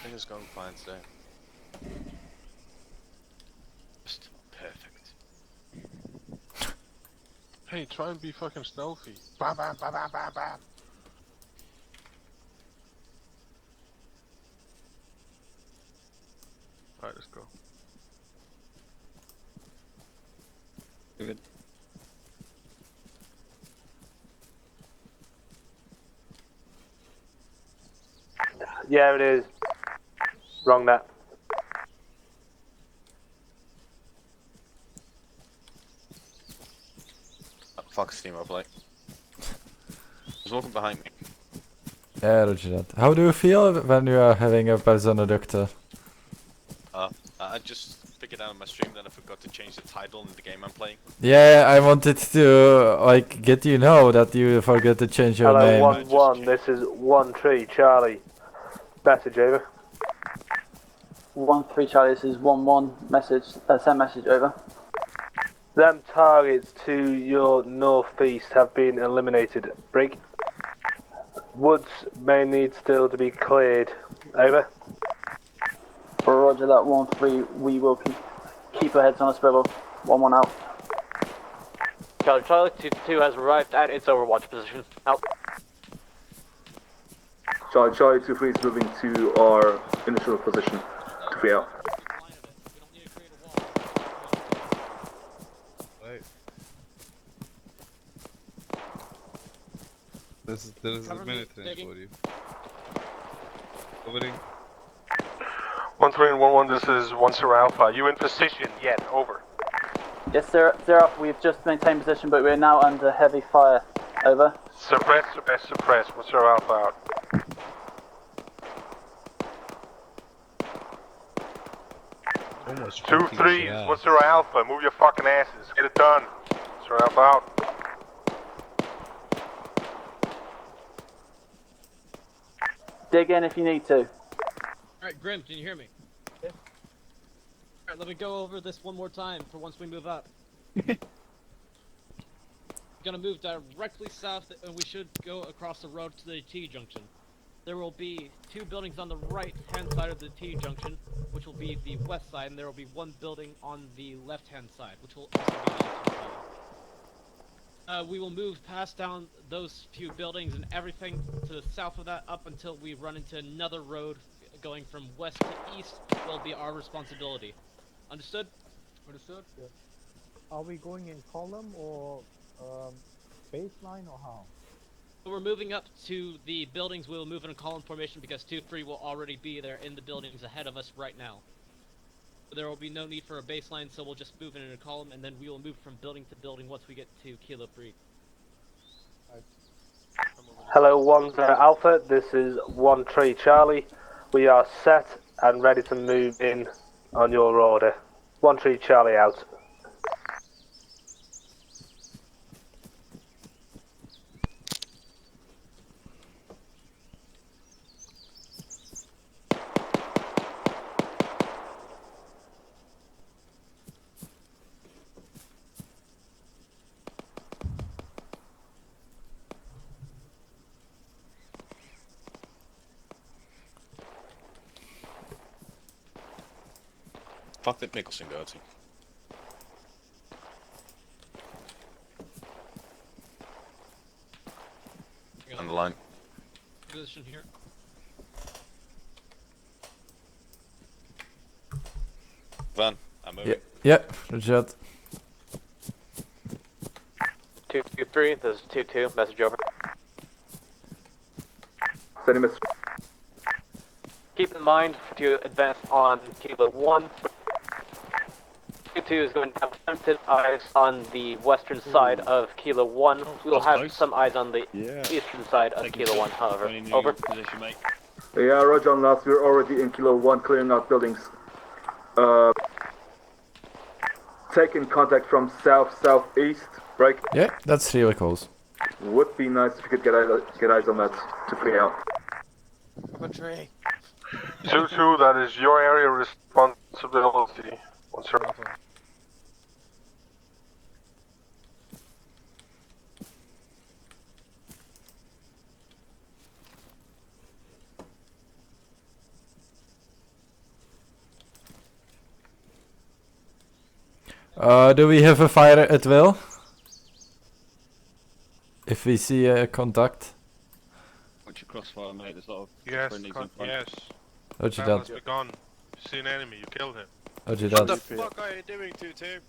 think it's going fine today. Just perfect. Hey, try and be fucking stealthy. Bam, bam, bam, bam, bam, bam. Alright, let's go. Good. Yeah, it is. Wrong net. Fuck steam up like. He's walking behind me. Yeah, roger that. How do you feel when you are having a Personenreductor? I just figured out on my stream that I forgot to change the title in the game I'm playing. Yeah, I wanted to like get you know that you forgot to change your name. Hello, 1-1, this is 1-3 Charlie. Message over. 1-3 Charlie, this is 1-1. Message, send message over. Them targets to your northeast have been eliminated. Brig. Woods may need still to be cleared. Over. Roger that. 1-3. We will keep our heads on a swivel. 1-1 out. Charlie, 2-2 has arrived at its overwatch position. Out. Charlie, 2-3 is moving to our initial position. 2-3 out. There's a military for you. Covering. 1-3 and 1-1, this is 1-0 Alpha. Are you in position yet? Over. Yes, Zero Alpha, we've just maintained position, but we're now under heavy fire. Over. Suppress. 1-0 Alpha out. Almost 2-3, 1-0 Alpha. Move your fucking asses. Get it done. 1-0 Alpha out. Dig in if you need to. Alright, Grim, can you hear me? Yeah. Alright, let me go over this one more time for once we move up. Gonna move directly south, and we should go across the road to the T-junction. There will be 2 buildings on the right-hand side of the T-junction, which will be the west side, and there will be 1 building on the left-hand side, which will also be the left-hand side. We will move past down those few buildings and everything to the south of that up until we run into another road going from west to east. Will be our responsibility. Understood? Understood? Yeah. Are we going in column or baseline or how? We're moving up to the buildings. We will move in a column formation because 2-3 will already be there in the buildings ahead of us right now. There will be no need for a baseline, so we'll just move in a column, and then we will move from building to building once we get to Kilo 3. Hello, 1-0 Alpha. This is 1-3 Charlie. We are set and ready to move in on your order. 1-3 Charlie out. Fuck that Nicholson go to. On the line. Position here. Van, I'm moving. Yeah, Roger. 2-3, this is 2-2, message over. Send him a... Keep in mind to advance on Kilo 1. 2-2 is going to have limited eyes on the western side of Kilo 1. We will have some eyes on the eastern side of Kilo 1, however. Over. Position, mate. Yeah, Roger on last, we're already in Kilo 1, clearing out buildings. Taking contact from south-southeast, break. Yeah, that's really close. Would be nice if you could get eyes on that to free out. 1-3. 2-2, that is your area responsibility. 1-0 Alpha. Do we have a fire at will? If we see a contact. Watch your crossfire, mate. There's a lot of Yes, friendlies in front. yes. Roger Battle that. has begun. You see an enemy, you kill him. Roger What that. the fuck are you doing, 2-2?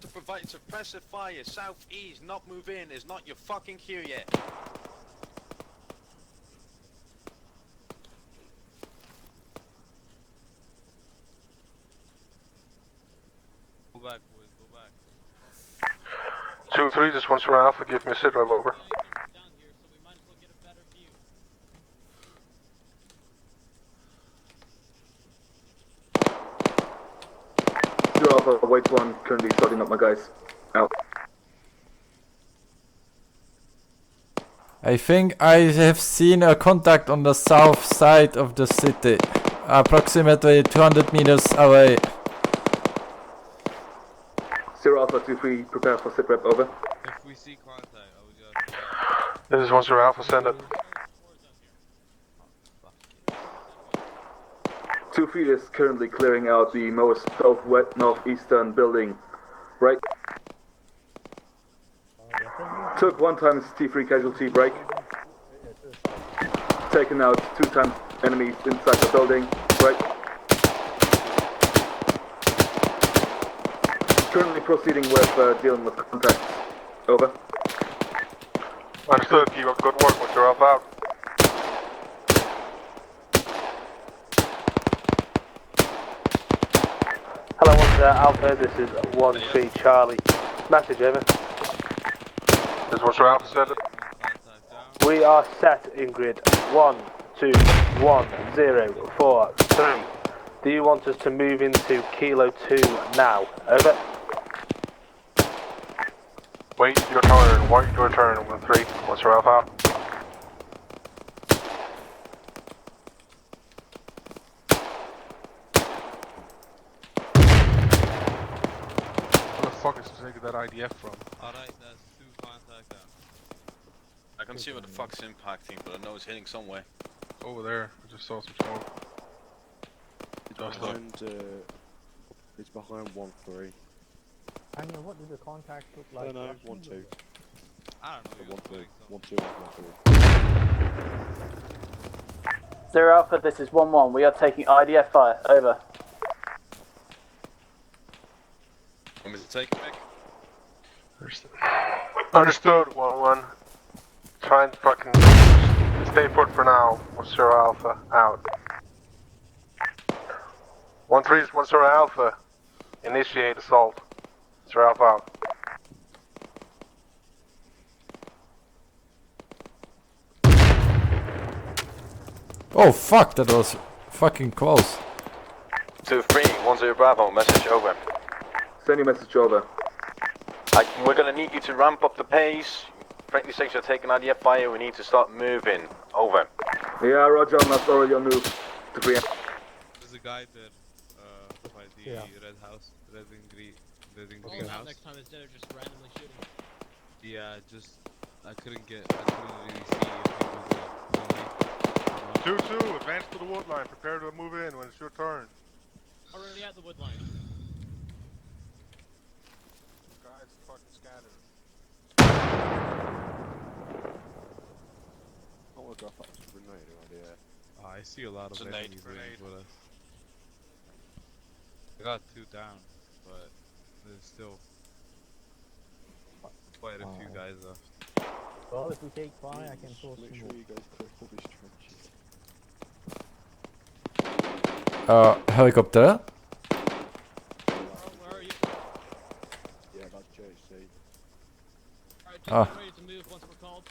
To provide suppressive fire, southeast, not move in, is not your fucking cue yet. Go back, boys, go back. 2-3, this 1-0 Alpha, give me a sit rev over. Zero Alpha, wait 1, currently sorting up my guys. Out. I think I have seen a contact on the south side of the city. Approximately 200 meters away. Zero Alpha 2-3, prepare for sit rep, over. If we see contact, I would just... This is 1-0 Alpha, send it. 2-3 is currently clearing out the most southwest northeastern building. Right. Took 1 times T3 casualty, break. Taken out 2 times enemies inside the building, break. Currently proceeding with dealing with contacts. Over. Understood. Keep up good work. Once you're off out. Hello, 1 Alpha. This is 1-3 Charlie. Message over. This is what's your Alpha said. We are set in grid 1, 2, 1, 0, 4, 3. Do you want us to move into Kilo 2 now? Over. Wait your turn. Wait your turn. 1-3. What's your Alpha out? Where the fuck is taking that IDF from? Alright, that's 2 contact down. I can see what the fuck's impacting, but I know it's hitting somewhere. Over there. I just saw some smoke. It's behind 1-3. Anya, what did the contacts look like? No, 1-2. I don't know. 1-2. 1-2. 0 Alpha, this is 1-1. We are taking IDF fire. Over. Want me to take it back? Understood. 1-1. Try and fucking stay put for now. 1-0 Alpha out. 1-3 is 1-0 Alpha. Initiate assault. 0 Alpha out. Oh fuck, that was fucking close. 2-3, 1-0 Bravo, message over. Send your message over. We're gonna need you to ramp up the pace. Friendly sections are taking IDF fire, we need to start moving. Over. Yeah, roger, I'm not already on move. To free. There's a guy there, by the red house, red and green house. Next time instead of just randomly shooting. Yeah, I couldn't really see if he was 2-2, advance to the wood line. Prepare to move in when it's your turn. Already at the wood line. Guys, fucking scattered. Oh my god, that's a grenade idea. Oh, I see a lot of Grenade. enemies waiting for us. I got 2 down, but there's still quite a few guys left. Well, if we take fire, I can source Make some sure more. you guys clear all these trenches. Helicopter? Where are you? Yeah, that's JC. Alright, Ah. just ready to move once we're called.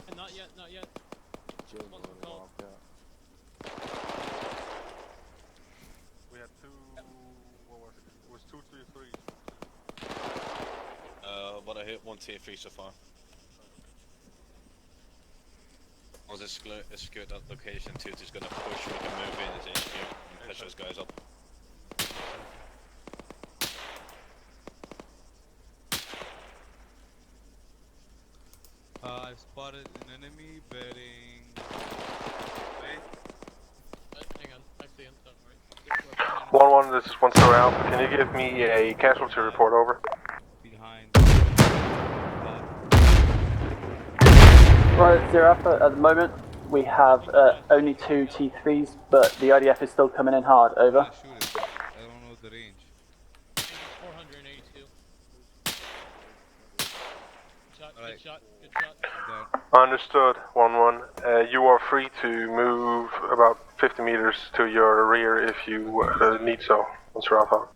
And not yet, not yet. Jim, Once we're called. We had 2. What was it? It was 2-3-3. But I hit 1 tier 3 so far. I'll just secure that location. 2 is gonna push, we can move in as HQ and push those guys up. I've spotted an enemy bearing. Hang on, I see him, don't worry. 1-1, this is 1-0 Alpha. Can you give me a casualty report over? Behind. Right, 0 Alpha, at the moment we have only 2 T3s, but the IDF is still coming in hard. Over. I don't know the range. 482. Good shot. Understood, 1-1. You are free to move about 50 meters to your rear if you need so. 1-0 Alpha.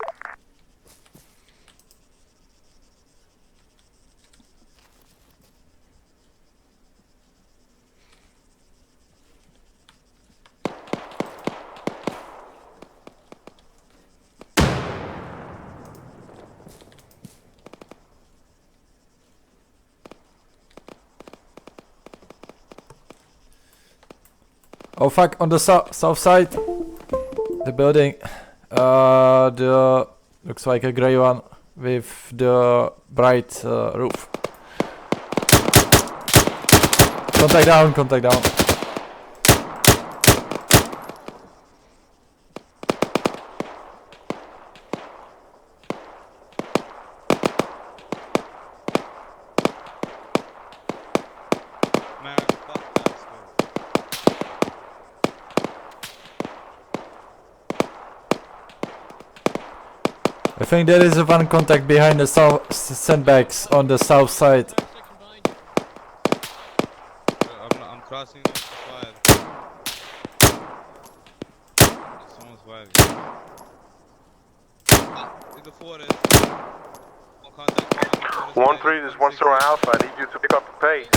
Oh fuck, on the south side. The building. The looks like a grey one with the bright roof. Contact down, contact down. I think there is a one contact behind the south sandbags on the south side. In the forest. All contact. 1-3, this is 1-0 Alpha. I need you to pick up the pace.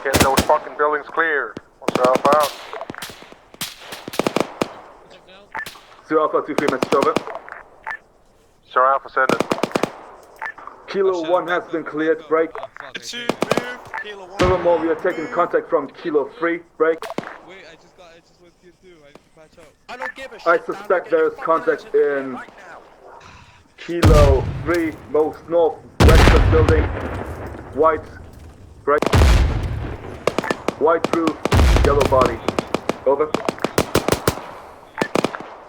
Get those fucking buildings clear. 1-0 Alpha out. 0 Alpha 2-3 message over. 0 Alpha, send it. Kilo 1 has been cleared, break. Furthermore, we are taking contact from Kilo 3, break. Wait, I just went tier 2. I need to patch up. I don't give a shit. I suspect there is contact in Kilo 3, most northwestern building. White, break. White roof, yellow body. Over.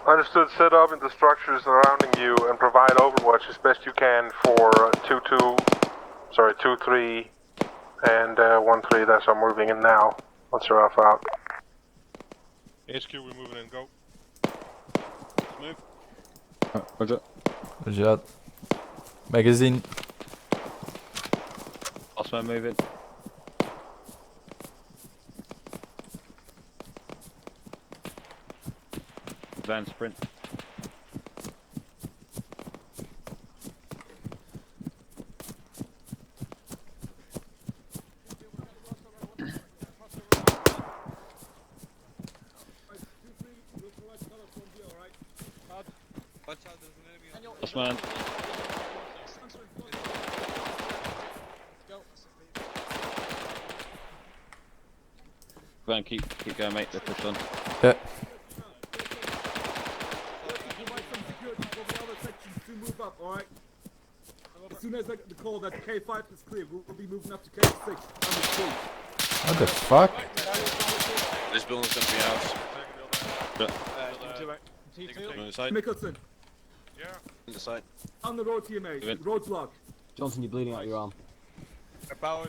Understood, set up in the structures surrounding you and provide overwatch as best you can for 2-3 and 1-3, that's I'm moving in now. 1-0 Alpha out. HQ, we're moving in, go. Move. Roger. Roger. Magazine. Osman moving. Van sprint. Watch out, there's an enemy on Osman. Van, keep going, mate. They're pushed on. Yeah. Move up, alright? As soon as I get the call that K5 is clear, we'll be moving up to K6 on the street. What the fuck? This building's gonna be ours. Mickelson. Yeah. On the side. On the road to you, mate. Road's locked. Johnson, you're bleeding out your arm.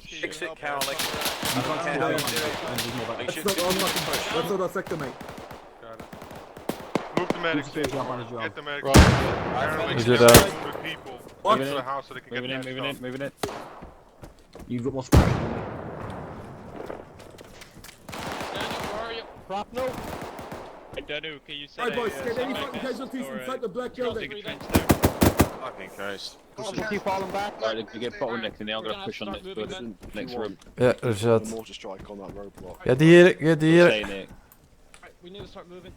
Fix it, Carol. That's not our sector, mate. Move the medics in. Get the medics Is it that? people. Moving To in. the house so they can Moving in, moving in, moving in. You've got more scratch than me. No. I don't know, can you say Alright, boys, get any fucking casualties inside the black building. Fucking Christ. Keep falling back. Right, if you get bottlenecked in there, I'm gonna push on next building, next room. Yeah, Roger. Mortar strike on that roadblock. Get here, get here. We need to start moving.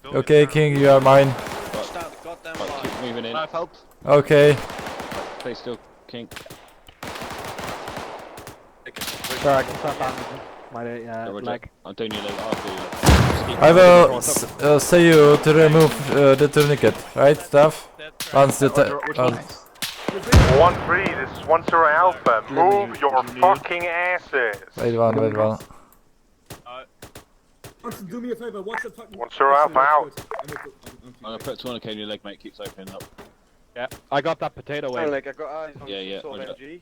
Okay, King, you are mine. Right, keep moving in. Okay. Stay still, King. Sorry, I can start bandaging my leg. I'm doing your leg after you. I will say you to remove the tourniquet, right, Staff? Once the 1-3, this is 1-0 Alpha. Move your fucking asses. Wait one, wait one. Johnson, do me a favor, watch the fucking... 1-0 Alpha out. I'm gonna put 200k in your leg, mate. Keeps opening up. Yeah, I got that potato away. Like I got eyes on Yeah. some sort of MG.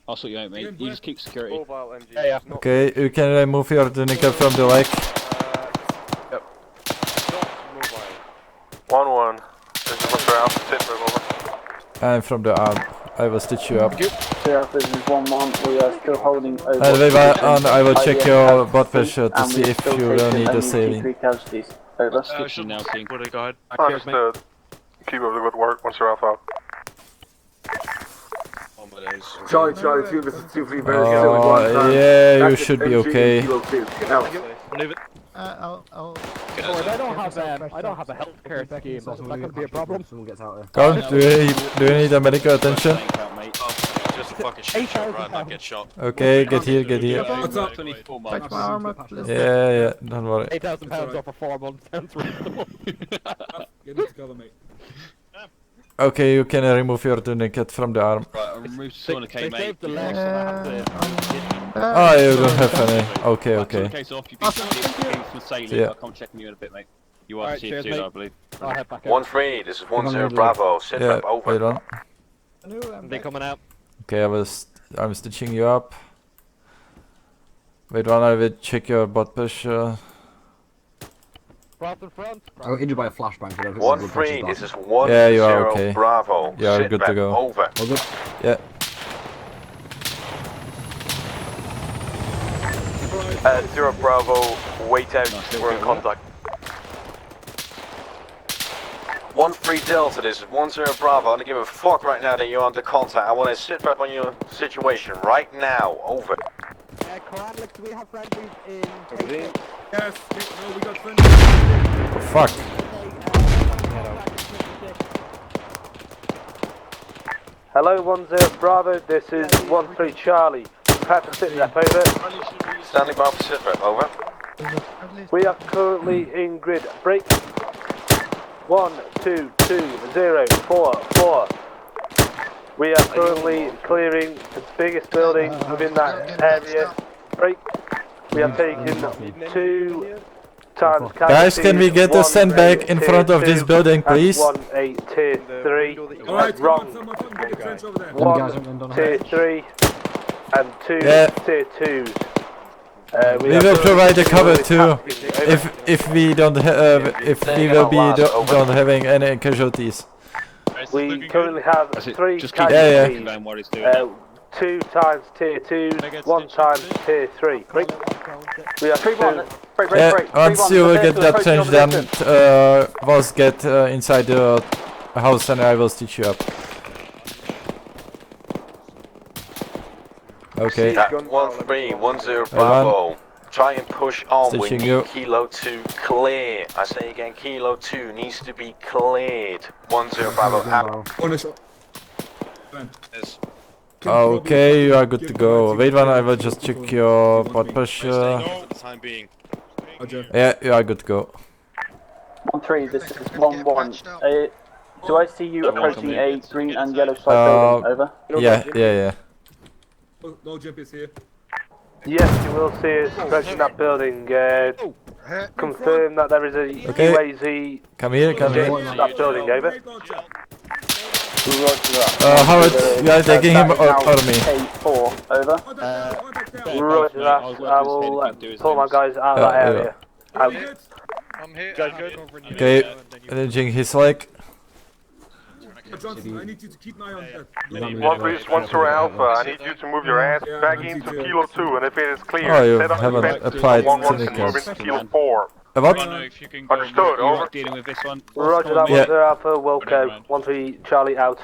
I'll sort you out, mate. You just keep security. Mobile MG. Yeah. Okay, you can remove your tourniquet from the leg. Yep. Not mobile. 1-1. This is 1-0 Alpha, sit over. And from the arm. I will stitch you up. Sheriff, this is 1-1. We are still holding over. And I will check your blood pressure to see if you will need a saving. 3 casualties. Over. Stitching now, King. Go ahead. Understood. Keep up the good work. 1-0 Alpha out. Charlie 2, this is 2-3, very Oh, yeah, you should be okay. Leave it. I don't have a healthcare scheme. That's not gonna be a problem. Someone gets out there. Come, do you need a medical attention? Just a fucking shit shot, rather not get shot. Okay, get here, get here. What's up? 24 Touch months. my armor, please. Yeah, don't worry. £8,000 off of 4 months. Sounds reasonable. Get into cover, mate. Okay, you can remove your tourniquet from the arm. Right, I'll remove 200k, mate. Saved the legs, so I have to... Oh, you don't have any. Okay, okay. 200k's off. You've been from sailing. Yeah. I'll come checking you in a bit, mate. You are Alright, tier cheers, 2, mate. I believe. I'll head back out. 1-3, this is 1-0 Bravo. Sit Yeah, up, over. wait on. They coming out. Okay, I'm stitching you up. Wait one, I will check your blood pressure. Front in front. I got injured by a flashbang. 1-3, this is 1-0 Yeah, you are okay. Bravo. You are Sit good to rep, go. over. All good? Yeah. 0 Bravo, wait out, we're in contact. 1-3 Delta, this is 10 Bravo. I don't give a fuck right now that you're under contact. I want to sit back on your situation right now. Over. Coran, do we have friendlies in K6? Yes, no, we got friendly. Fuck. Hello, 10 Bravo, this is 1-3 Charlie. Prepare for sit rep, over. Standing by for sit rep, over. We are currently in grid break. 1, 2, 2, 0, 4, 4. We are currently clearing the biggest building within that area. Break. We are taking 2 times. Guys, can we get a sandbag in front of this building, please? 1-8 tier 3. Wrong. 1 tier 3 and 2 tier 2s. We will provide the cover too, if we don't if we will be don't having any casualties. We currently have 3 casualties. 2 times tier 2s, 1 times tier 3. Break. We are 2. Once you will get that change done, Voss get inside the house and I will stitch you up. Okay. 1-3, 10 Bravo. Try and push on. We Stitching need you. Kilo 2 clear. I say again, Kilo 2 needs to be cleared. 10 Bravo out. Yes. Okay, you are good to go. Wait one, I will just check your blood pressure. For the time being. Yeah, you are good to go. 1-3, this is 1-1. Do I see you approaching a green and yellow side building? Over. Yeah. No jump is here. Yes, you will see us approaching that building. Confirm that there is a UAZ. Come here. That building, over. Howard, you are taking him or me? K4, over. Roger that. I will pull my guys out of that area. Out. I'm here. Guys, good. Okay, ranging his leg. Johnson, I need you to keep an eye on that. 1-3 Alpha, I need you to move your ass back into Kilo 2, and if it is clear, Oh, you set up haven't defenses. applied 1-1 to the to move case. into Kilo 4. What? Understood, over. Dealing with this one. Roger that, 1-0 Alpha, Wilco. 1-3 Charlie out.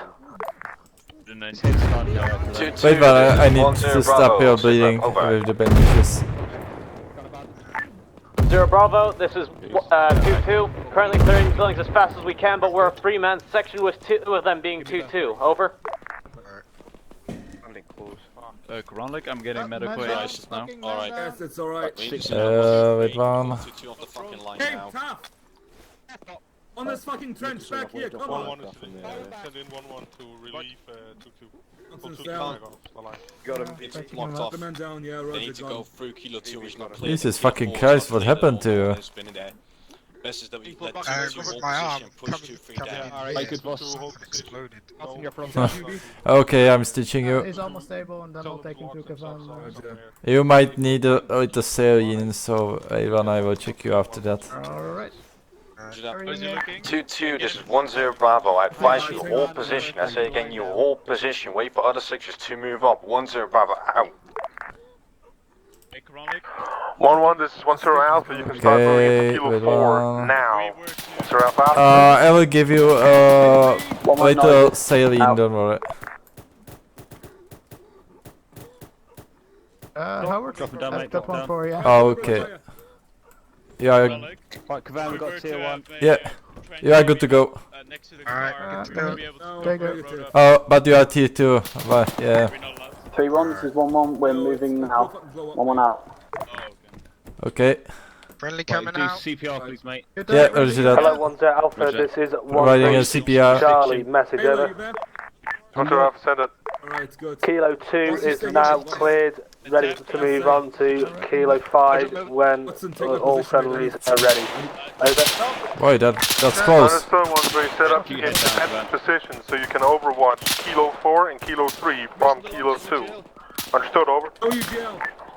Wait, but I need to stop your bleeding with the bandages. 0 Bravo, this is 2-2. Currently clearing buildings as fast as we can, but we're a 3-man section with 2 of them being 2-2. Over. Gronlik, I'm getting medical aid now. Alright. Yes, it's alright. Wait one. On this fucking trench back here, come on. Send in 1-1 to relieve 2-2. Nonsense down. Got him, it's blocked off. The man down, yeah, They need Roger, to go through Kilo 2, which is not clear. Jesus fucking Christ, what happened to you? Best is that we let 2 hold position, push 2-3 down. Hey, good boss. Okay, I'm stitching you. He's almost stable, and then I'll take him to Kazan. You might need a little saline, so Ivan, I will check you after that. Alright. 2-2, this is 10 Bravo. I advise you hold position. I say again, you hold position. Wait for other sections to move up. 10 Bravo out. 1-1, this is 10 Alpha. You can start moving into Kilo 4 now. 10 Alpha. I will give you a little saline, don't worry. Howard, I've got one for you. Oh, okay. Yeah, Right, Kavan, we got tier 1. yeah, you are good to go. Take it. Oh, but you are tier 2, but yeah. 3-1, this is 1-1, we're moving now. 1-1 out. Okay. Friendly coming out. CPR, please, mate. Yeah, roger that. Hello, 10 Alpha, this is Providing a 1-3 CPR. Charlie, message over. 10 Alpha, send it. Alright, good. Kilo 2 is now cleared, ready to move on to Kilo 5 when all friendlies are ready. Over. Boy, that's close. Understood, 1-3, set up in defensive position so you can overwatch Kilo 4 and Kilo 3 from Kilo 2. Understood, over.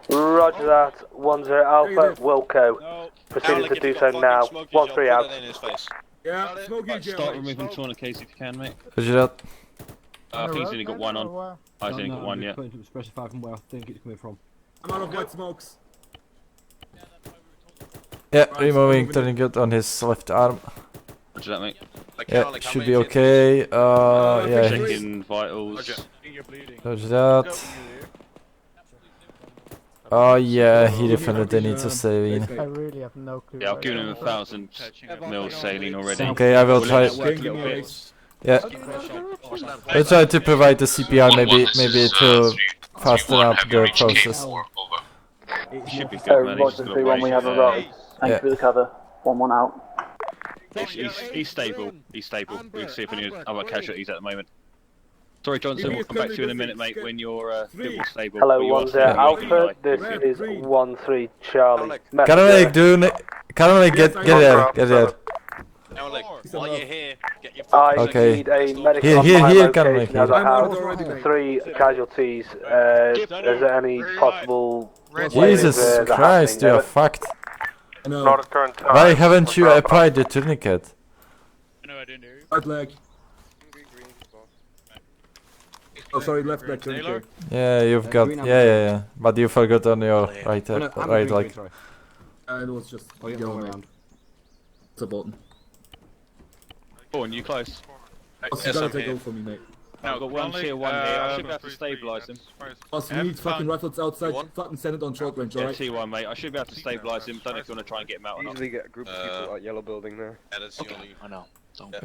Roger that, 10 Alpha, Wilco. Proceeding to do so now. 1-3 out. Yeah, smoke you, Start removing tourniquets if you can, mate. Roger that. I think he's only got one on. I've only got one, yeah. Specify from where I think it's coming from. I'm out of white smokes. Yeah, removing tourniquet on his left arm. Roger that, mate. Yeah, should be okay. Yeah. Checking vitals. Roger that. Oh yeah, he definitely needs a saline. I really have no clue. Yeah, I've given him 1,000 mils saline already. Okay, I will try. Yeah, I'll try to provide the CPR. Maybe to fasten up the process. It should be good, man. Roger 3-1, we have a road. Thank you for the cover. 1-1 out. He's stable. He's stable. We'll see if any other casualties at the moment. Sorry, Johnson, we'll come back to you in a minute, mate, when you're a bit more stable. Hello, 1-0 Alpha, this is 1-3 Charlie. Caroline, get there. Now, like, while you're here, get your I need a medical on my location as I have 3 casualties. Is there any possible... Jesus Christ, you are fucked. Not at current time. Why haven't you applied the tourniquet? No, I didn't hear you. Right leg. Oh, sorry, left leg. Yeah, you've got. Yeah. But you forgot on your right leg. It was just going around. It's a button. Go on, you close. Yes, I'm here. For me, mate. Now I've got one here, one here. I should be able to stabilise him. Boss, we need fucking rifles outside. Fucking send it on short range, alright? Yeah, T1, mate. I should be able to stabilise him. Don't know if you want to try and get him out or not. Usually get a group of people at that yellow building there. Yeah, that's the only... I know.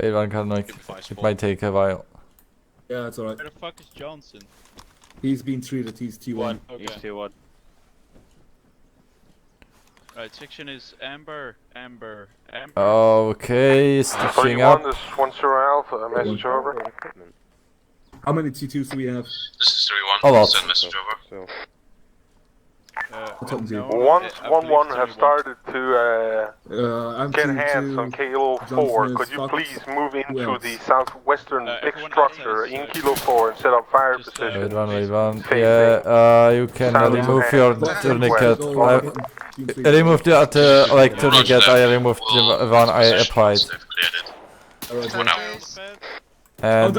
Wait, one can it might take a while. Yeah, that's alright. Where the fuck is Johnson? He's been treated, he's T1. Okay. He's T1. Right, section is Amber. Okay, stitching up. 31, this is 1-0 Alpha, a message over. How many T2s do we have? This is 3-1, a lot. send message over. 1-1 have started to get hands on Kilo 4. Could you please move into the southwestern big structure in Kilo 4 and set up fire position? Wait one. Yeah, you can remove your tourniquet. Remove the tourniquet. I removed the one I applied. And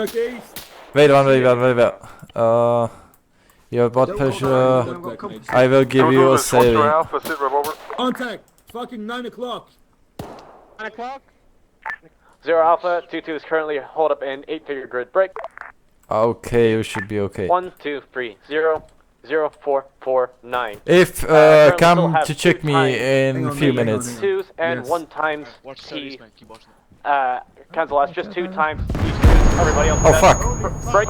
wait one. Your blood pressure. I will give you a saline. Contact! Fucking 9 o'clock! 9 o'clock? 0 Alpha, 2-2 is currently hold up in 8-figure grid break. Okay, you should be okay. 1, 2, 3, 0, 0, 4, 4, 9. If come to check me in a few minutes. 2s and 1 times T. Cancel last, just 2 times. Everybody else. Oh fuck! Break.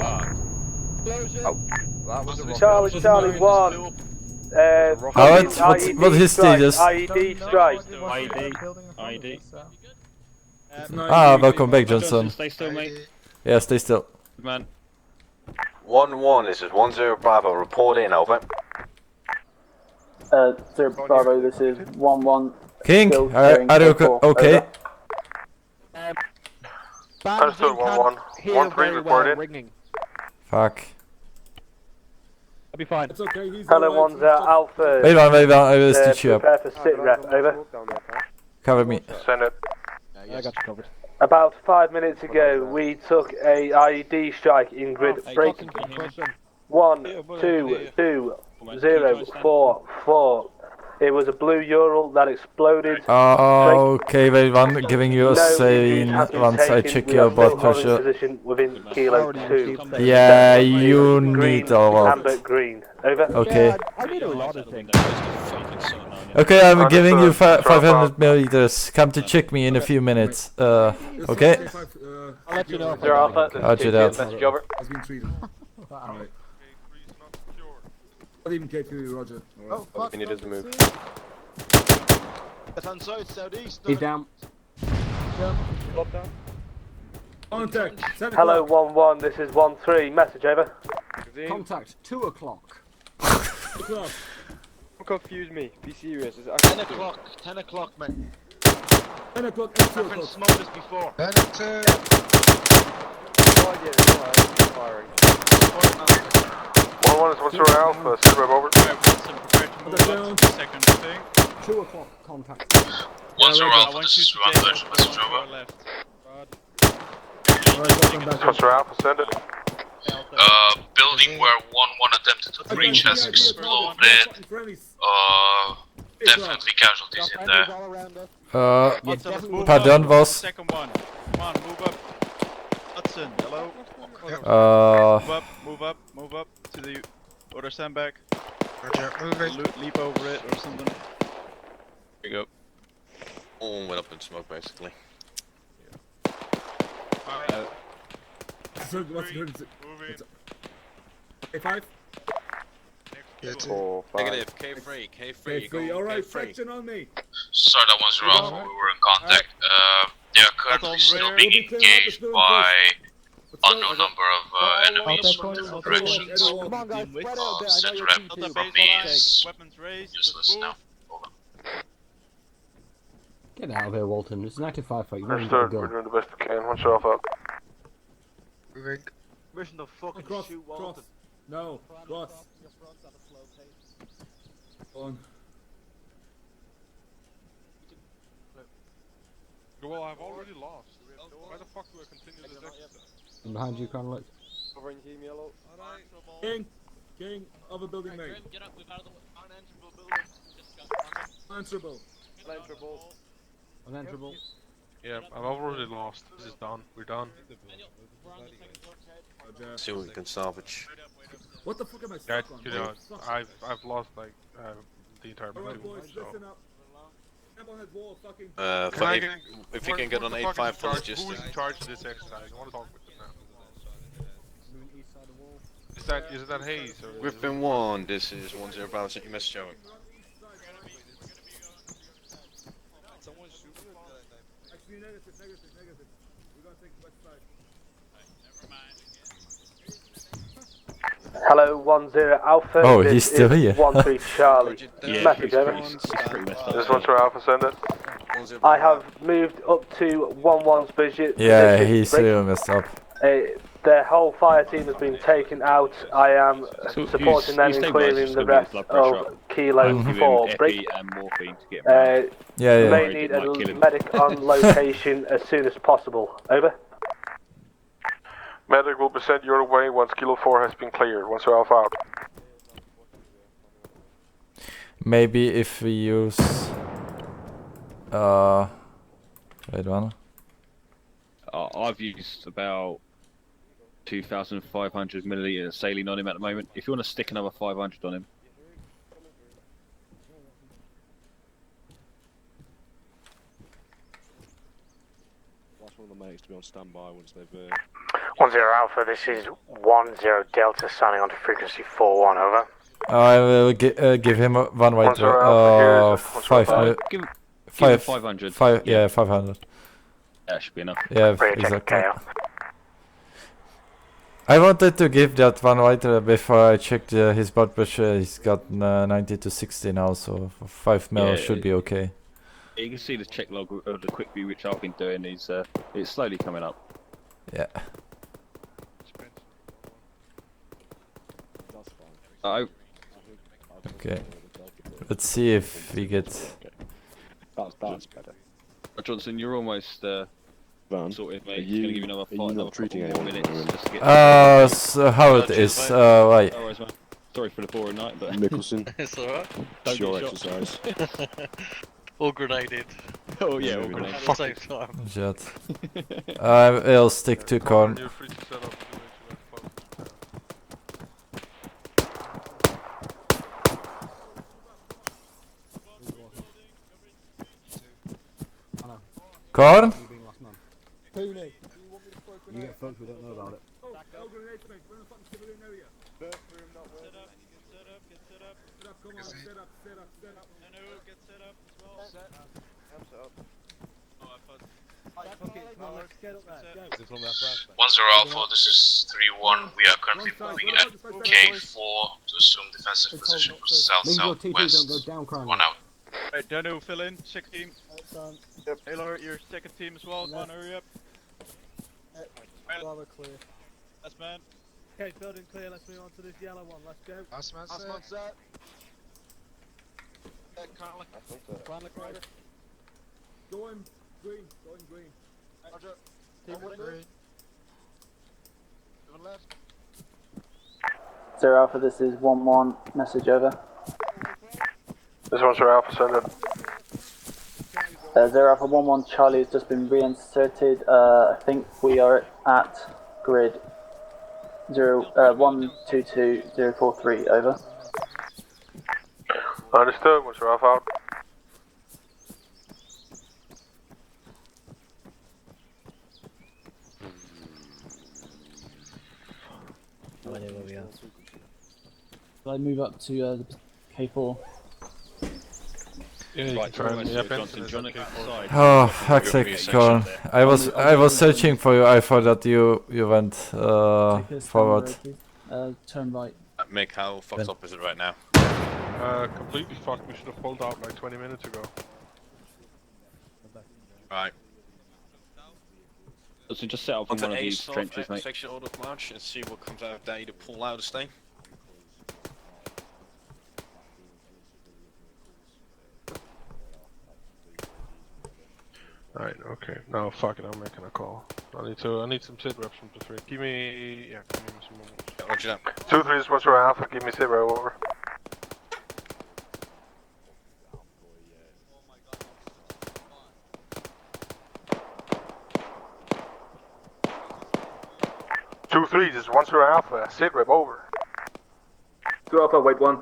Charlie 1. What's his status? IED strike. IED. Welcome back, Johnson. Stay still, mate. Yeah, stay still. Good man. 1-1, this is 1-0 Bravo, report in, over. 0 Bravo, this is 1-1. King, are you okay? Understood, 1-1. 1-3 reported. Fuck. I'll be fine. It's okay, he's Hello, 1-0 Alpha. Wait one, I will stitch you up. Prepare for sit rep, over. Cover me. Send it. I got you covered. About 5 minutes ago, we took a IED strike in grid break. 1, 2, 2, 0, 4, 4. It was a blue Ural that exploded. Okay, wait one, giving you a saline once I check your blood pressure. Position within Kilo 2. Yeah, you need a lot. Amber green. Over. Okay. I need a lot of things. Okay, I'm giving you 500 milliliters. Come to check me in a few minutes. Okay? I'll let you know. 0 Alpha, Roger that. message over. Has been treated. Alright. Not even K2, Roger. Oh, fuck. He needed to move. Left hand side, southeast. He's down. Contact! Hello, 1-1, this is 1-3. Message over. Contact, 2 o'clock. O'clock. Don't confuse me. Be serious. It's 10 o'clock. 10 o'clock, man. 10 o'clock and 2 I've o'clock. smoked this before. firing. 1-1 is 1-0 Alpha, sit rep over. Second thing. 2 o'clock, contact. 1-0 Alpha, this is 1-3, message over. 1-0 Alpha, send it. Building where 1-1 attempted to breach has exploded. Definitely casualties in there. Pardon, boss. Second one. Come on, move up. Hudson, hello? Move up to the other sandbag. Roger, moving. Leap over it or something. There you go. All went up in smoke, basically. So what's good? K5? Negative, K3, K3. K3, alright, fraction on me. Sorry, that one's Alpha. We were in contact. They are currently still being engaged by unknown number of enemies from different directions. Come on, guys, spread out a bit. I know Center you're rep from me is useless now. Over. Get out of here, Walton. It's an active firefight. You've only Understood. got a We're gun. doing the best we can. Watch yourself up. Moving. Mission to fucking shoot Walton. Cross. No, cross. On. Well, I've already lost. Why the fuck do I continue this exercise? And behind you, Colonel. Covering team yellow. King, other building mate. Get up, we've out of the unanswerable building. Just got Unanswerable. Unanswerable. Yeah, I've already lost. This is done. We're done. See what we can salvage. What the fuck am I Yeah, stuck on? you know, I've lost like the entire Alright platoon. boys, So. listen up. Stand on that wall, fucking... If you can get on 8-5 for Who logistics. is in charge of this exercise? I want to talk with them now. Is that Hayes? Or Griffin 1, this is 10 Bravo, sent you message out. Actually, negative. We're gonna take the west side. Hello, 10 Alpha. Oh, this he's still is here. 13 Charlie. Yeah, Message over. This one's for Alpha, send it. I have moved up to 11's budget. Yeah, position. he's really messed up. Their whole fire team has been taken out. I am supporting them in clearing the rest of Kilo 4. Break. And morphine to get May need a medic on location as soon as possible. Over. Medic will be sent your way once Kilo 4 has been cleared. Once you're Alpha out. Maybe if we use wait one. I've used about 2,500 milliliter saline on him at the moment. If you want to stick another 500 on him. Last one of the medics to be on standby once they've. 10 Alpha, this is 10 Delta signing on to frequency 41, over. I will give him one white 10 Alpha, Give him 500. Yeah, 500. That should be enough. Yeah, exactly. I wanted to give that one white before I checked his blood pressure. He's got 90 to 60 now, so 5 mil should be okay. You can see the check log of the quick view which I've been doing is it's slowly coming up. Yeah. Okay. Let's see if we get. That's better. Johnson, you're almost sorted, mate. It's gonna give you another 5 minutes just to get. So how it is? Right. Alright, man. Sorry for the boring night, but Nicholson. It's alright. Don't Sure get shot. exercise. All grenaded. Oh yeah, all grenaded. At the same time. Shit. I'll stick to corn. You're free to set up. Corn? You get fucked, we don't know about it. Once they're Alpha, this is 3-1. We are currently moving at K4 to assume defensive position for south-southwest. 1 out. Right, Danu, fill in. Second team. Taylor, your second team as well. Come on, hurry up. Bravo clear. Last man. Okay, building clear. Let's move on to this yellow one. Let's go. Last man set. Climate rider. Going green. Roger. Team green. To the left. 0 Alpha, this is 1-1, message over. This one's for Alpha, send it. Zero Alpha 1-1 Charlie has just been reinserted. I think we are at grid 122043. Over. Understood, Mr. Alpha out. No idea where we are. Shall I move up to the K4? Yeah, you Right, can try and Johnson, do you want to go outside? Oh, fuck's sake, Colin. I was searching for you. I thought that you went forward. Turn right. Mick, how fucked up is it right now? Completely fucked. We should have pulled out like 20 minutes ago. Right. So just set up on one of these trenches, mate. Section order of march and see what comes out of that, either pull out or stay. Alright, okay. No, fuck it, I'm making a call. I need some sit reps from the 3. Give me some moments. Yeah, roger that. 2-3 is Mr. Alpha, give me sit rep over. Two threes is 1 Zero Alpha, sit rep over. 2 Alpha, wait 1.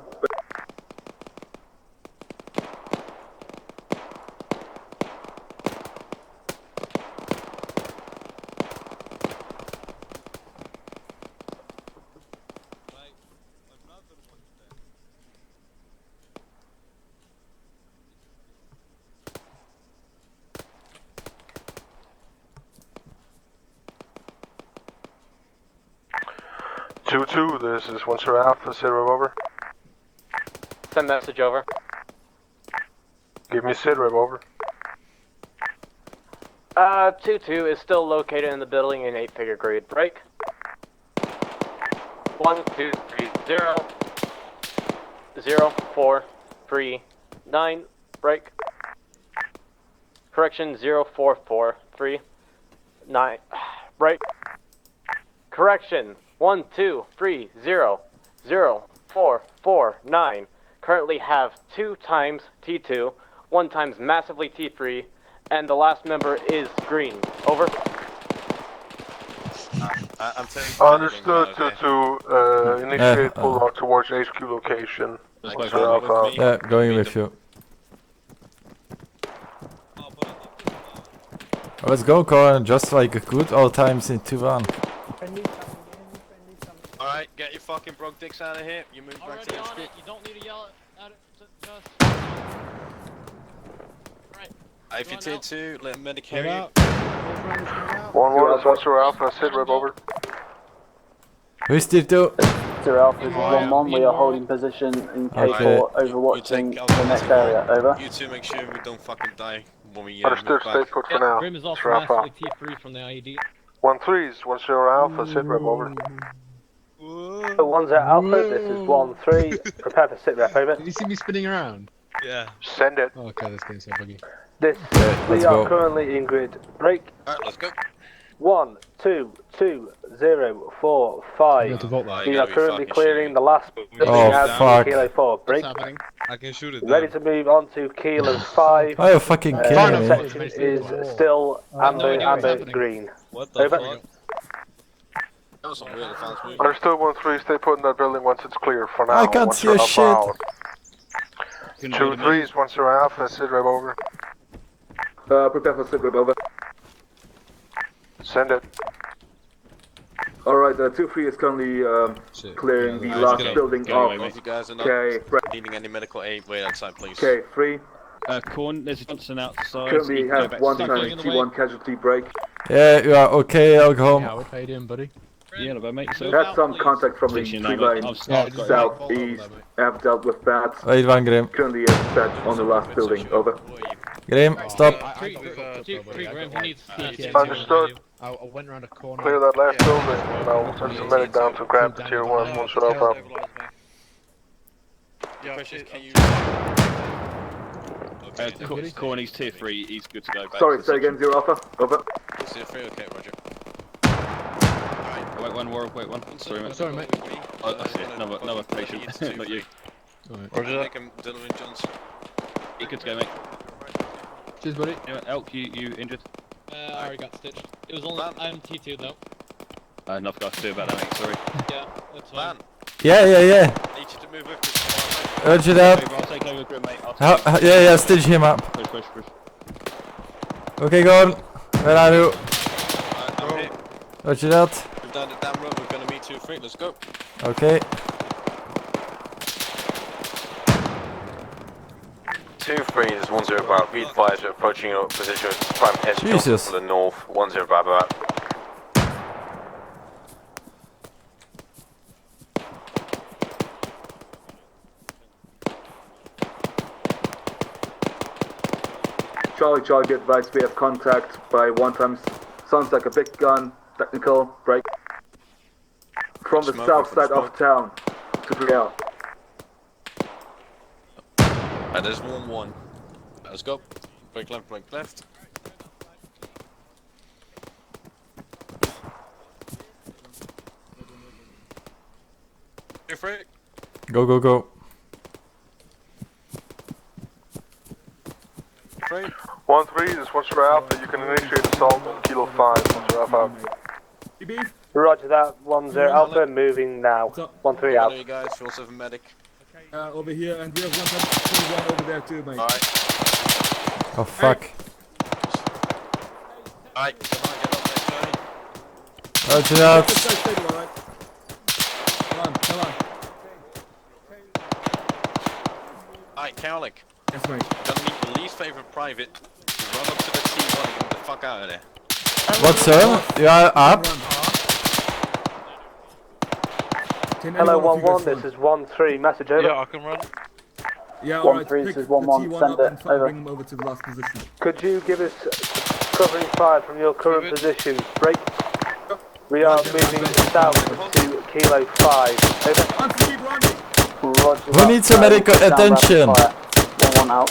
Two, this is 1 Zero Alpha, sit rep over. Send message over. Give me sit rep over. 2-2 is still located in the building in 8-figure grade. Break. 1, 2, 3, 0. 0, 4, 3, 9. Break. Correction 0, 4, 4, 3, 9. Break. Correction 1, 2, 3, 0, 0, 4, 4, 9. Currently have 2 times T2, 1 times massively T3, and the last member is green. Over. I'm taking. Understood, 2-2, initiate pull out towards HQ location. Mr. Alpha. Yeah, going with you. Let's go, Colin, just like good old times in 2-1. Alright, get your fucking broke dicks out of here. You move back to the HQ. You don't need to yell at it. Just. Right. If you did too, let medic hear you. 1-1 is 1 Zero Alpha, sit rep over. Who's still two? Zero Alpha is 1-1. We are holding position in K4, overwatching the next area. Over. You two make sure we don't fucking die when we Understood, stay put for now. Grim is off Mr. Alpha. massively T3 from the IED. 1-3 is 1 Zero Alpha, sit rep over. 1 Zero Alpha, this is 1-3. Prepare for sit rep, over. Did you see me spinning around? Yeah. Send it. Oh, okay, this game's so buggy. We are currently in grid. Break. Alright, let's go. 1, 2, 2, 0, 4, 5. We are currently clearing the last building out of Kilo 4. Break. I can shoot it. Ready to move on to Kilo 5. Oh, you fucking kidding me. Section is still amber green. What the Over. fuck? That was some real advanced movement. Understood, 1-3, stay put in that building once it's clear for now. I can't 1 see a Zero shit. Alpha out. 2-3 is 1 Zero Alpha, sit rep over. Prepare for sit rep over. Send it. Alright, 2-3 is currently clearing the last building off. If you guys are not needing any medical aid, wait outside, please. K3. Corn, there's a Johnson outside. Currently have 1 times T1 casualty break. Yeah, you are okay, I'll go home. Yeah, how you doing, buddy? Yeah, no, mate. So Had some contact from the tree line southeast. Have dealt with that. Wait, one Grim. Currently is set on the last building. Over. Grim, stop. Understood. I went around a corner. Clear that last building, and I'll send some medic down to grab the tier 1 1 Zero Alpha. Corn, he's tier 3, he's good to go back. Sorry, say again, 0 Alpha. Over. Tier 3, okay, roger. Wait one, Warwick, wait one. Sorry, mate. Sorry, mate. Oh, that's it. Another patient, not you. Roger that. Johnson. You good to go, mate. Cheers, buddy. Yeah, Elk, you injured? I already got stitched. It was only I'm T2 though. I had nothing else to do about that, mate. Sorry. Yeah, that's fine. Yeah. I need you to move with this. Roger that. I'll take over grim, mate. Yeah, stitch him up. Push. Okay, go on. Where are you? I'm here. Roger that. We've done the damn road, we're gonna meet 2-3, let's go. Okay. 2-3 is 1-0 about. Be advised, we're approaching your position with Prime S Jesus. from the north. 1-0 about. Charlie, get advised we have contact by 1 times. Sounds like a big gun. Technical break. From the south side of town to 3L. Alright, there's 1-1. Let's go. Break left. Hey, Frank. Go. Frank. 1-3, this is 1-0 Alpha. You can initiate assault on Kilo 5. 1-0 Alpha. Roger that. 1-0 Alpha. Moving now. 1-3 How Alpha. are you guys? We also have a medic. Over here, and we have 1 over there too, mate. Alright. Oh fuck. Alright, come on, get up there, Johnny. Roger that. Come on. Alright, Cowlick. Yes, mate. Gonna meet your least favourite private to run up to the T1 and get the fuck out of there. What, sir? You are up? Hello, 1-1. This is 1-3. Message over. Yeah, I can run. Yeah, alright. 1-3, Pick this is the 1-1. T1 Send up it and over. bring them over to the last position. Could you give us covering fire from your current position? Break. We are moving south to Kilo 5. Over. Roger Who that. needs some medical Down, rapid attention? fire. 1-1 out.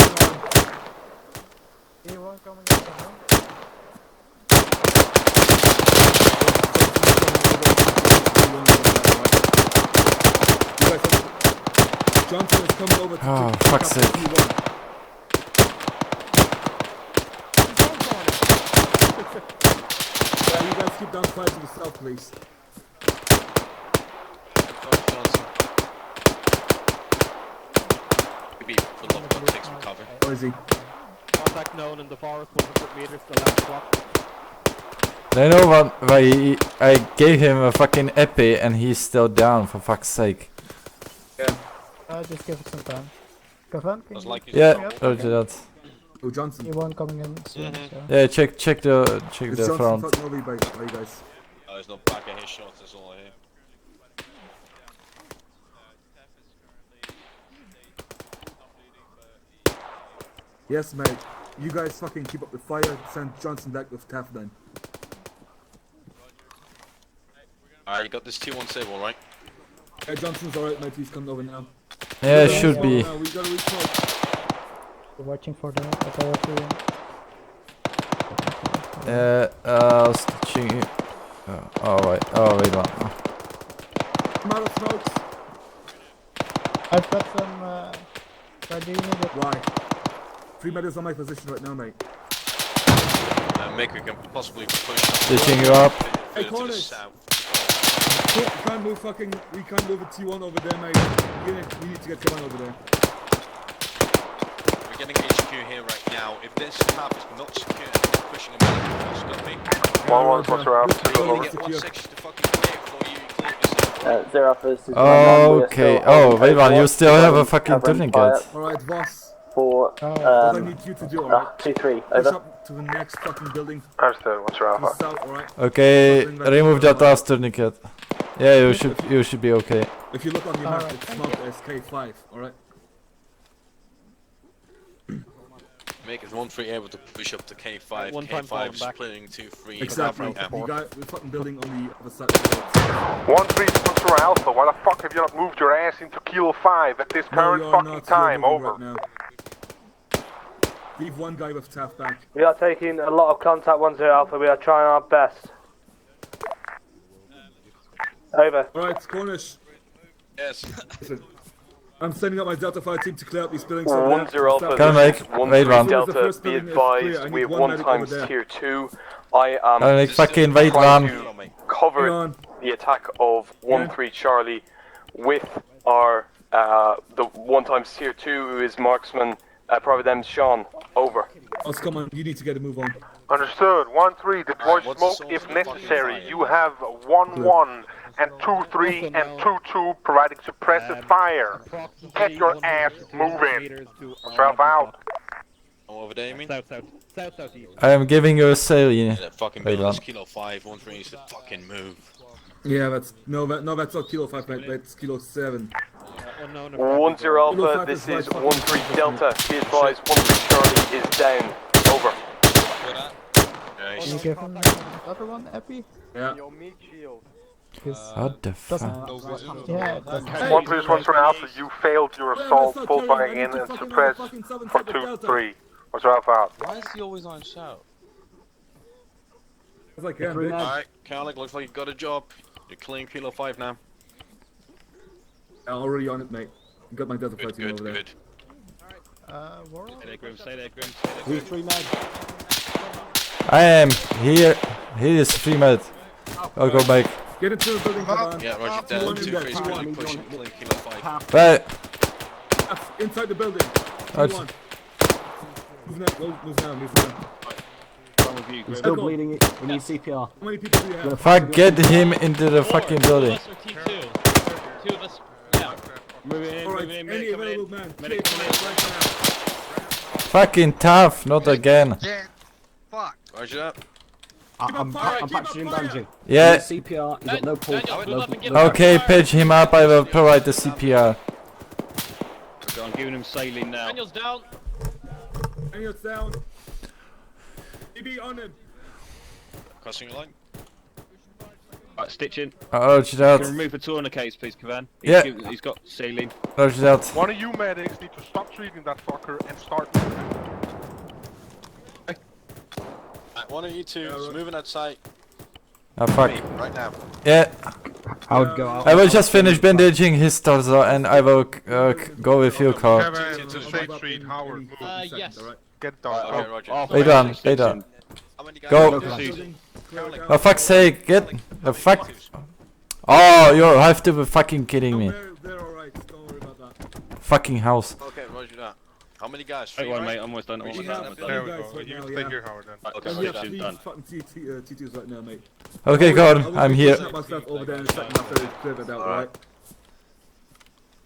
Johnson is coming over to Oh, pick fuck's up the sake. T1. Yeah, you guys keep down fire to the south, please. Maybe pull up and take some cover. Where is he? Contact known in the forest, 100 meters to the left block. I know why I gave him a fucking epi and he's still down, for fuck's sake. Yeah. Just give it some time. Confirm? Yeah, roger that. Oh, Johnson. T1 coming in soon, so. Yeah, check the It's Johnson front. fucking over you guys. Oh, there's no back of his shots, that's all I hear. Yes, mate. You guys fucking keep up the fire. Send Johnson back with Taff then. Alright, you got this T1 stable, right? Yeah, Johnson's alright, mate. He's coming over now. Yeah, it should be. We gotta recall. We're watching for the authority. Stitching. Wait one. I'm out of smokes. I've got some, where do you need it? Why? 3 meters on my position right now, mate. Make we can possibly push Stitching you up. Hey, to the Cornish. south. We can't move a T1 over there, mate. We need to get T1 over there. We're getting HQ here right now. If this map is not secure, we're pushing a medic across, got me? 1-1, what's around? You only get one section to fucking clear before you clear yourself. 0 Alpha, this is 1-1. Okay. Oh, wait one. You still have a fucking tourniquet. Alright, boss. For, what I need you to do, alright? 2-3, Push over. up to the next fucking building. Understood, what's your To the Alpha? south, alright? Okay, remove that last tourniquet. Yeah, you should be okay. If you look on your map, it's marked as K5, alright? Make it 1-3 able to push up to K5. One time K5 falling back. splitting 2-3. Exactly. Yeah. You got the fucking building on the other side of the road. 1-3 Sponsor Alpha, why the fuck have you not moved your ass into Kilo 5 at this current No, you're fucking not. time? You're moving Over. right now. Leave one guy with Taff back. We are taking a lot of contact 1-0 Alpha. We are trying our best. Over. Alright, Cornish. Yes. Listen, I'm sending out my Delta Fire team to clear out these buildings. 1-0 Alpha, Can this is make 1-3 1 Delta, be advised, we have 1 times tier 2. I am Can make fucking wait trying 1. to cover the attack of 1-3 Charlie with our, the 1 times tier 2 who is marksman, Private M. Sean, over. Let's come on, you need to get a move on. Understood. 1-3, deploy smoke if necessary. You have 1-1 and 2-3 and 2-2 providing suppressive fire. Get your ass moving. Yourself out. I'm over there, you mean? South-southeast. I am giving you a salient. That fucking Wait building is 1. kilo 5, 1-3 needs to fucking move. Yeah, that's that's not kilo 5, mate. That's kilo 7. 1-0 Alpha, this is 1-3 Delta. Be advised, 1-3 Charlie is down. Over. Can you give him another one, Epi? Yeah. What the fuck? Yeah, 1-3 is 1-3 Alpha. You failed your assault, full fire in and suppress for 2-3. What's Alpha out? Why is he always on shout? It's like, Alright, Carlick, looks like you got a job. You're clean kilo 5 now. I'm already on it, mate. Got my Delta Fire team over there. Good. Stay there, Grim, stay there, Grim. Who's 3 med? I am here. He is 3 med. I'll go back. Get into the building, come on. Yeah, Roger that. 2-3 is really pushing clean kilo 5. Right. Inside the building. Right. Move now. He's still bleeding. We need CPR. How many people do you have? Fuck, get him into the fucking building. Two of us. Yeah. Move in, medic coming in. Medic coming in. Fucking tough, not again. Fuck. Roger that. I'm patching him bandaging. Yeah. CPR. He's got no pulse. Okay, patch him up. I will provide the CPR. Okay, I'm giving him saline now. Daniel's down. Daniel's down. DB on him. Crossing your line. Right, stitching. Roger that. Can remove the tourniquets, please, Kavan. Yeah. He's got saline. Roger that. One of you medics need to stop treating that fucker and start moving. One of you two is moving outside. Oh fuck. Right now. Yeah. I would go out. I will just finish bandaging his torso and I will go with you, Carl. To State Street, Howard. Yes. Get done. Okay, Roger. Wait on. Go. For fuck's sake, get the fuck. Oh, you have to be fucking kidding me. They're alright, don't worry about that. Fucking house. Okay, Roger that. How many guys? Wait one, mate. I'm almost done. There we go. You stay here, Howard, then. Okay, And we have Roger, 3 done. fucking T2s right now, mate. Okay, Gordon, I'm here. I'll myself over there in a second after it's cleared it out, alright?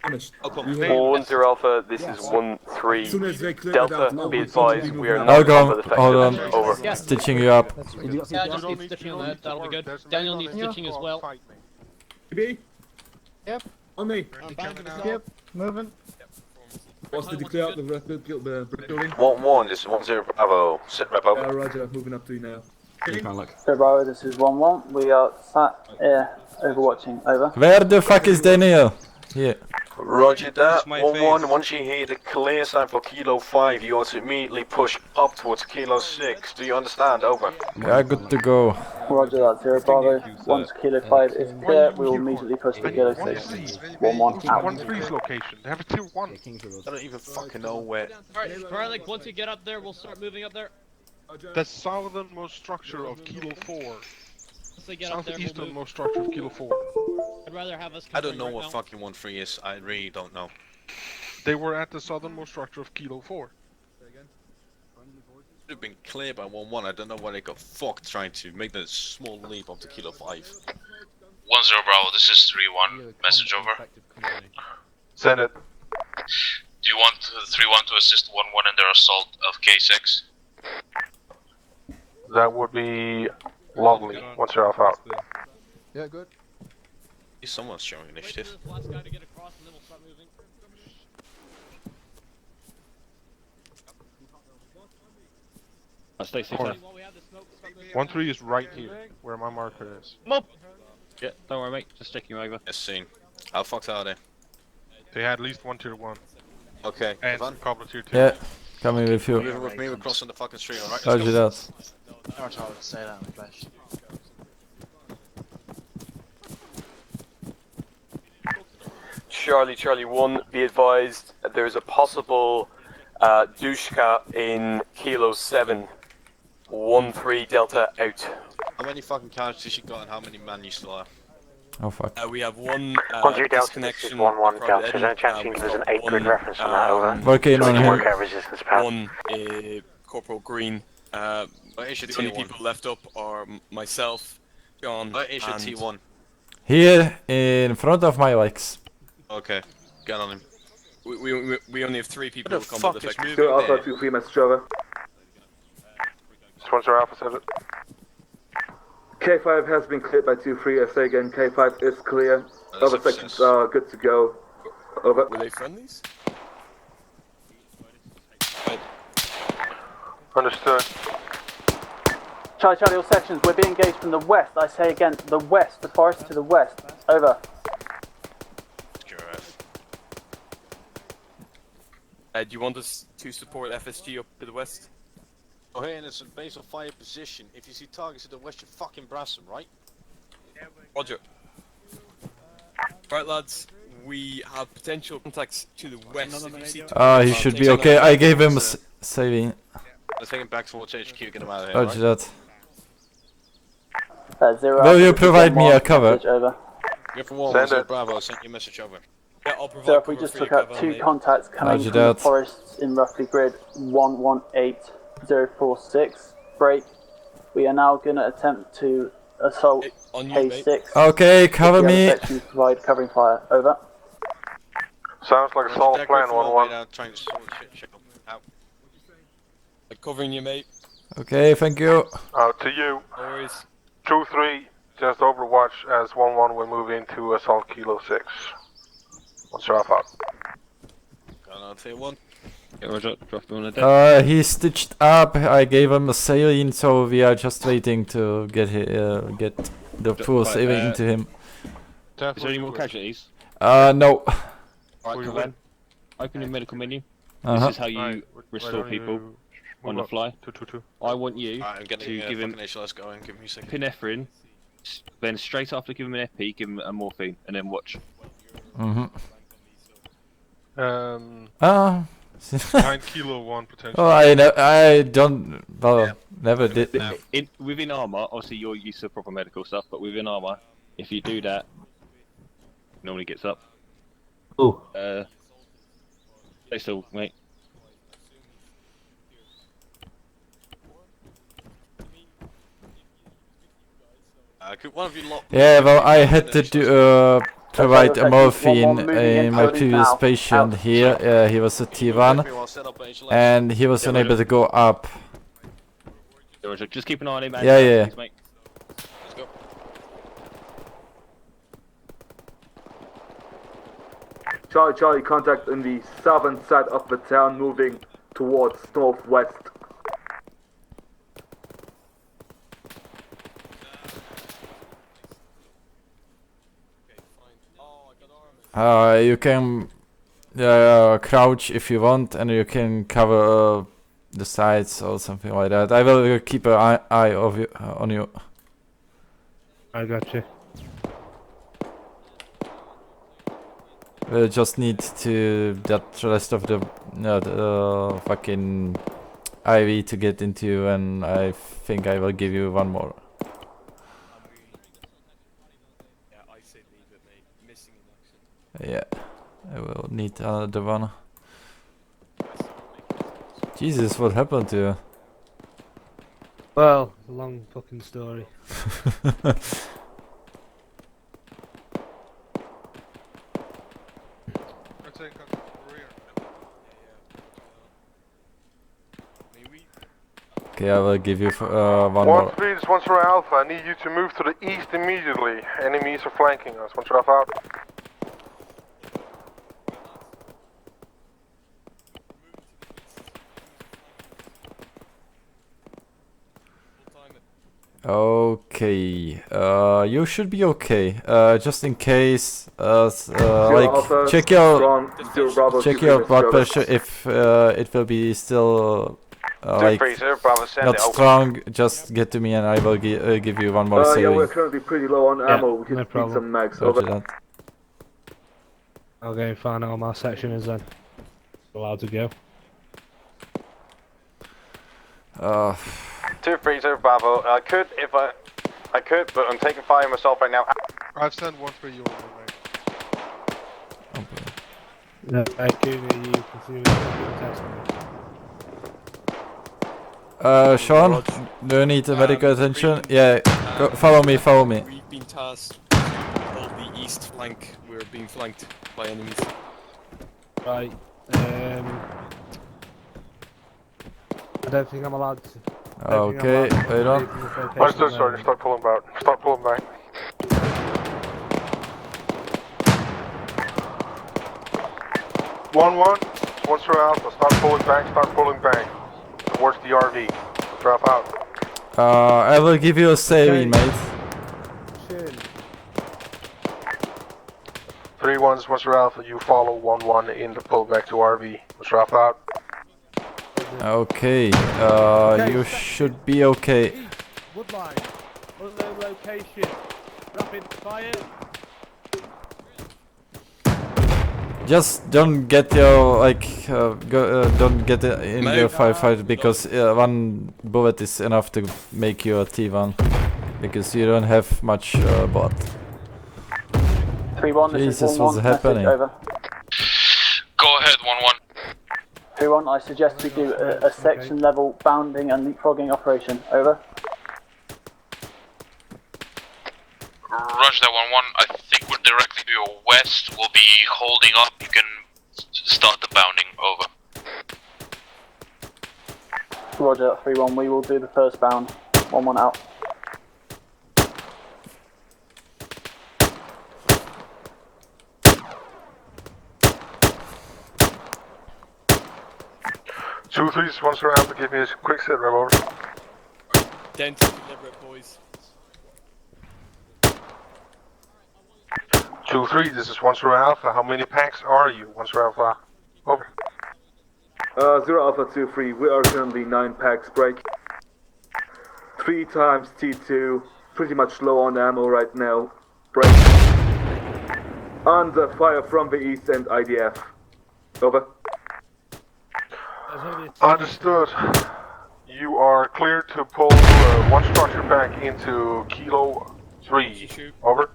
Finished. 1-0 Alpha, this is 1-3 Delta, be advised, we are I'll not go. combat Hold on. effective. Over. Stitching you up. Yeah, just need stitching on that. That'll be good. Daniel needs stitching as well. DB? Yep. On me. Yep. Moving. What's the declare out the building? 1-1, this is 1-0 Bravo. Sit rep over. Roger, moving up to you now. So Bravo, this is 1-1. We are sat overwatching. Over. Where the fuck is Daniel? Here. Roger that. 1-1. Once you hear the clear sign for kilo 5, you want to immediately push up towards kilo 6. Do you understand? Over. Yeah, good to go. Roger that. 0 Bravo. Once kilo 5 is clear, we will immediately push to kilo 6. 1-1 out. 1-3's location. They have a tier 1. I don't even fucking know where. Alright, Garlic, once we get up there, we'll start moving up there. The southernmost structure of kilo 4. Once they get up there, we'll move. Southeasternmost structure of kilo 4. I'd rather have us. I don't know right what now. fucking 1-3 is. I really don't know. They were at the southernmost structure of kilo 4. Should have been clear by 1-1. I don't know why they got fucked trying to make the small leap up to kilo 5. 1-0 Bravo, this is 3-1. Message over. Send it. Do you want 3-1 to assist 1-1 in their assault of K6? That would be lovely. Once you're off out. Yeah, good. Someone's showing initiative. Last guy to get across, and then we'll start moving. Stay safe. 1-3 is right here, where my marker is. Yeah, don't worry, mate. Just checking you over. Yes, seen. How fucked are they? They had at least 1 tier 1. Okay. And a couple of tier 2. Yeah, coming with you. Moving with me, we're crossing the fucking street, alright? Roger that. Say that in the flesh. Charlie 1, be advised there is a possible Dushka in Kilo 7. 1-3 Delta out. How many fucking casualties you got and how many men you still have? Oh fuck. We have one This disconnection. is 1-1 Delta. Is there any chance you can give us an 8 grid reference on that, over? Working on him. Work out resistance path. One Corporal Green. The only people left up are myself, John, Where is your and T1? Here in front of my legs. Okay, get on him. we only have 3 people What who the come fuck with is effect. moving Alpha there? 2-3 message over. Sponsor Alpha said it. K5 has been cleared by 2-3. I say again, K5 is clear. Other sections are good to go. Over. Were they friendlies? Understood. Charlie, all sections, we're being engaged from the west. I say again, the west, the forest to the west. Over. Do you want us to support FSG up to the west? Oh, hey, and it's a base of fire position. If you see targets to the west, you fucking brass them, right? Roger. Right, lads, we have potential contacts to the west. If you see He should be okay. I gave him saving. Let's take him back towards HQ, get him out of here. Roger right? that. Zero. Will you provide me a cover? Over. You're from 1-1, Bravo, I sent you a message over. Yeah, I'll provide So if we cover just for took you, out cover, 2 mate. contacts coming Roger from the that. forests in roughly grid 118046, break. We are now going to attempt to assault on you, K6. Okay, cover If the me. other sections provide covering fire. Over. Sounds like a solid plan, 1-1. Trying to sort shit out. Covering you, mate. Okay, thank you. Out to you. Always. 2-3, just overwatch as 1-1 will move into assault Kilo 6. Sponsor Alpha out. Going on T1. Yeah, Roger, drop him on the deck. He's stitched up. I gave him a saline, so we are just waiting to get the full Right, saving into him. Is there any more casualties? No. Right, come on. Open your medical menu. Uh-huh. This is how you restore people on the fly. 2-2-2. I want you I'm getting to give him let's go and give me a second. epinephrine, then straight after give him an epi, give him a morphine, and then watch. Mm-hmm. 9 Kilo 1 potentially. Oh, I don't. Well, never did. Within Arma, obviously you're used to proper medical stuff, but within Arma, if you do that, it normally gets up. Oh. Stay still, mate. Could one of you lock? Yeah, well, I had to do, provide a morphine in my previous patient here. He was a T1, and he was unable to go up. Just keep an eye on him. Yeah. Let's go. Charlie, contact in the southern side of the town, moving towards northwest. You can crouch if you want, and you can cover the sides or something like that. I will keep an eye on you. I got you. We'll just need to that rest of the fucking IV to get into, and I think I will give you one more. Yeah, I will need another one. Jesus, what happened to you? Well, a long fucking story. Okay, I will give you one more. 1-3, this one's for Alpha. I need you to move to the east immediately. Enemies are flanking us. Sponsor Alpha out. Okay, you should be okay. Just in case, like check your blood pressure if it will be still like not strong. Just get to me and I will give you one more Yeah, saving. we're currently pretty low on ammo. We could need some mags. Over. That. I'll go and find out what my section is then. Allowed to go. 230 Bravo. I could if I could, but I'm taking fire myself right now. I've sent 1-3 your way, mate. No, I couldn't hear you continue test me. Sean, do you need medical attention? Yeah, go, follow me, follow me. We've been tasked to hold the east flank. We're being flanked by enemies. Right, I don't think I'm allowed to. Okay, wait on. I'm so sorry, start pulling back. Start pulling back. One, once you're Alpha, start pulling back. Towards the RV. Drop out. I will give you a saving, mate. 3-1, once you're Alpha, you follow 1-1 in the pullback to RV. Drop out. Okay, you should be okay. Woodline, unknown location, rapid fire. Just don't get your don't get in the firefight because one bullet is enough to make you a T1 because you don't have much bot. 3-1, this Jesus, is 1-1, what's happening? over. Go ahead, 1-1. 3-1, I suggest we do a section level bounding and leapfrogging operation, over. Roger that, 1-1. I think we're directly to your west. We'll be holding up. You can start the bounding, over. Roger that, 3-1, we will do the first bound. 1-1 out. Two, 3, once you're Alpha, give me a quick sit, rev over. Down to deliberate, boys. 2-3, this is once you're Alpha. How many packs are you, once you're Alpha? Over. 0 Alpha 2-3, we are currently 9 packs break. 3 times T2, pretty much low on ammo right now. Break. Under fire from the east and IDF. Over. Understood. You are cleared to pull one structure pack into Kilo 3. Over.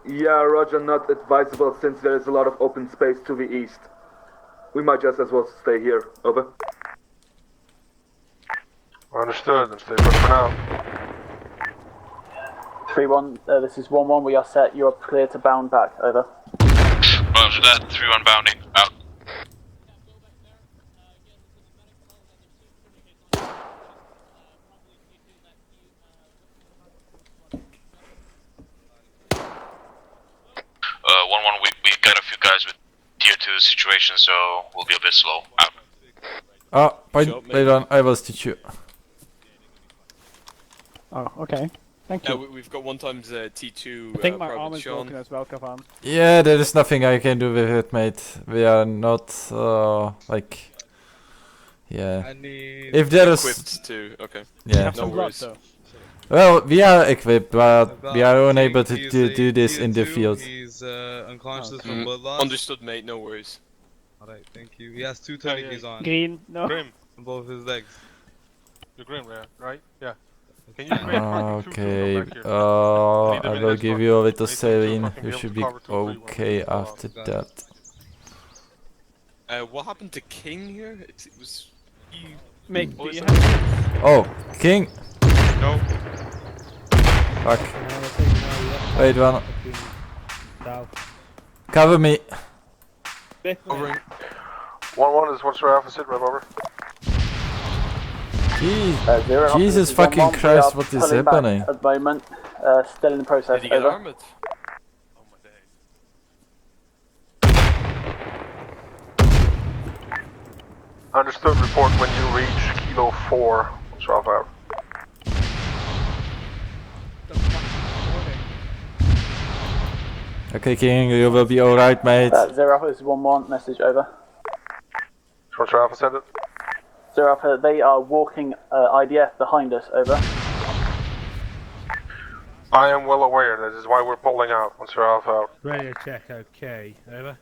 Yeah, roger, not advisable since there is a lot of open space to the east. We might just as well stay here. Over. Understood, and stay put for now. 3-1, this is 1-1, we are set, you are clear to bound back, over. Roger that, 3-1 bounding, out. We got a few guys with tier 2 situations, so we'll be a bit slow, out. Wait on, I will stitch you. Oh, okay. Thank you. We've got 1 times T2. I think my arm is broken as well, Kavan. Yeah, there is nothing I can do with it, mate. We are not, like... Yeah. If there is... Equipped too, okay. Yeah. No worries. Well, we are equipped, but we are unable to do this in the field. He's unconscious from blood loss. Understood, mate, no worries. Alright, thank you. He has 2 tourniquets on. Green, no. Grim. On both his legs. You're Grim, right? Yeah. Can Okay, I will give you a little saline. You should be okay after that. What happened to King here? It was... Make do you Oh, King! No. Fuck. Wait one. Cover me. Covering. 1-1 is once you're Alpha, sit, rev over. Jesus fucking Christ, what is happening? At the moment, still in the process. Did he get over. armored? Understood, report when you reach Kilo 4. Once you're Alpha out. Okay, King, you will be alright, mate. 0 Alpha is 1-1, message over. Once you're Alpha, send it. 0 Alpha, they are walking IDF behind us, over. I am well aware, that is why we're pulling out once you're half out. Radio check, okay. Over.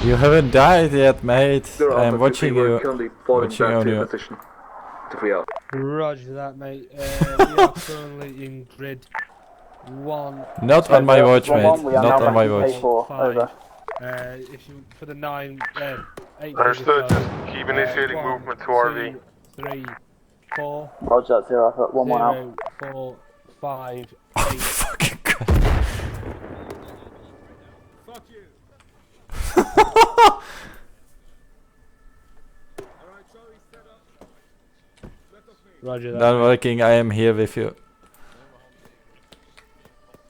You haven't died yet, mate. I'm watching you. Currently falling Watching back on to you. position. To free out. Roger that, mate. We are currently in grid 1. Not on my watch, mate. We are Not now on my back to watch. K4. Over. If you for the 8. Understood, just keep initiating movement to RV. 3, 4. Roger that, 0 Alpha. 1 out. 4, 5, 8. Oh, fucking god. Fuck you. Roger that. Not working, I am here with you.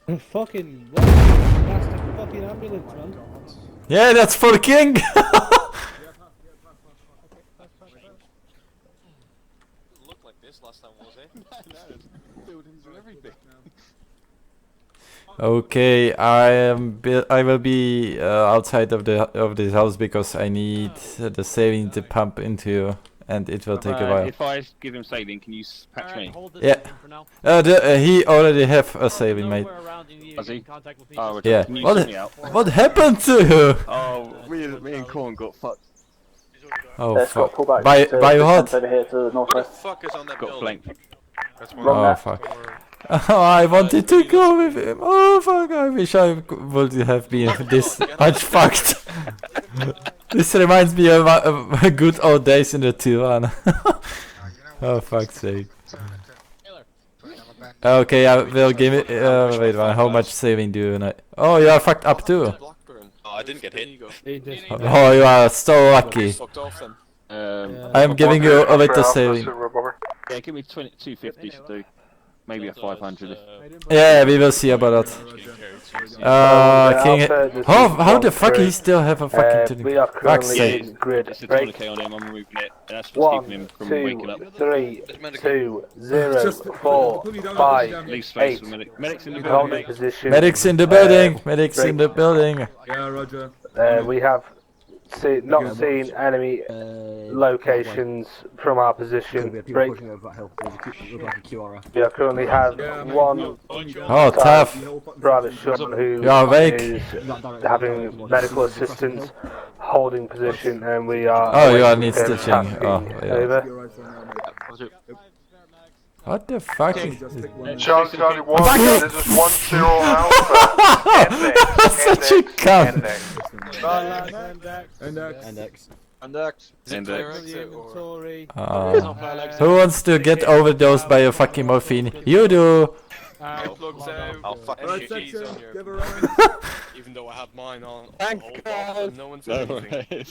Fucking what? That's the fucking ambulance, man. Yeah, that's for the king! Looked like this last time, was it? No, there's buildings and everything. Okay, I will be outside of this house because I need the saving to pump into, and it will take a while. If I give him saving, can you patch me? Yeah. He already have a saving, mate. Does he? Oh, yeah. can you sort me out? What happened to you? Oh, me and Corn got fucked. Oh fuck. By what? Over here to the northwest. What the fuck is on that Got building? flanked. Oh fuck. Oh, I wanted to go with him. Oh fuck, I wish I would have been this much fucked. This reminds me of good old days in the Tijuana. Oh fuck's sake. Okay, I will give it. Wait one, how much saving do you know? Oh, you are fucked up too. Oh, I didn't get hit. Oh, you are so lucky. I am giving you a little saving. Yeah, give me 250 should do. Maybe a 500. Yeah, we will see about that. King. How the fuck he still have a fucking we are currently in grid. It's a 20k on him, I'm removing it. And that's what's 1, keeping him from 2, waking up. 3, 2, 0, 4, 5, Leave space 8. for medics in the Holding building. position. Medics in the building. Medics in the building. Yeah, Roger. We have not seen enemy locations from our position. Break. We currently have one tough. Private Sean who You are awake. is having medical assistance, holding position, and we are. Oh, you are need stitching. Oh, yeah. Over. What the fuck is this? Charlie 1, this is 1-0 Alpha. Such a cunt. Who wants to get overdosed by a fucking morphine? You do. I'll fucking shoot you on your... Even though I have mine on. Thank God. No one said anything.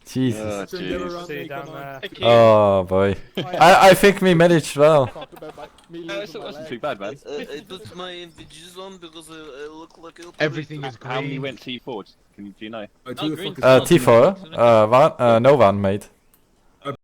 Jesus. Jeez. Oh boy. I think we managed well. It wasn't too bad, man. I put my NVGs on because I look like a... Everything is green. How many went T4? Do you know? T4? No one, mate.